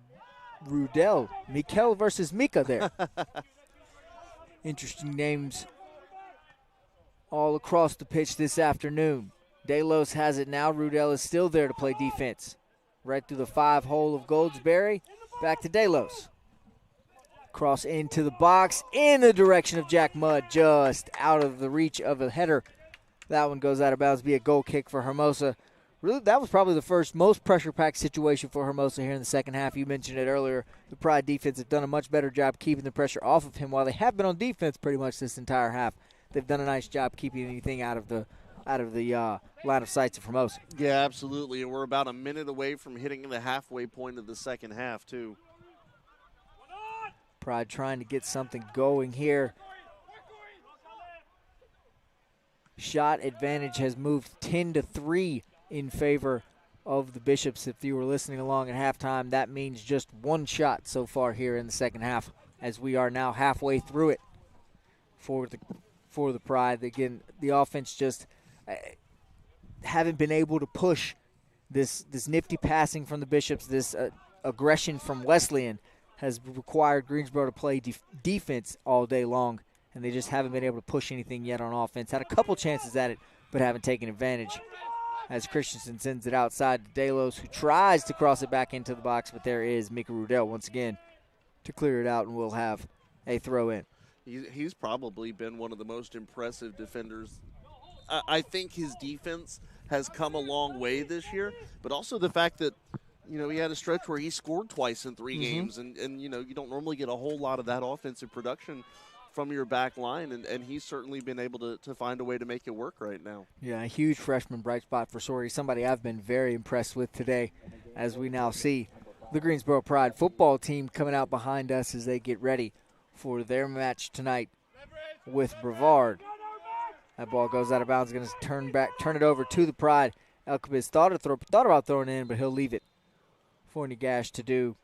Rudell. Mikael versus Mika there. Interesting names all across the pitch this afternoon. Delos has it now. Rudell is still there to play defense. Right through the 5-hole of Goldsberry. Back to Delos. Cross into the box in the direction of Jack Mudd, just out of the reach of a header. That one goes out of bounds, be a goal kick for Hermosa. Really, that was probably the first most pressure-packed situation for Hermosa here in the second half. You mentioned it earlier. The Pride defense have done a much better job keeping the pressure off of him. While they have been on defense pretty much this entire half, they've done a nice job keeping anything out of the line of sight of Hermosa. Yeah, absolutely. And we're about a minute away from hitting the halfway point of the second half, too. Pride trying to get something going here. Shot advantage has moved 10-3 in favor of the Bishops. If you were listening along at halftime, that means just one shot so far here in the second half, as we are now halfway through it for the Pride. Again, the offense just haven't been able to push this nifty passing from the Bishops. This aggression from Wesleyan has required Greensboro to play defense all day long, and they just haven't been able to push anything yet on offense. Had a couple chances at it, but haven't taken advantage. As Christensen sends it outside to Delos, who tries to cross it back into the box, but there is Mika Rudell once again to clear it out, and we'll have a throw in. He's probably been one of the most impressive defenders. I think his defense has come a long way this year, but also the fact that, he had a stretch where he scored twice in 3 games, and you don't normally get a whole lot of that offensive production from your back line, and he's certainly been able to find a way to make it work right now. Yeah, a huge freshman bright spot for Sorey, somebody I've been very impressed with today, as we now see the Greensboro Pride football team coming out behind us as they get ready for their match tonight with Brevard. That ball goes out of bounds, going to turn it over to the Pride. Elkabis thought about throwing it in, but he'll leave it for Nagash to do.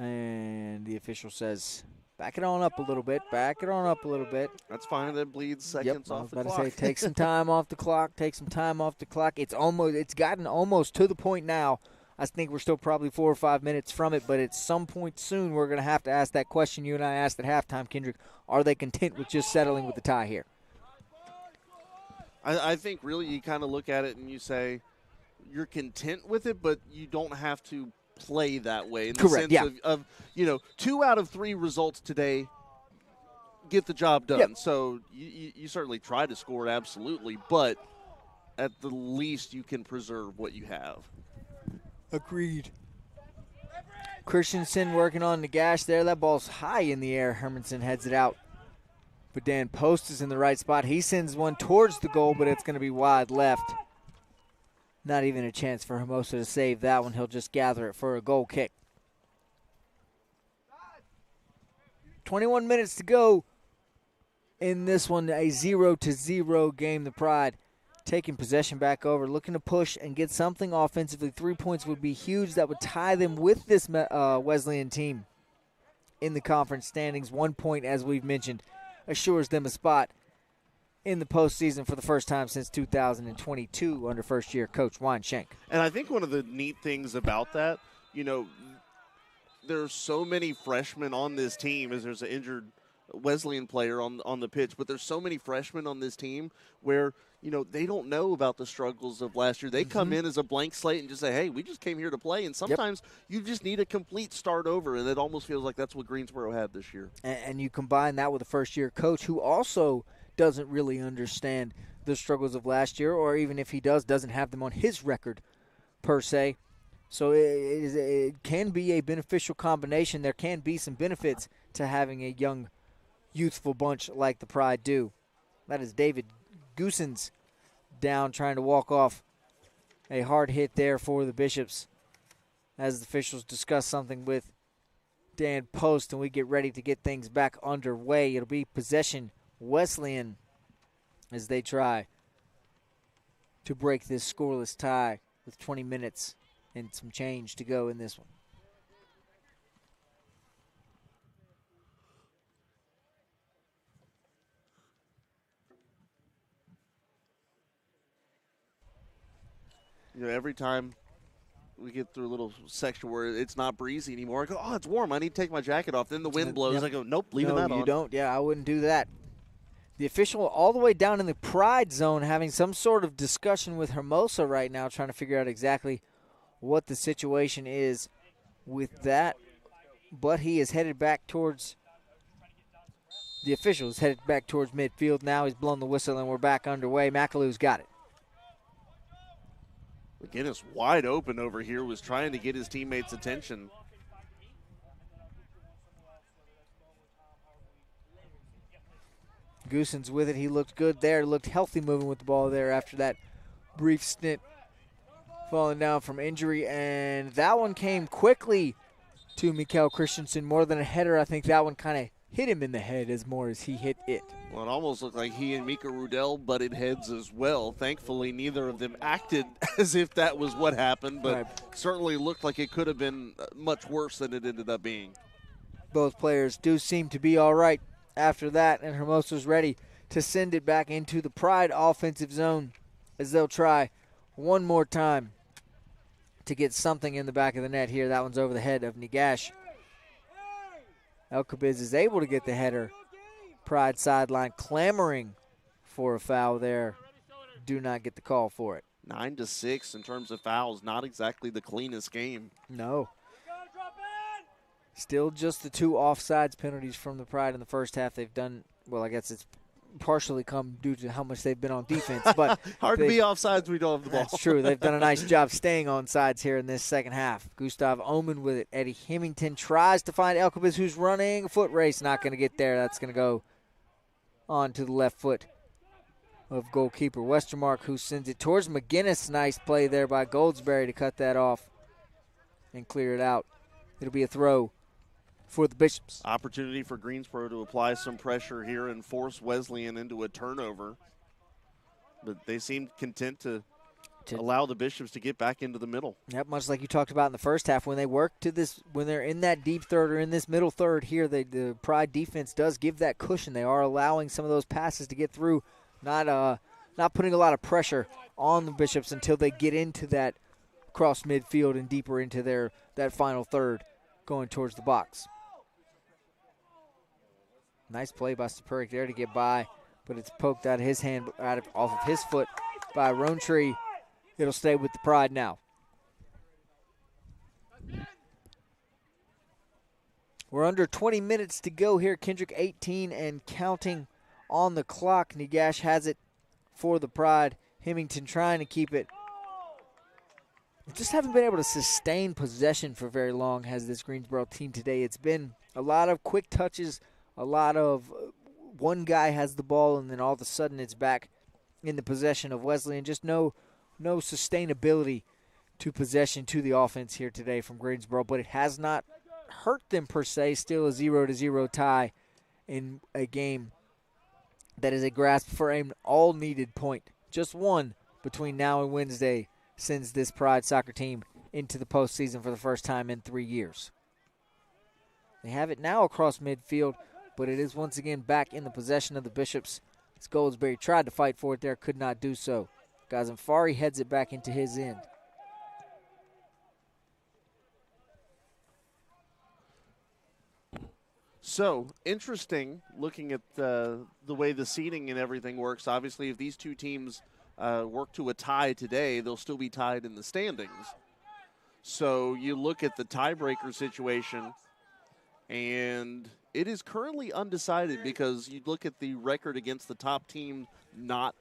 And the official says, back it on up a little bit, back it on up a little bit. That's fine. That bleeds seconds off the clock. I was about to say, take some time off the clock, It's gotten almost to the point now. I think we're still probably 4 or 5 minutes from it, but at some point soon we're going to have to ask that question you and I asked at halftime, Kendrick. Are they content with just settling with the tie here? I think really you kind of look at it and you say you're content with it, but you don't have to play that way. In the Correct, sense of 2 out of 3 results today get the job done. Yep. So you certainly try to score, absolutely, but at the least you can preserve what you have. Agreed. Christensen working on Nagash there. That ball's high in the air. Hermanson heads it out. But Dan Post is in the right spot. He sends one towards the goal, but it's going to be wide left. Not even a chance for Hermosa to save that one. He'll just gather it for a goal kick. 21 minutes to go in this one. A 0-0 game. The Pride taking possession back over, looking to push and get something offensively. 3 points would be huge. That would tie them with this Wesleyan team in the conference standings. 1 point, as we've mentioned, assures them a spot in the postseason for the first time since 2022 under first-year coach Juan Schenk. And I think one of the neat things about that, there's so many freshmen on this team, as there's an injured Wesleyan player on the pitch, but there's so many freshmen on this team where, they don't know about the struggles of last year. They come in as a blank slate and just say, hey, we just came here to play. And sometimes you just need a complete start over, and it almost feels like that's what Greensboro had this year. And you combine that with a first-year coach who also doesn't really understand the struggles of last year, or even if he doesn't have them on his record per se. So it can be a beneficial combination. There can be some benefits to having a young, youthful bunch like the Pride do. That is David Goosens down trying to walk off. A hard hit there for the Bishops as the officials discuss something with Dan Post, and we get ready to get things back underway. It'll be possession Wesleyan as they try to break this scoreless tie with 20 minutes and some change to go in this one. You know, every time we get through a little section where it's not breezy anymore, I go, oh, it's warm. I need to take my jacket off. Then the wind blows. Yep. I go, nope, leaving that on. No, you don't. Yeah, I wouldn't do that. The official all the way down in the pride zone having some sort of discussion with Hermosa right now, trying to figure out exactly what the situation is with that. But he is headed back towards – the official is headed back towards midfield. Now he's blown the whistle, and we're back underway. McAloo's got it. McGinnis wide open over here, was trying to get his teammates' attention. Goosen's with it. He looked good there. Looked healthy moving with the ball there after that brief stint falling down from injury. And that one came quickly to Mikael Christensen. More than a header, I think that one kind of hit him in the head as more as he hit it. Well, it almost looked like he and Mika Rudell butted heads as well. Thankfully, neither of them acted as if that was what happened, but certainly looked like it could have been much worse than it ended up being. Both players do seem to be all right after that, and Hermosa's ready to send it back into the Pride offensive zone as they'll try one more time to get something in the back of the net here. That one's over the head of Negash. Elkabiz is able to get the header. Pride sideline clamoring for a foul there. Do not get the call for it. 9-6 in terms of fouls. Not exactly the cleanest game. No. Still just the 2 offsides penalties from the Pride in the first half. They've done, well, I guess it's partially come due to how much they've been on defense. But hard to be offsides when we don't have the ball. That's true. They've done a nice job staying on sides here in this second half. Gustav Omen with it. Eddie Hemington tries to find Elkabiz, who's running a foot race. Not going to get there. That's going to go on to the left foot of goalkeeper Westermark, who sends it towards McGinnis. Nice play there by Goldsberry to cut that off and clear it out. It'll be a throw for the Bishops. Opportunity for Greensboro to apply some pressure here and force Wesleyan into a turnover. But they seem content to allow the Bishops to get back into the middle. Yep, much like you talked about in the first half. When they work to this, when they're in that deep third or in this middle third here, the Pride defense does give that cushion. They are allowing some of those passes to get through, not putting a lot of pressure on the Bishops until they get into that cross midfield and deeper into that final third going towards the box. Nice play by Stepurik there to get by, but it's poked out of his hand, off of his foot by Rowntree. It'll stay with the Pride now. We're under 20 minutes to go here. Kendrick 18 and counting on the clock. Negash has it for the Pride. Hemington trying to keep it. Just haven't been able to sustain possession for very long, has this Greensboro team today. It's been a lot of quick touches, a lot of one guy has the ball, and then all of a sudden it's back in the possession of Wesleyan. Just no sustainability to possession to the offense here today from Greensboro, but it has not hurt them per se. Still a 0-0 tie in a game that is a grasp for an all-needed point. Just one between now and Wednesday sends this Pride soccer team into the postseason for the first time in 3 years. They have it now across midfield, but it is once again back in the possession of the Bishops. As Goldsberry tried to fight for it there, could not do so. Gazanfari heads it back into his end. So, interesting looking at the way the seeding and everything works. Obviously, if these two teams work to a tie today, they'll still be tied in the standings. So, you look at the tiebreaker situation, and it is currently undecided because you look at the record against the top team not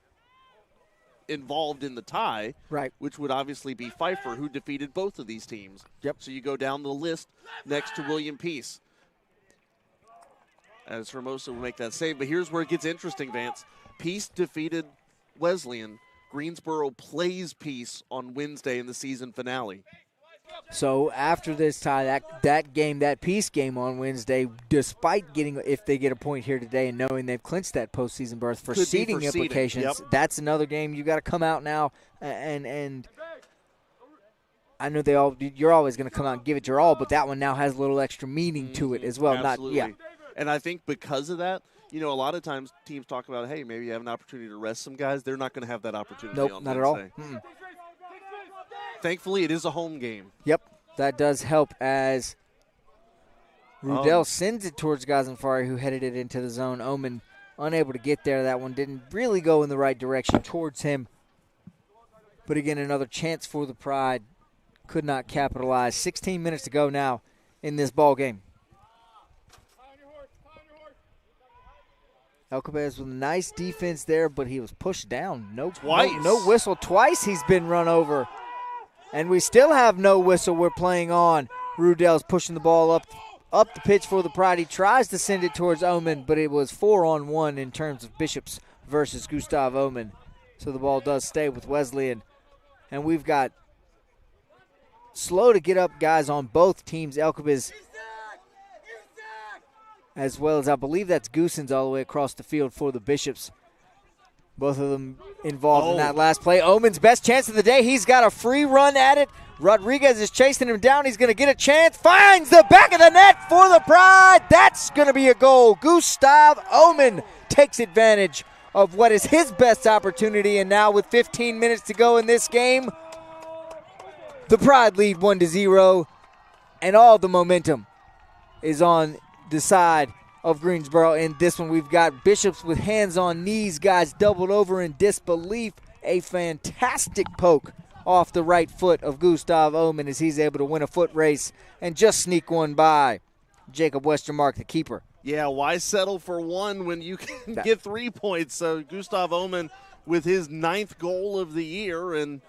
involved in the tie, right? Which would obviously be Pfeiffer, who defeated both of these teams. Yep. So you go down the list next to William Peace, as Hermosa will make that save. But here's where it gets interesting, Vance. Peace defeated Wesleyan. Greensboro plays Peace on Wednesday in the season finale. So after this tie, that Peace game on Wednesday, despite getting, if they get a point here today and knowing they've clinched that postseason berth for seeding implications, yep. That's another game you got to come out now and I know you're always going to come out and give it your all, but that one now has a little extra meaning to it as well. Absolutely. And I think because of that, a lot of times teams talk about, hey, maybe you have an opportunity to rest some guys. They're not going to have that opportunity on not Wednesday. at all. Thankfully, it is a home game. Yep, that does help as Rudell sends it towards Gazenfari, who headed it into the zone. Omen unable to get there. That one didn't really go in the right direction towards him. But again, another chance for the Pride. Could not capitalize. 16 minutes to go now in this ball game. Alcabez with a nice defense there, but he was pushed down. No whistle. Twice he's been run over. And we still have no whistle we're playing on. Rudell's pushing the ball up the pitch for the Pride. He tries to send it towards Omen, but it was 4-on-1 in terms of Bishops versus Gustav Omen. So the ball does stay with Wesleyan. And we've got slow to get up guys on both teams. Elkabis, as well as I believe that's Goosens all the way across the field for the Bishops. Both of them involved in that last play. Omen's best chance of the day. He's got a free run at it. Rodriguez is chasing him down. He's going to get a chance. Finds the back of the net for the Pride. That's going to be a goal. Gustav Omen takes advantage of what is his best opportunity. And now with 15 minutes to go in this game, the Pride lead 1-0. And all the momentum is on the side of Greensboro. In this one, we've got Bishops with hands on knees, guys doubled over in disbelief. A fantastic poke off the right foot of Gustav Omen as he's able to win a foot race and just sneak one by Jacob Westermark, the keeper. Yeah, why settle for one when you can get 3 points? So Gustav Omen with his 9th goal of the year, and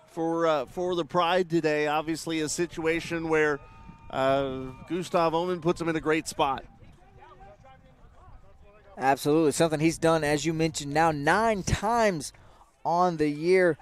for the Pride today, obviously a situation where Gustav Omen puts him in a great spot. Absolutely. Something he's done, as you mentioned, now 9 times on the year.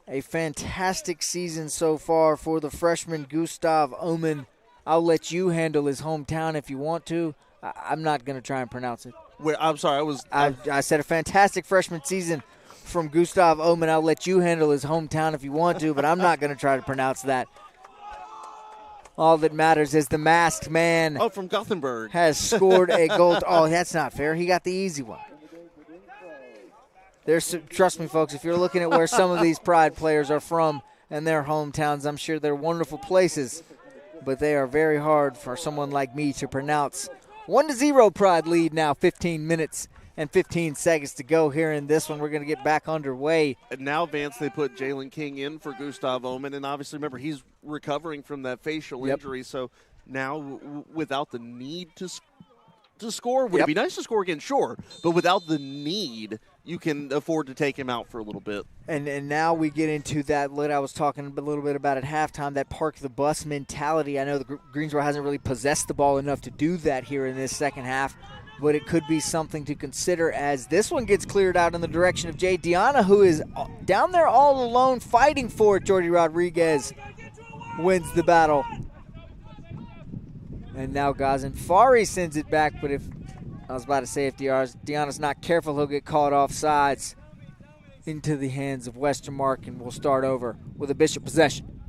A fantastic season so far for the freshman Gustav Omen. I'll let you handle his hometown if you want to. I'm not going to try and pronounce it. I'm sorry. I said a fantastic freshman season from Gustav Omen. I'll let you handle his hometown if you want to, but I'm not going to try to pronounce that. All that matters is the masked man. Oh, from Gothenburg. Has scored a goal. Oh, that's not fair. He got the easy one. Trust me, folks, if you're looking at where some of these Pride players are from and their hometowns, I'm sure they're wonderful places, but they are very hard for someone like me to pronounce. 1-0 Pride lead now, 15 minutes and 15 seconds to go here in this one. We're going to get back underway. And now, Vance, they put Jalen King in for Gustav Omen, and obviously, remember, he's recovering from that facial injury, so now without the need to score, would it be nice to score again? Sure, but without the need, you can afford to take him out for a little bit. And now we get into that, what I was talking a little bit about at halftime, that park the bus mentality. I know the Greensboro hasn't really possessed the ball enough to do that here in this second half, but it could be something to consider as this one gets cleared out in the direction of Jay Deanna, who is down there all alone fighting for it. Jordy Rodriguez wins the battle. And now Gazenfari sends it back, but if Deanna's not careful, he'll get caught off sides into the hands of Westermark, and we'll start over with a Bishop possession.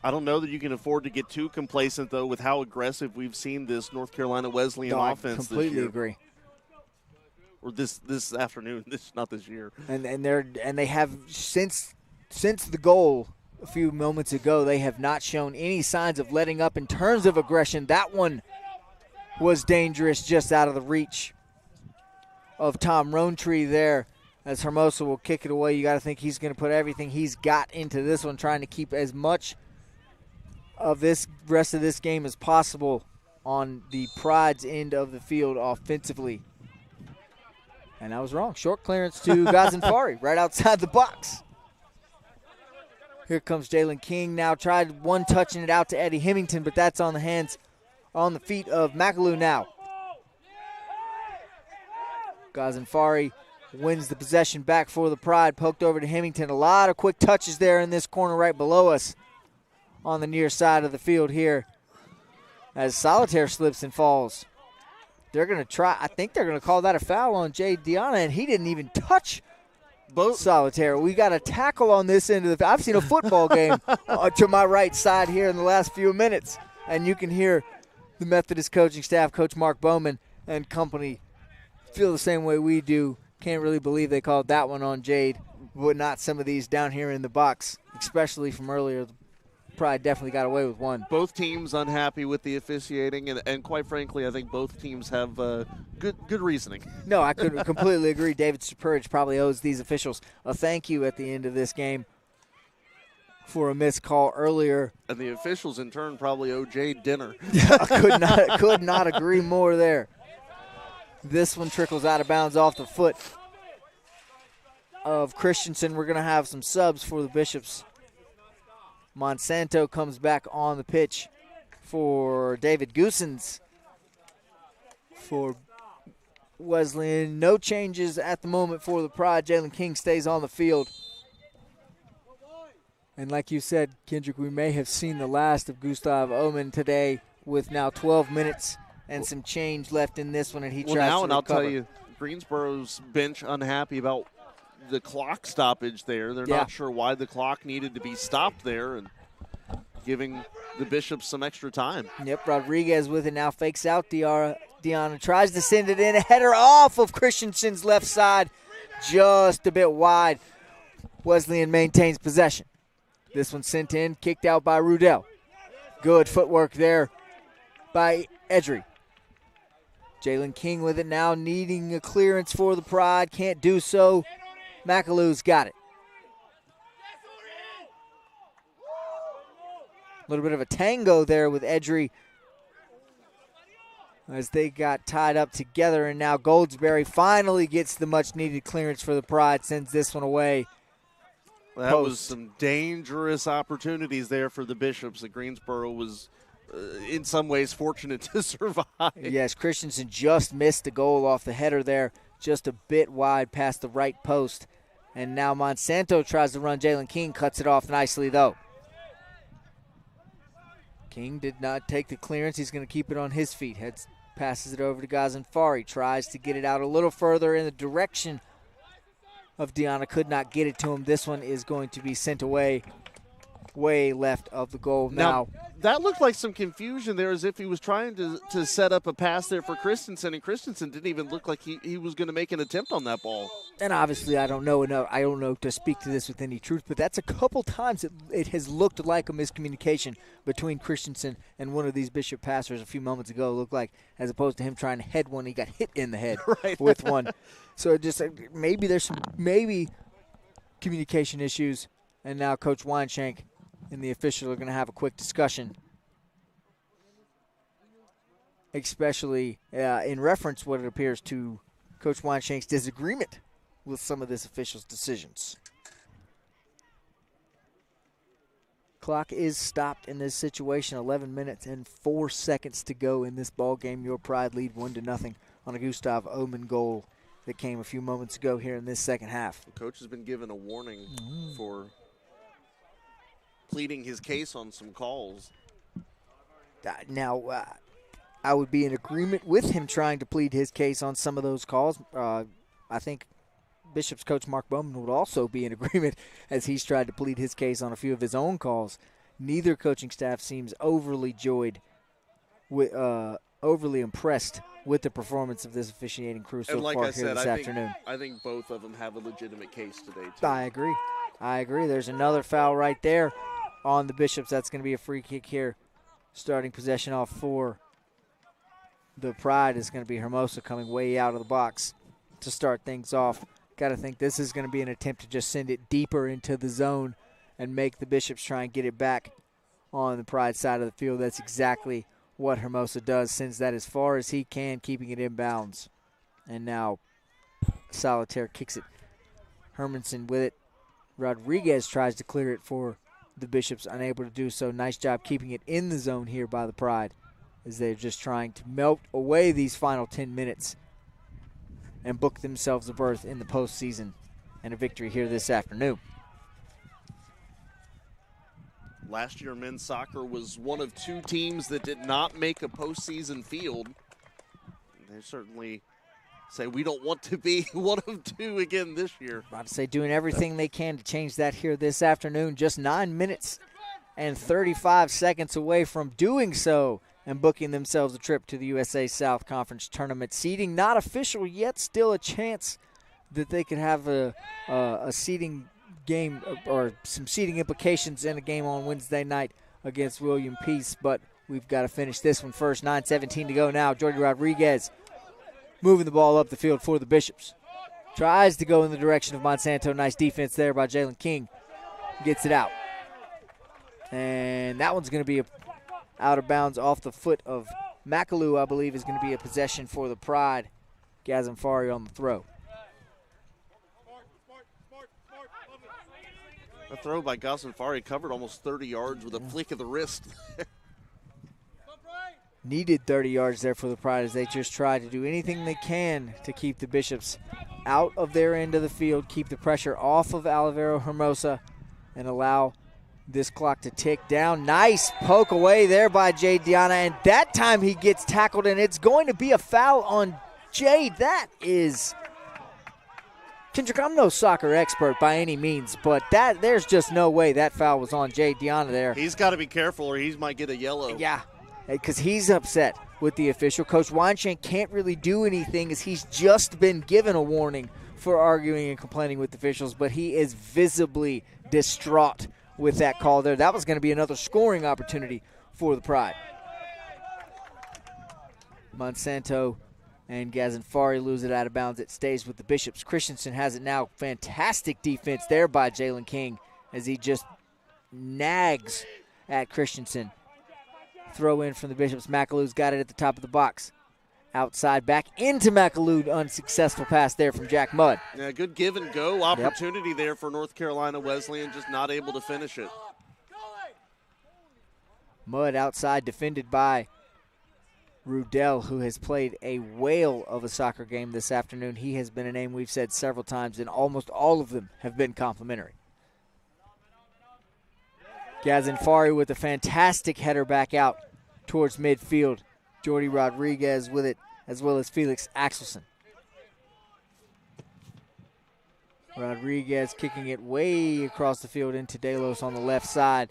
I don't know that you can afford to get too complacent, though, with how aggressive we've seen this North Carolina Wesleyan offense this year. I completely agree. Or this afternoon, not this year. And they have since the goal a few moments ago, they have not shown any signs of letting up in terms of aggression. That one was dangerous, just out of the reach of Tom Roantree there. As Hermosa will kick it away, you got to think he's going to put everything he's got into this one, trying to keep as much of this rest of this game as possible on the Pride's end of the field offensively. And I was wrong. Short clearance to Gazenfari right outside the box. Here comes Jalen King now. Tried one touching it out to Eddie Hemington, but that's on the feet of McAloo now. Gazenfari wins the possession back for the Pride. Poked over to Hemington. A lot of quick touches there in this corner right below us on the near side of the field here as Solitaire slips and falls. They're going to try. I think they're going to call that a foul on Jay Deanna, and he didn't even touch Solitaire. We got a tackle on this end of the – I've seen a football game to my right side here in the last few minutes, and you can hear the Methodist coaching staff, Coach Mark Bowman and company, feel the same way we do. Can't really believe they called that one on Jade, but not some of these down here in the box, especially from earlier. Pride definitely got away with one. Both teams unhappy with the officiating, and quite frankly, I think both teams have good reasoning. No, I could completely agree. David Stupurridge probably owes these officials a thank you at the end of this game for a missed call earlier. And the officials, in turn, probably owe Jade dinner. Could not agree more there. This one trickles out of bounds off the foot of Christensen. We're going to have some subs for the Bishops. Monsanto comes back on the pitch for David Goosens. For Wesleyan, no changes at the moment for the Pride. Jalen King stays on the field. And like you said, Kendrick, we may have seen the last of Gustav Omen today with now 12 minutes and some change left in this one, and he tries to recover. And I'll tell you, Greensboro's bench unhappy about the clock stoppage there. They're not sure why the clock needed to be stopped there, and giving the Bishops some extra time. Yep, Rodriguez with it now, fakes out Deanna, tries to send it in, a header off of Christensen's left side, just a bit wide. Wesleyan maintains possession. This one sent in, kicked out by Rudell. Good footwork there by Edry. Jalen King with it now, needing a clearance for the Pride, can't do so. McAloo's got it. A little bit of a tango there with Edry as they got tied up together, and now Goldsberry finally gets the much-needed clearance for the Pride, sends this one away. That was some dangerous opportunities there for the Bishops. The Greensboro was, in some ways, fortunate to survive. Yes, Christensen just missed the goal off the header there, just a bit wide past the right post. And now Monsanto tries to run. Jalen King cuts it off nicely, though. King did not take the clearance. He's going to keep it on his feet. Passes it over to Gazanfari. Tries to get it out a little further in the direction of Deanna. Could not get it to him. This one is going to be sent away, way left of the goal. Now that looked like some confusion there, as if he was trying to set up a pass there for Christensen, and Christensen didn't even look like he was going to make an attempt on that ball. And obviously, I don't know to speak to this with any truth, but that's a couple times it has looked like a miscommunication between Christensen and one of these Bishop passers a few moments ago. It looked like, as opposed to him trying to head one, he got hit in the head with one. So just maybe there's some communication issues, and now Coach Weinshank and the official are going to have a quick discussion, especially in reference what it appears to Coach Weinshank's disagreement with some of this official's decisions. Clock is stopped in this situation. 11 minutes and 4 seconds to go in this ball game. Your Pride lead 1-0 on a Gustav Omen goal that came a few moments ago here in this second half. The coach has been given a warning for pleading his case on some calls. Now, I would be in agreement with him trying to plead his case on some of those calls. I think Bishop's coach Mark Bowman would also be in agreement as he's tried to plead his case on a few of his own calls. Neither coaching staff seems overly impressed with the performance of this officiating crew so far here this afternoon. I think both of them have a legitimate case today, too. I agree. There's another foul right there on the Bishops. That's going to be a free kick here. Starting possession off for the Pride is going to be Hermosa coming way out of the box to start things off. Got to think this is going to be an attempt to just send it deeper into the zone and make the Bishops try and get it back on the Pride side of the field. That's exactly what Hermosa does, sends that as far as he can, keeping it in bounds. And now Solitaire kicks it. Hermanson with it. Rodriguez tries to clear it for the Bishops, unable to do so. Nice job keeping it in the zone here by the Pride as they're just trying to melt away these final 10 minutes and book themselves a berth in the postseason and a victory here this afternoon. Last year, men's soccer was one of two teams that did not make a postseason field. They certainly say we don't want to be one of two again this year. About to say doing everything they can to change that here this afternoon. Just 9 minutes and 35 seconds away from doing so and booking themselves a trip to the USA South Conference Tournament. Seeding not official yet, still a chance that they could have a seeding game or some seeding implications in a game on Wednesday night against William Peace. But we've got to finish this one first. 9:17 to go now. Jordy Rodriguez moving the ball up the field for the Bishops. Tries to go in the direction of Monsanto. Nice defense there by Jalen King. Gets it out. And that one's going to be out of bounds off the foot of McAloo, I believe, is going to be a possession for the Pride. Gazanfari on the throw. A throw by Gazanfari covered almost 30 yards with a flick of the wrist. Needed 30 yards there for the Pride as they just try to do anything they can to keep the Bishops out of their end of the field, keep the pressure off of Alvaro Hermosa, and allow this clock to tick down. Nice poke away there by Jade Diana, and that time he gets tackled, and it's going to be a foul on Jade. That is, Kendrick, I'm no soccer expert by any means, but there's just no way that foul was on Jade Diana there. He's got to be careful or he might get a yellow. Yeah, because he's upset with the official. Coach Weinshank can't really do anything as he's just been given a warning for arguing and complaining with officials, but he is visibly distraught with that call there. That was going to be another scoring opportunity for the Pride. Monsanto and Gazanfari lose it out of bounds. It stays with the Bishops. Christensen has it now. Fantastic defense there by Jalen King as he just nags at Christensen. Throw in from the Bishops. McAloo's got it at the top of the box. Outside, back into McAloo. Unsuccessful pass there from Jack Mudd. Yeah, good give and go opportunity there for North Carolina Wesleyan, just not able to finish it. Mudd outside, defended by Rudell, who has played a whale of a soccer game this afternoon. He has been a name we've said several times, and almost all of them have been complimentary. Gazanfari with a fantastic header back out towards midfield. Jordy Rodriguez with it, as well as Felix Axelson. Rodriguez kicking it way across the field into Delos on the left side.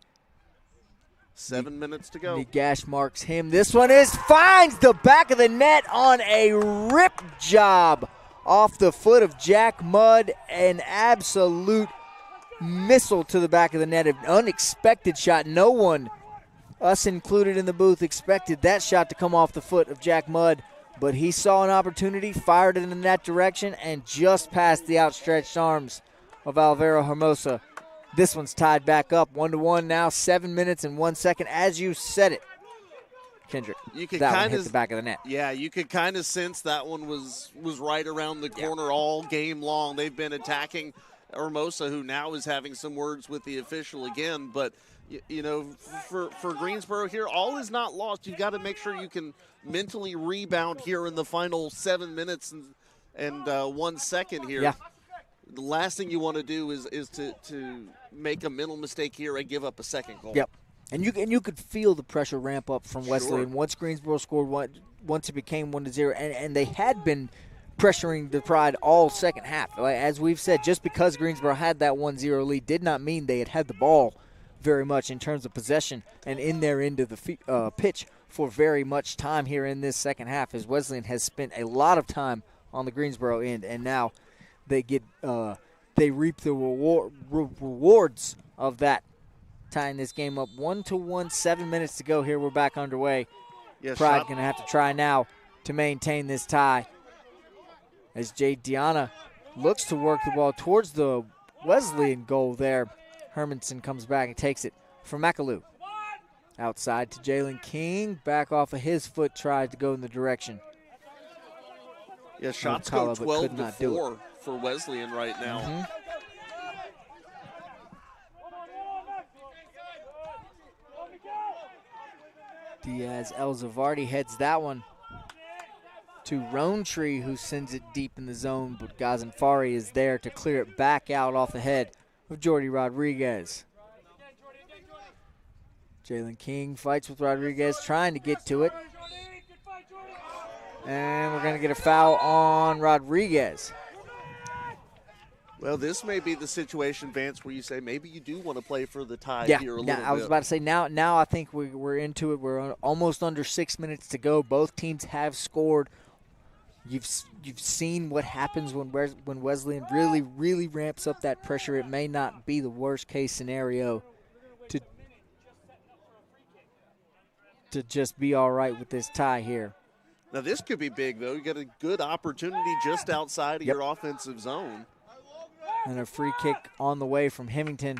7 minutes to go. Negash marks him. This one finds the back of the net on a rip job off the foot of Jack Mudd. An absolute missile to the back of the net. An unexpected shot. No one, us included in the booth, expected that shot to come off the foot of Jack Mudd, but he saw an opportunity, fired it in that direction, and just past the outstretched arms of Alvaro Hermosa. This one's tied back up, 1-1 now, 7 minutes and 1 second. As you said it, Kendrick, that one hit the back of the net. Yeah, you could kind of sense that one was right around the corner all game long. They've been attacking Hermosa, who now is having some words with the official again, but you know, for Greensboro here, all is not lost. You've got to make sure you can mentally rebound here in the final 7 minutes and 1 second here. Yeah. The last thing you want to do is to make a mental mistake here and give up a second goal. Yep. And you could feel the pressure ramp up from Wesleyan once Greensboro scored once it became 1-0, and they had been pressuring the Pride all second half. As we've said, just because Greensboro had that 1-0 lead did not mean they had the ball very much in terms of possession and in their end of the pitch for very much time here in this second half, as Wesleyan has spent a lot of time on the Greensboro end, and now they reap the rewards of that, tying this game up 1-1, 7 minutes to go here. We're back underway. Yes, Pride going to have to try now to maintain this tie as Jade Diana looks to work the ball towards the Wesleyan goal there. Hermanson comes back and takes it from McAloo. Outside to Jalen King. Back off of his foot, tried to go in the direction. Yeah, shots go 12-4 for Wesleyan right now. Mm-hmm. Diaz Elzavardi heads that one to Roantree, who sends it deep in the zone, but Gazanfari is there to clear it back out off the head of Jordy Rodriguez. Jalen King fights with Rodriguez, trying to get to it. And we're going to get a foul on Rodriguez. Well, this may be the situation, Vance, where you say maybe you do want to play for the tie Yeah, here a little bit. I was about to say now I think we're into it. We're almost under 6 minutes to go. Both teams have scored. You've seen what happens when Wesleyan really ramps up that pressure. It may not be the worst case scenario to just be all right with this tie here. Now this could be big though. You got a good opportunity just outside of your offensive zone. And a free kick on the way from Hemington.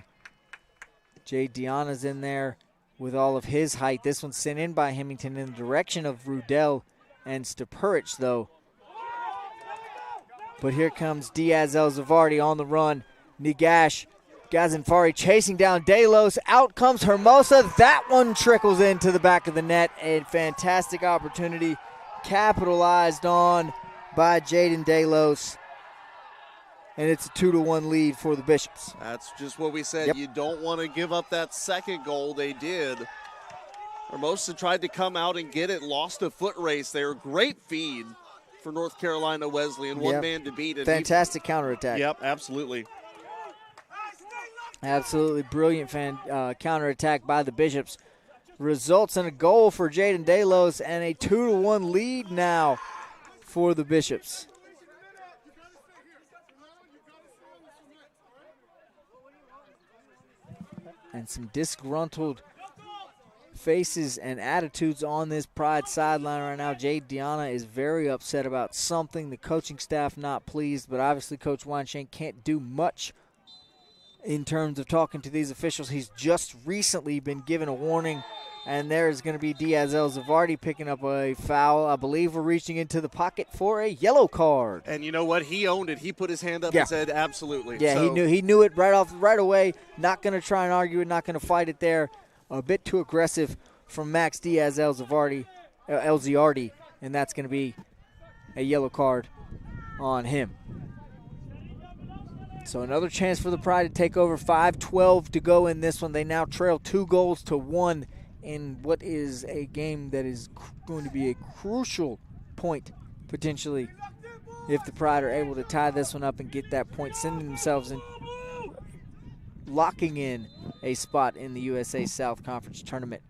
Jay Deanna's in there with all of his height. This one's sent in by Hemington in the direction of Rudell and Stepurich, though. But here comes Diaz El Zavardi on the run. Nigash, Gazinfari chasing down Delos. Out comes Hermosa. That one trickles into the back of the net. A fantastic opportunity capitalized on by Jaden Delos. And it's a 2-1 lead for the Bishops. That's just what we said. Yep. You don't want to give up that second goal. They did. Hermosa tried to come out and get it, lost a foot race there. Great feed for North Carolina Wesleyan. One man to beat. And fantastic counterattack. Yep, absolutely. Absolutely brilliant counterattack by the Bishops. Results in a goal for Jaden Delos and a 2-1 lead now for the Bishops. And some disgruntled faces and attitudes on this Pride sideline right now. Jade Deanna is very upset about something. The coaching staff not pleased, but obviously Coach Weinstein can't do much in terms of talking to these officials. He's just recently been given a warning, and there's going to be Diaz El Zavardi picking up a foul. I believe we're reaching into the pocket for a yellow card. And you know what? He owned it. He put his hand up and said, absolutely. Yeah, so, he knew it right away. Not going to try and argue it, not going to fight it there. A bit too aggressive from Max Diaz El Ziardi, and that's going to be a yellow card on him. So another chance for the Pride to take over. 5:12 to go in this one. They now trail 2-1 in what is a game that is going to be a crucial point, potentially, if the Pride are able to tie this one up and get that point, sending themselves in, locking in a spot in the USA South Conference Tournament.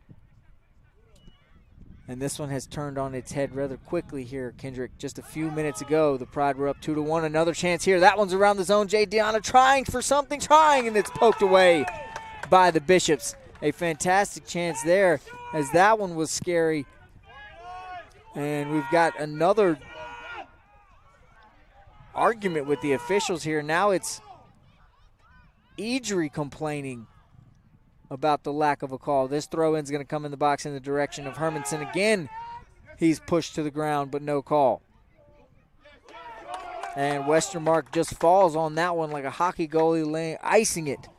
And this one has turned on its head rather quickly here, Kendrick. Just a few minutes ago, the Pride were up 2-1. Another chance here. That one's around the zone. Jay Deanna trying for something, and it's poked away by the Bishops. A fantastic chance there, as that one was scary. And we've got another argument with the officials here. Now it's Idri complaining about the lack of a call. This throw-in's going to come in the box in the direction of Hermanson. Again, he's pushed to the ground, but no call. And Westermark just falls on that one like a hockey goalie, icing it,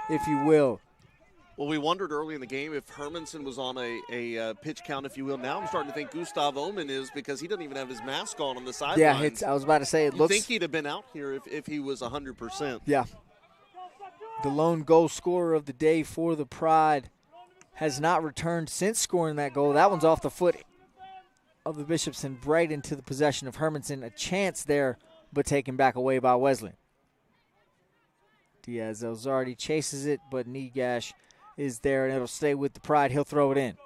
if you will. Well, we wondered early in the game if Hermanson was on a pitch count, if you will. Now I'm starting to think Gustav Oman is, because he doesn't even have his mask on the sidelines. Yeah, I was about to say, You think he'd have been out here if he was 100%. Yeah. The lone goal scorer of the day for the Pride has not returned since scoring that goal. That one's off the foot of the Bishops and right into the possession of Hermanson. A chance there, but taken back away by Wesleyan. Diaz Elzardi chases it, but Nigash is there, and it'll stay with the Pride. He'll throw it in.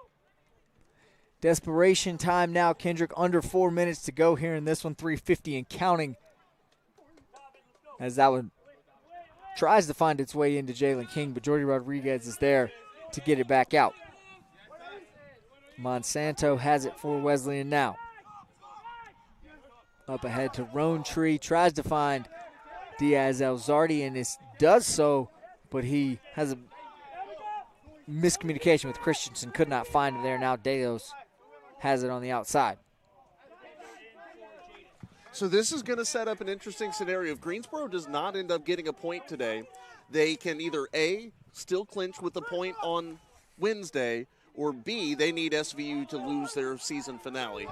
Desperation time now, Kendrick. Under 4 minutes to go here in this one. 3:50 and counting. As that one tries to find its way into Jalen King, but Jordy Rodriguez is there to get it back out. Monsanto has it for Wesleyan now. Up ahead to Roantree, tries to find Diaz Elzardi, and does so, but he has a miscommunication with Christensen, could not find him there. Now Deos has it on the outside. So this is going to set up an interesting scenario. If Greensboro does not end up getting a point today, they can either A, still clinch with the point on Wednesday, or B, they need SVU to lose their season finale.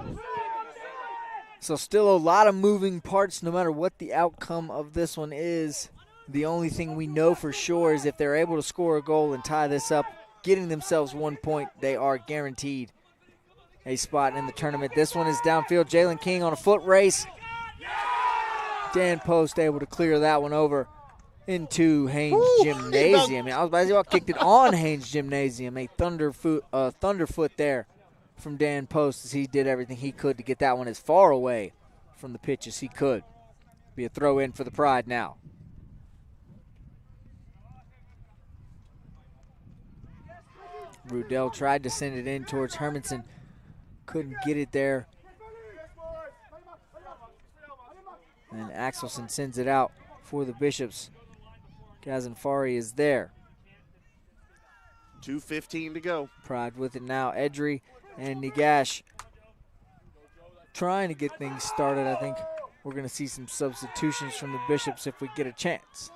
So still a lot of moving parts no matter what the outcome of this one is. The only thing we know for sure is if they're able to score a goal and tie this up, getting themselves 1 point, they are guaranteed a spot in the tournament. This one is downfield. Jalen King on a foot race. Dan Post able to clear that one over into Haynes Gymnasium. I was about to say, kicked it on Haynes Gymnasium. A thunderfoot there from Dan Post as he did everything he could to get that one as far away from the pitch as he could. Be a throw in for the Pride now. Rudell tried to send it in towards Hermanson. Couldn't get it there. And Axelson sends it out for the Bishops. Gazanfari is there. 2:15 to go. Pride with it now. Edry and Negash trying to get things started. I think we're going to see some substitutions from the Bishops if we get a chance.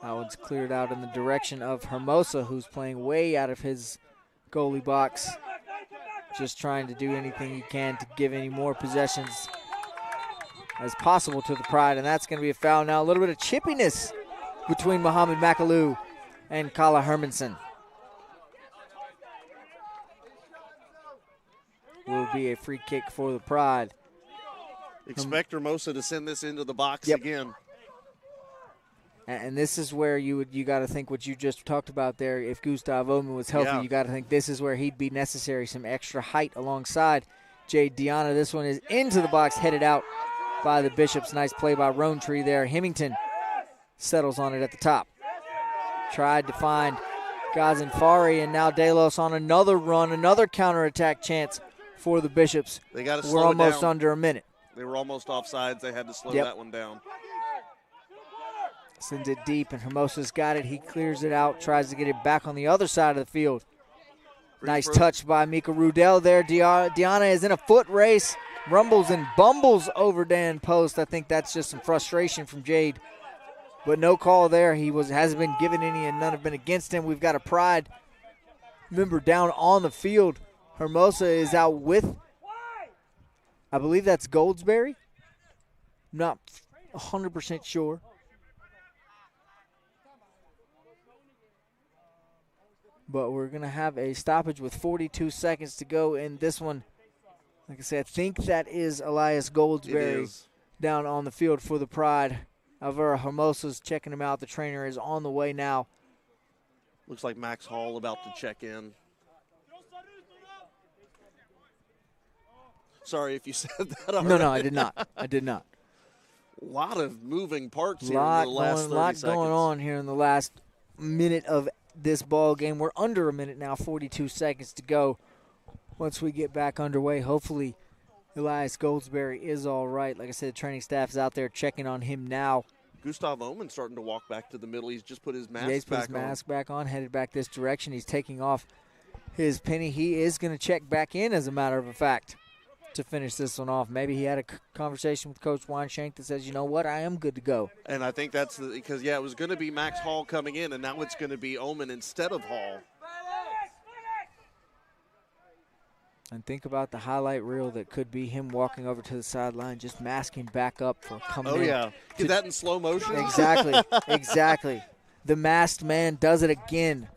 That one's cleared out in the direction of Hermosa, who's playing way out of his goalie box. Just trying to do anything he can to give any more possessions as possible to the Pride, and that's going to be a foul now. A little bit of chippiness between Muhammad Makalou and Kala Hermanson. Will be a free kick for the Pride. Expect Hermosa to send this into the box again. And this is where you got to think what you just talked about there. If Gustav Oman was healthy, you got to think this is where he'd be necessary, some extra height alongside Jade Diana. This one is into the box, headed out by the Bishops. Nice play by Roantree there. Hemington settles on it at the top. Tried to find Gazanfari, and now Delos on another run, another counterattack chance for the Bishops. They got to slow We're almost down. under a minute. They were almost offsides. They had to slow that one down. Sends it deep, and Hermosa's got it. He clears it out, tries to get it back on the other side of the field. Nice touch by Mika Rudell there. Diana is in a foot race, rumbles and bumbles over Dan Post. I think that's just some frustration from Jade, but no call there. He hasn't been given any, and none have been against him. We've got a Pride member down on the field. Hermosa is out with, I believe that's Goldsberry. Not 100% sure. But we're going to have a stoppage with 42 seconds to go in this one. Like I said, I think that is Elias Goldsberry down on the field for the Pride. However, Hermosa's checking him out. The trainer is on the way now. Looks like Max Hall about to check in. Sorry if you said that already. No, I did not. I did not. A lot of moving parts here in the last 30 seconds. A lot going on here in the last minute of this ball game. We're under a minute now, 42 seconds to go. Once we get back underway, hopefully Elias Goldsberry is all right. Like I said, the training staff is out there checking on him now. Gustav Oman starting to walk back to the middle. He's just put his mask back on. He's put his mask back on, headed back this direction. He's taking off his penny. He is going to check back in, as a matter of fact, to finish this one off. Maybe he had a conversation with Coach Weinshank that says, you know what, I am good to go. And I think that's because, it was going to be Max Hall coming in, and now it's going to be Oman instead of Hall. And think about the highlight reel that could be him walking over to the sideline, just masking back up for coming in. Oh, yeah. Get that in slow motion. Exactly, exactly. The masked man does it again.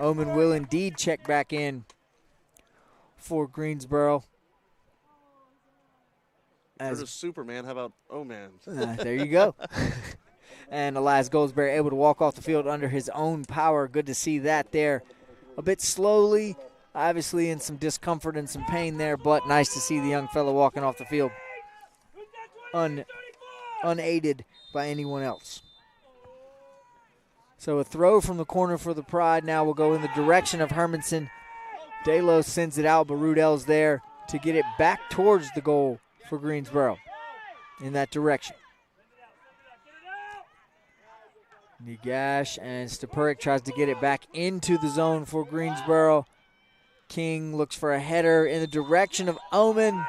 Oman will indeed check back in for Greensboro. As Superman, how about Oman? There you go. And Elias Goldsberry able to walk off the field under his own power. Good to see that there. A bit slowly, obviously in some discomfort and some pain there, but nice to see the young fellow walking off the field unaided by anyone else. So a throw from the corner for the Pride now will go in the direction of Hermanson. Delos sends it out, but Rudell's there to get it back towards the goal for Greensboro in that direction. Negash and Stepurik tries to get it back into the zone for Greensboro. King looks for a header in the direction of Oman.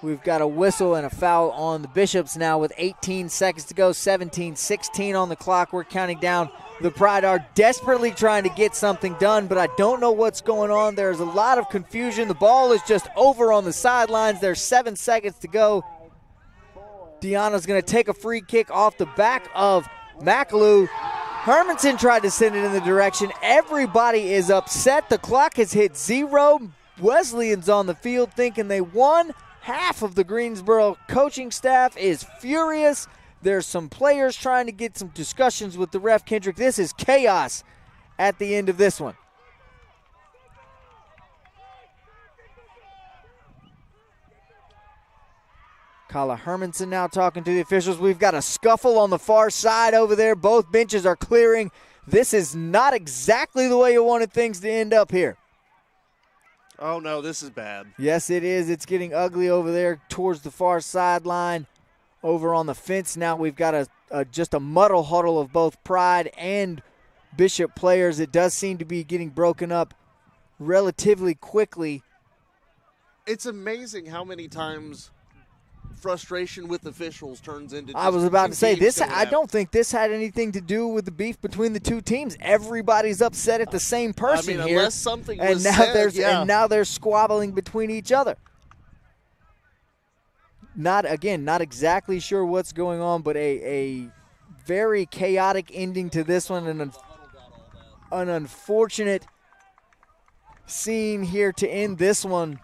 We've got a whistle and a foul on the Bishops now with 18 seconds to go, 17-16 on the clock. We're counting down. The Pride are desperately trying to get something done, but I don't know what's going on. There's a lot of confusion. The ball is just over on the sidelines. There's 7 seconds to go. Deanna's going to take a free kick off the back of Makalou, Hermanson tried to send it in the direction. Everybody is upset. The clock has hit 0. Wesleyan's on the field thinking they won. Half of the Greensboro coaching staff is furious. There's some players trying to get some discussions with the ref, Kendrick. This is chaos at the end of this one. Kala Hermanson now talking to the officials. We've got a scuffle on the far side over there. Both benches are clearing. This is not exactly the way you wanted things to end up here. Oh, no, this is bad. Yes, it is. It's getting ugly over there towards the far sideline. Over on the fence now, we've got just a muddle huddle of both Pride and Bishop players. It does seem to be getting broken up relatively quickly. It's amazing how many times frustration with officials turns into I was about to say this. I don't don't think this had anything to do with the beef between the two teams. Everybody's upset at the same person here. Unless something and was now said, and now they're squabbling between each other. Not exactly sure what's going on, but a very chaotic ending to this one, and an unfortunate scene here to end this one.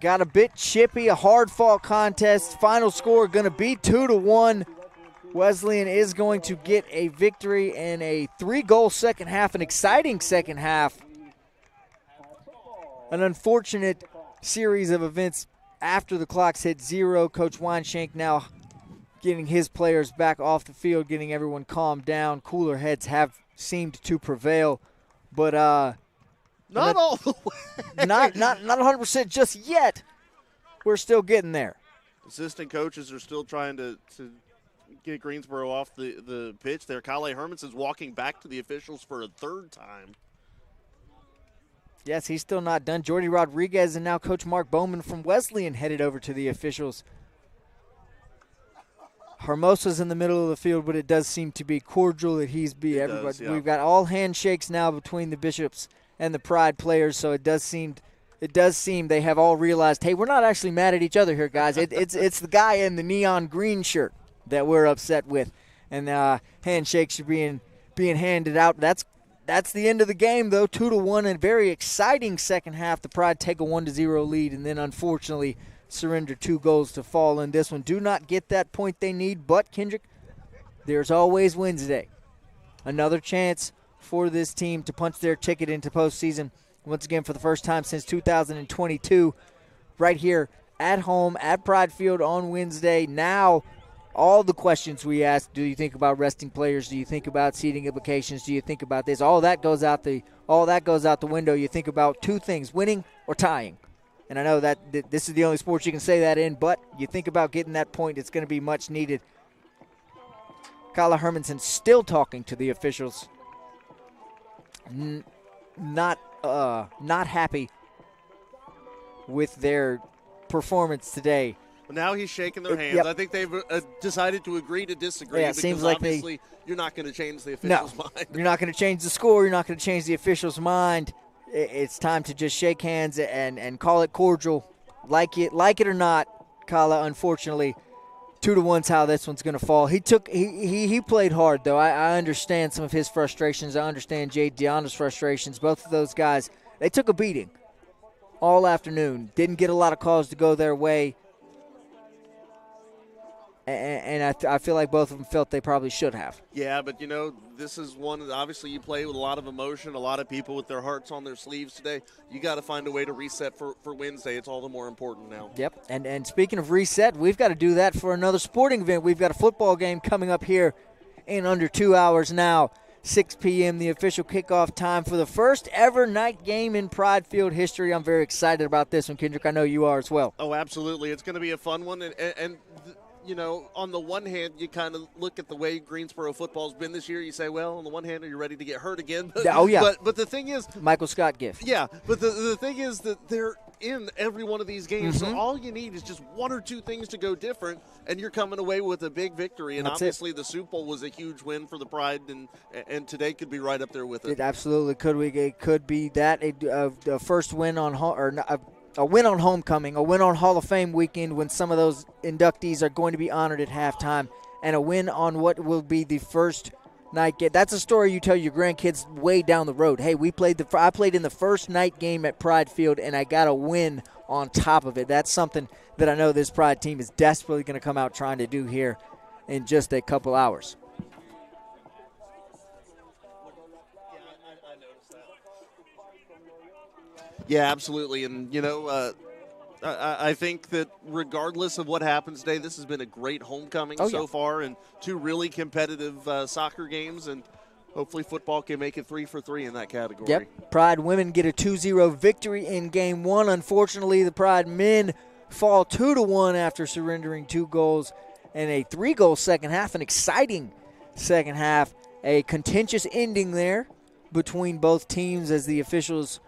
Got a bit chippy, a hard-fought contest. Final score going to be 2-1. Wesleyan is going to get a victory and a 3-goal second half, an exciting second half. An unfortunate series of events after the clock's hit 0. Coach Weinshank now getting his players back off the field, getting everyone calmed down. Cooler heads have seemed to prevail, but not all the way. Not 100% just yet. We're still getting there. Assistant coaches are still trying to get Greensboro off the pitch there. Kale Hermanson's walking back to the officials for a third time. Yes, he's still not done. Jordy Rodriguez and now Coach Mark Bowman from Wesleyan headed over to the officials. Hermosa's in the middle of the field, but it does seem to be cordial that he's everybody. Does, yeah. We've got all handshakes now between the Bishops and the Pride players, so it does seem they have all realized, hey, we're not actually mad at each other here, guys. It's the guy in the neon green shirt that we're upset with, and handshakes are being handed out. That's the end of the game, though. 2-1, and very exciting second half. The Pride take a 1-0 lead, and then unfortunately surrender 2 goals to fall in this one. Do not get that point they need, but Kendrick, there's always Wednesday. Another chance for this team to punch their ticket into postseason once again for the first time since 2022, right here at home at Pride Field on Wednesday. Now, all the questions we ask: do you think about resting players? Do you think about seating implications? Do you think about this? All that goes out the window. You think about 2 things: winning or tying. And I know that this is the only sport you can say that in, but you think about getting that point. It's going to be much needed. Kyle Hermanson still talking to the officials. Not happy with their performance today. Now he's shaking their hands. Yep. I think they've decided to agree to disagree. Yeah, it seems like obviously you're not going to change the official's mind. You're not going to change the score. You're not going to change the official's mind. It's time to just shake hands and call it cordial. Like it or not, Kala, unfortunately, 2-1's how this one's going to fall. He played hard, though. I understand some of his frustrations. I understand Jay Deanna's frustrations. Both of those guys, they took a beating all afternoon. Didn't get a lot of calls to go their way. And I feel like both of them felt they probably should have. Yeah, but, this is one that obviously you play with a lot of emotion, a lot of people with their hearts on their sleeves today. You got to find a way to reset for Wednesday. It's all the more important now. Yep, and speaking of reset, we've got to do that for another sporting event. We've got a football game coming up here in under 2 hours now. 6 p.m., the official kickoff time for the first ever night game in Pride Field history. I'm very excited about this one, Kendrick. I know you are as well. Oh, absolutely. It's going to be a fun one, and on the one hand, you kind of look at the way Greensboro football's been this year. You say, well, on the one hand, are you ready to get hurt again? Oh, yeah. But the thing is, Michael Scott gift. Yeah, but the thing is that they're in every one of these games. Mm-hmm. So all you need is just 1 or 2 things to go different, and you're coming away with a big victory. And obviously the Super Bowl was a huge win for the Pride, and today could be right up there with it. It absolutely could. It could be that the first win on a win on homecoming, a win on Hall of Fame weekend when some of those inductees are going to be honored at halftime, and a win on what will be the first night game. That's a story you tell your grandkids way down the road. Hey, I played in the first night game at Pride Field, and I got a win on top of it. That's something that I know this Pride team is desperately going to come out trying to do here in just a couple hours. Yeah, absolutely. And, I think that regardless of what happens today, this has been a great homecoming so far, and 2 really competitive soccer games, and hopefully football can make it 3 for 3 in that category. Yep. Pride women get a 2-0 victory in game 1. Unfortunately, the Pride men fall 2-1 after surrendering 2 goals and a 3-goal second half, an exciting second half, a contentious ending there between both teams as the officials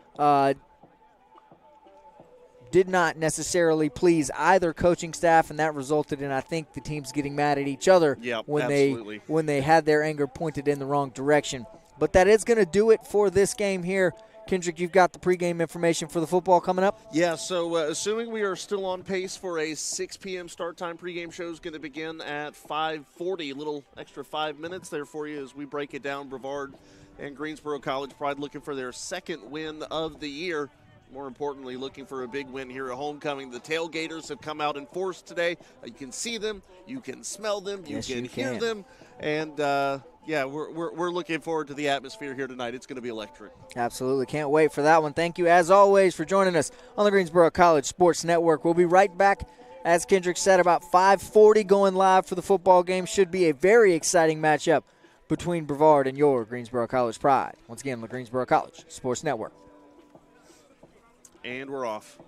did not necessarily please either coaching staff, and that resulted in, I think, the teams getting mad at each other when they had their anger pointed in the wrong direction. But that is going to do it for this game here. Kendrick, you've got the pregame information for the football coming up? Yeah, so assuming we are still on pace for a 6 p.m. start time, pregame show is going to begin at 5:40. A little extra 5 minutes there for you as we break it down. Brevard and Greensboro College Pride looking for their 2nd win of the year. More importantly, looking for a big win here at homecoming. The tailgaters have come out in force today. You can see them, you can smell them, you can hear them, and we're looking forward to the atmosphere here tonight. It's going to be electric. Absolutely, can't wait for that one. Thank you, as always, for joining us on the Greensboro College Sports Network. We'll be right back, as Kendrick said, about 5:40 going live for the football game. Should be a very exciting matchup between Brevard and your Greensboro College Pride. Once again, the Greensboro College Sports Network. And we're off.